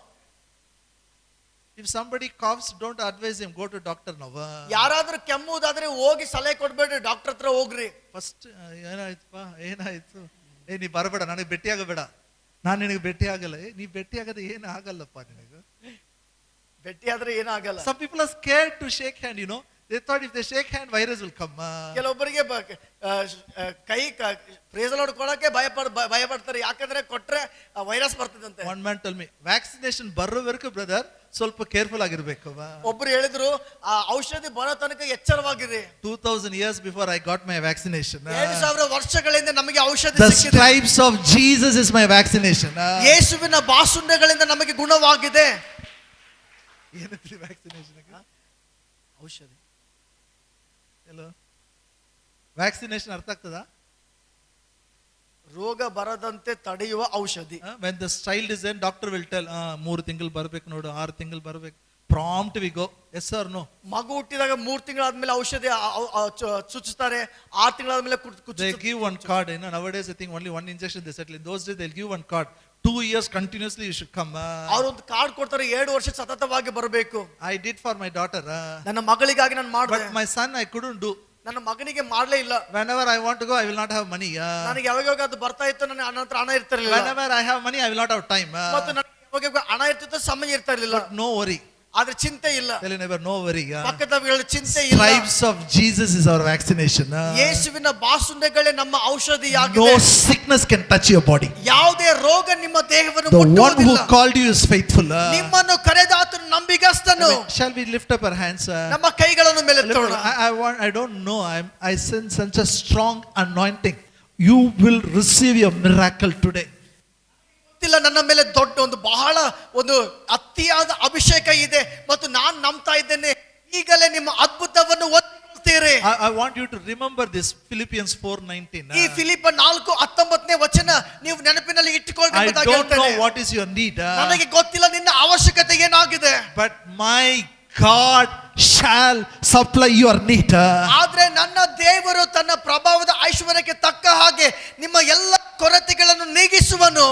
If somebody coughs, don't advise him, go to doctor now. ಯಾರಾದ್ರೂ ಕೆಮ್ಮುವುದಾದ್ರೆ ಹೋಗಿ ಸಲಹೆ ಕೊಡ್ಬೇಡ್ರಿ, ಡಾಕ್ಟರ್ ಹತ್ರ ಹೋಗ್ರಿ. ಫಸ್ಟ್ ಏನಾಯ್ತು, ನೀ ಬರಬೇಡ, ನನಗೆ ಭೇಟಿ ಆಗಬೇಡ, ನಾನು ನಿನಗೆ ಭೇಟಿ ಆಗಲ್ಲ. ನೀ ಭೇಟಿ ಆಗದೆ ಏನು ಆಗಲ್ಲಪ್ಪ ನಿನಗೆ. ಭೇಟಿ ಆದ್ರೆ ಏನಾಗಲ್ಲ. Some people are scared to shake hand, you know. They thought if they shake hand, virus will come. ಕೆಲವೊಬ್ಬರಿಗೆ ಕೈ ಪ್ರೇಸ್ ಹೊಡ್ಕೊಳಕ್ಕೆ ಭಯ ಪಡ್ತಾರೆ, ಯಾಕಂದ್ರೆ ಕೊಟ್ರೆ ವೈರಸ್ ಬರ್ತದಂತೆ. One man told me, vaccination ಬರೋವರೆಗೂ ಬ್ರದರ್ ಸ್ವಲ್ಪ ಕೇರ್ಫುಲ್ ಆಗಿರ್ಬೇಕು. ಒಬ್ರು ಹೇಳಿದ್ರು, ಆ ಔಷಧಿ ಬರೋ ತನಕ ಎಚ್ಚರವಾಗಿರಿ. 2000 years before I got my vaccination. 2000 ವರ್ಷಗಳಿಂದ ನಮಗೆ ಔಷಧಿ The ಸಿಕ್ಕಿದೆ. stripes of Jesus is my vaccination. ಯೇಸುವಿನ ಬಾಸುಂಡೆಗಳಿಂದ ನಮಗೆ ಗುಣವಾಗಿದೆ. ಏನಂದ್ರೆ ವ್ಯಾಕ್ಸಿನೇಷನ್ ಔಷಧಿ. hello ವ್ಯಾಕ್ಸಿನೇಷನ್ ಅರ್ಥ ಆಗ್ತದಾ? ರೋಗ ಬರದಂತೆ ತಡೆಯುವ ಔಷಧಿ. when the child is in, doctor will tell 3 ತಿಂಗಳು ಬರಬೇಕು ನೋಡು, 6 ತಿಂಗಳು ಬರಬೇಕು, prompt we go. yes or no? ಮಗು ಹುಟ್ಟಿದಾಗ 3 ತಿಂಗಳಾದ್ಮೇಲೆ ಔಷಧಿ ಚುಚ್ಚುತ್ತಾರೆ, 6 ತಿಂಗಳಾದ್ಮೇಲೆ they give one card, you know. Nowadays I think only one injection they settle. In those days they'll give one card, 2 years continuously you should come. ಅವರೊಂದು card ಕೊಡ್ತಾರೆ, 2 ವರ್ಷ ಸತತವಾಗಿ ಬರಬೇಕು. I did for my daughter, ನನ್ನ ಮಗಳಿಗಾಗಿ ನಾನು ಮಾಡಿದೆ. but my son I couldn't do. ನನ್ನ ಮಗನಿಗೆ ಮಾಡ್ಲೇ ಇಲ್ಲ. whenever I want to go, I will not have money. ನನಗೆ ಯಾವಾಗ ಅದು ಬರ್ತಾ ಇತ್ತು, ನನ್ನ ಹತ್ರ ಹಣ ಇರ್ತಿರ್ಲಿಲ್ಲ. whenever I have money, I will not have time. ಮತ್ತು ನನಗೆ ಯಾವಾಗ ಹಣ ಇರ್ತಿತ್ತು, ಸಮಯ ಇರ್ತಾ ಇರ್ಲಿಲ್ಲ. but no worry. ಆದ್ರೆ ಚಿಂತೆ ಇಲ್ಲ. tell you never, no worry. ಪಕ್ಕದವರ ಚಿಂತೆ ಇಲ್ಲ. Stripes of Jesus is our vaccination. ಯೇಸುವಿನ ಬಾಸುಂಡೆಗಳೇ ನಮ್ಮ ಔಷಧಿಯಾಗಿದೆ. no sickness can touch your body. ಯಾವುದೇ ರೋಗ ನಿಮ್ಮ ದೇಹವನ್ನು the one who ಮುಟ್ಟುವುದಿಲ್ಲ. called you is faithful. ನಿಮ್ಮನ್ನು ಕರೆದಾತನು ನಂಬಿಗಸ್ತನು. shall we lift up our hands? ನಮ್ಮ ಕೈಗಳನ್ನು ಮೇಲೆತ್ತೋಣ. I don't know, I sense such a strong anointing. You will receive your miracle today. ಗೊತ್ತಿಲ್ಲ, ನನ್ನ ಮೇಲೆ ದೊಡ್ಡ ಒಂದು ಬಹಳ ಒಂದು ಅತಿಯಾದ ಅಭಿಷೇಕ ಇದೆ ಮತ್ತು ನಾನು ನಂಬ್ತಾ ಇದ್ದೇನೆ, ಈಗಲೇ ನಿಮ್ಮ ಅದ್ಭುತವನ್ನು ಹೊಂದುತ್ತೀರಿ. I want you to remember this Philippians 4:19. ಈ ಫಿಲಿಪ್ಪ 4:19 ವಚನ ನೀವು ನೆನಪಿನಲ್ಲಿ ಇಟ್ಟುಕೊಳ್ಳಿ I ಎಂಬುದಾಗಿ don't know ಹೇಳ್ತೇನೆ. what is your need, ನನಗೆ ಗೊತ್ತಿಲ್ಲ ನಿನ್ನ ಅವಶ್ಯಕತೆ ಏನಾಗಿದೆ, but my God shall supply your need. ಆದ್ರೆ ನನ್ನ ದೇವರು ತನ್ನ ಪ್ರಭಾವದ ಐಶ್ವರ್ಯಕ್ಕೆ ತಕ್ಕ ಹಾಗೆ ನಿಮ್ಮ ಎಲ್ಲ ಕೊರತೆಗಳನ್ನು ನೀಗಿಸುವನು.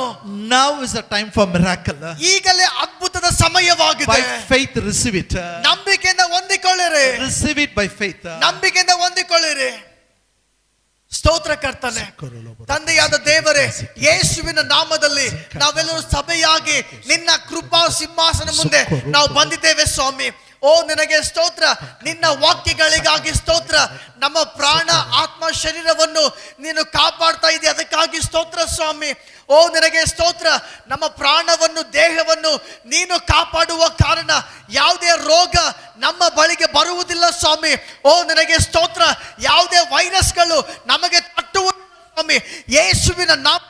now is the time for miracle. ಈಗಲೇ ಅದ್ಭುತದ ಸಮಯವಾಗಿದೆ. by faith receive it. ನಂಬಿಕೆಯಿಂದ ಹೊಂದಿಕೊಳ್ಳಿರಿ. receive it by faith. ನಂಬಿಕೆಯಿಂದ ಹೊಂದಿಕೊಳ್ಳಿರಿ. ಸ್ತೋತ್ರ ಕರ್ತನೆ. ತಂದೆಯಾದ ದೇವರೇ, ಯೇಸುವಿನ ನಾಮದಲ್ಲಿ ನಾವೆಲ್ಲರೂ ಸಭೆಯಾಗಿ ನಿನ್ನ ಕೃಪಾ ಸಿಂಹಾಸನ ಮುಂದೆ ನಾವು ಬಂದಿದ್ದೇವೆ ಸ್ವಾಮಿ. ಓ ನಿನಗೆ ಸ್ತೋತ್ರ, ನಿನ್ನ ವಾಕ್ಯಗಳಿಗಾಗಿ ಸ್ತೋತ್ರ. ನಮ್ಮ ಪ್ರಾಣ ಆತ್ಮ ಶರೀರವನ್ನು ನೀನು ಕಾಪಾಡ್ತಾ ಇದೆಯಾ, ಅದಕ್ಕಾಗಿ ಸ್ತೋತ್ರ ಸ್ವಾಮಿ. ಓ ನಿನಗೆ ಸ್ತೋತ್ರ, ನಮ್ಮ ಪ್ರಾಣವನ್ನು ದೇಹವನ್ನು ನೀನು ಕಾಪಾಡುವ ಕಾರಣ ಯಾವುದೇ ರೋಗ ನಮ್ಮ ಬಳಿಗೆ ಬರುವುದಿಲ್ಲ ಸ್ವಾಮಿ. ಓ ನಿನಗೆ ಸ್ತೋತ್ರ, ಯಾವುದೇ ವೈರಸ್ಗಳು ನಮಗೆ ತಟ್ಟುವುದಿಲ್ಲ ಸ್ವಾಮಿ. ಯೇಸುವಿನ ನಾಮ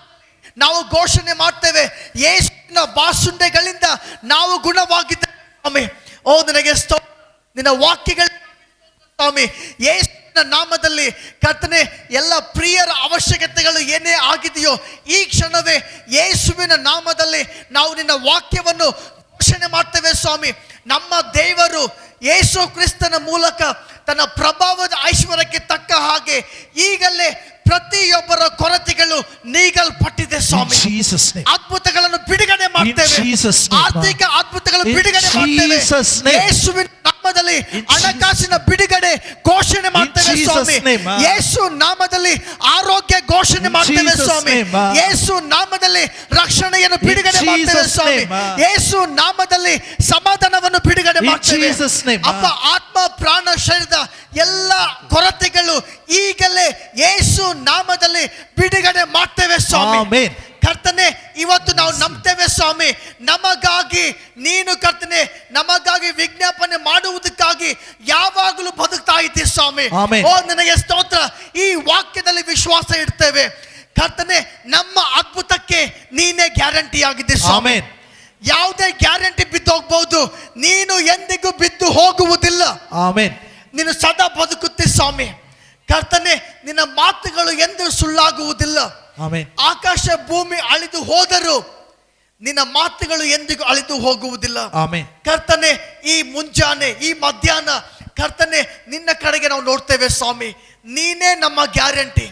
ನಾವು ಘೋಷಣೆ ಮಾಡ್ತೇವೆ, ಯೇಸುವಿನ ಬಾಸುಂಡೆಗಳಿಂದ ನಾವು ಗುಣವಾಗಿದ್ದೇವೆ ಸ್ವಾಮಿ. ಓ ನಿನಗೆ ಸ್ತೋತ್ರ, ನಿನ್ನ ವಾಕ್ಯಗಳ ಸ್ವಾಮಿ. ಯೇಸುವಿನ ನಾಮದಲ್ಲಿ ಕರ್ತನೆ, ಎಲ್ಲ ಪ್ರಿಯರ ಅವಶ್ಯಕತೆಗಳು ಏನೇ ಆಗಿದೆಯೋ ಈ ಕ್ಷಣವೇ ಯೇಸುವಿನ ನಾಮದಲ್ಲಿ ನಾವು ನಿನ್ನ ವಾಕ್ಯವನ್ನು ಘೋಷಣೆ ಮಾಡ್ತೇವೆ ಸ್ವಾಮಿ. ನಮ್ಮ ದೇವರು ಯೇಸು ಕ್ರಿಸ್ತನ ಮೂಲಕ ತನ್ನ ಪ್ರಭಾವದ ಐಶ್ವರ್ಯಕ್ಕೆ ತಕ್ಕ ಹಾಗೆ ಈಗಲೇ ಪ್ರತಿಯೊಬ್ಬರ ಕೊರತೆಗಳು ನೀಗಲ್ಪಟ್ಟಿದೆ ಸ್ವಾಮಿ. ಅದ್ಭುತಗಳನ್ನು ಬಿಡುಗಡೆ ಮಾಡ್ತೇವೆ. ಆರ್ಥಿಕ ಅದ್ಭುತಗಳು ಬಿಡುಗಡೆ ಮಾಡ್ತೇವೆ ಯೇಸುವಿನ ನಾಮದಲ್ಲಿ. ನಾಮದಲ್ಲಿ In ಹಣಕಾಸಿನ ಬಿಡುಗಡೆ ಘೋಷಣೆ ಮಾಡ್ತೇವೆ Jesus' ಸ್ವಾಮಿ. name, ಯೇಸು ನಾಮದಲ್ಲಿ ಆರೋಗ್ಯ ಘೋಷಣೆ In ಮಾಡ್ತೇವೆ Jesus' ಸ್ವಾಮಿ. name, ಯೇಸು ನಾಮದಲ್ಲಿ ರಕ್ಷಣೆಯನ್ನು ಬಿಡುಗಡೆ In ಮಾಡ್ತೇವೆ Jesus' ಸ್ವಾಮಿ. name, ಯೇಸು ನಾಮದಲ್ಲಿ ಸಮಾಧಾನವನ್ನು ಬಿಡುಗಡೆ In ಮಾಡ್ತೇವೆ. Jesus' name, ಅಪ್ಪ, ಆತ್ಮ ಪ್ರಾಣ ಶರೀರದ ಎಲ್ಲ ಕೊರತೆಗಳು ಈಗಲೇ ಯೇಸು ನಾಮದಲ್ಲಿ ಬಿಡುಗಡೆ ಮಾಡ್ತೇವೆ ಸ್ವಾಮಿ. Amen. ಕರ್ತನೆ, ಇವತ್ತು ನಾವು ನಂಬ್ತೇವೆ ಸ್ವಾಮಿ, ನಮಗಾಗಿ ನೀನು ಕರ್ತನೆ ನಮಗಾಗಿ ವಿಜ್ಞಾಪನೆ ಮಾಡುವುದಕ್ಕಾಗಿ ಯಾವಾಗಲೂ ಬದುಕ್ತಾ ಇದ್ದೀವಿ ಸ್ವಾಮಿ. Amen. ಓ ನಿನಗೆ ಸ್ತೋತ್ರ. ಈ ವಾಕ್ಯದಲ್ಲಿ ವಿಶ್ವಾಸ ಇಡ್ತೇವೆ ಕರ್ತನೆ, ನಮ್ಮ ಅದ್ಭುತಕ್ಕೆ ನೀನೇ ಗ್ಯಾರಂಟಿ ಆಗಿದೆ ಸ್ವಾಮಿ. Amen. ಯಾವುದೇ ಗ್ಯಾರಂಟಿ ಬಿದ್ದು ಹೋಗ್ಬಹುದು, ನೀನು ಎಂದಿಗೂ ಬಿದ್ದು ಹೋಗುವುದಿಲ್ಲ. Amen. ನೀನು ಸದಾ ಬದುಕುತ್ತಿ ಸ್ವಾಮಿ. ಕರ್ತನೆ, ನಿನ್ನ ಮಾತುಗಳು ಎಂದೂ ಸುಳ್ಳಾಗುವುದಿಲ್ಲ. Amen. ಆಕಾಶ ಭೂಮಿ ಅಳಿದು ಹೋದರೂ ನಿನ್ನ ಮಾತುಗಳು ಎಂದಿಗೂ ಅಳಿದು ಹೋಗುವುದಿಲ್ಲ. Amen. ಕರ್ತನೆ, ಈ ಮುಂಜಾನೆ ಈ ಮಧ್ಯಾಹ್ನ ಕರ್ತನೆ ನಿನ್ನ ಕಡೆಗೆ ನಾವು ನೋಡ್ತೇವೆ ಸ್ವಾಮಿ. ನೀನೇ ನಮ್ಮ ಗ್ಯಾರಂಟಿ.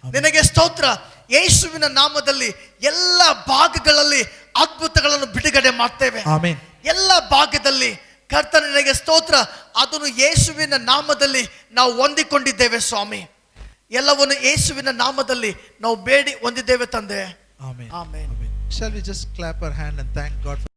ನಿನಗೆ ಸ್ತೋತ್ರ. ಯೇಸುವಿನ ನಾಮದಲ್ಲಿ ಎಲ್ಲ ಭಾಗಗಳಲ್ಲಿ ಅದ್ಭುತಗಳನ್ನು ಬಿಡುಗಡೆ ಮಾಡ್ತೇವೆ. Amen. ಎಲ್ಲ ಭಾಗದಲ್ಲಿ ಕರ್ತನೆ ನಿನಗೆ ಸ್ತೋತ್ರ. ಅದನ್ನು ಯೇಸುವಿನ ನಾಮದಲ್ಲಿ ನಾವು ಹೊಂದಿಕೊಂಡಿದ್ದೇವೆ ಸ್ವಾಮಿ. ಎಲ್ಲವನ್ನು ಯೇಸುವಿನ ನಾಮದಲ್ಲಿ ನಾವು ಬೇಡಿ ಹೊಂದಿದ್ದೇವೆ ತಂದೆ. Amen. Amen. Amen. Shall we just clap our hand and thank God for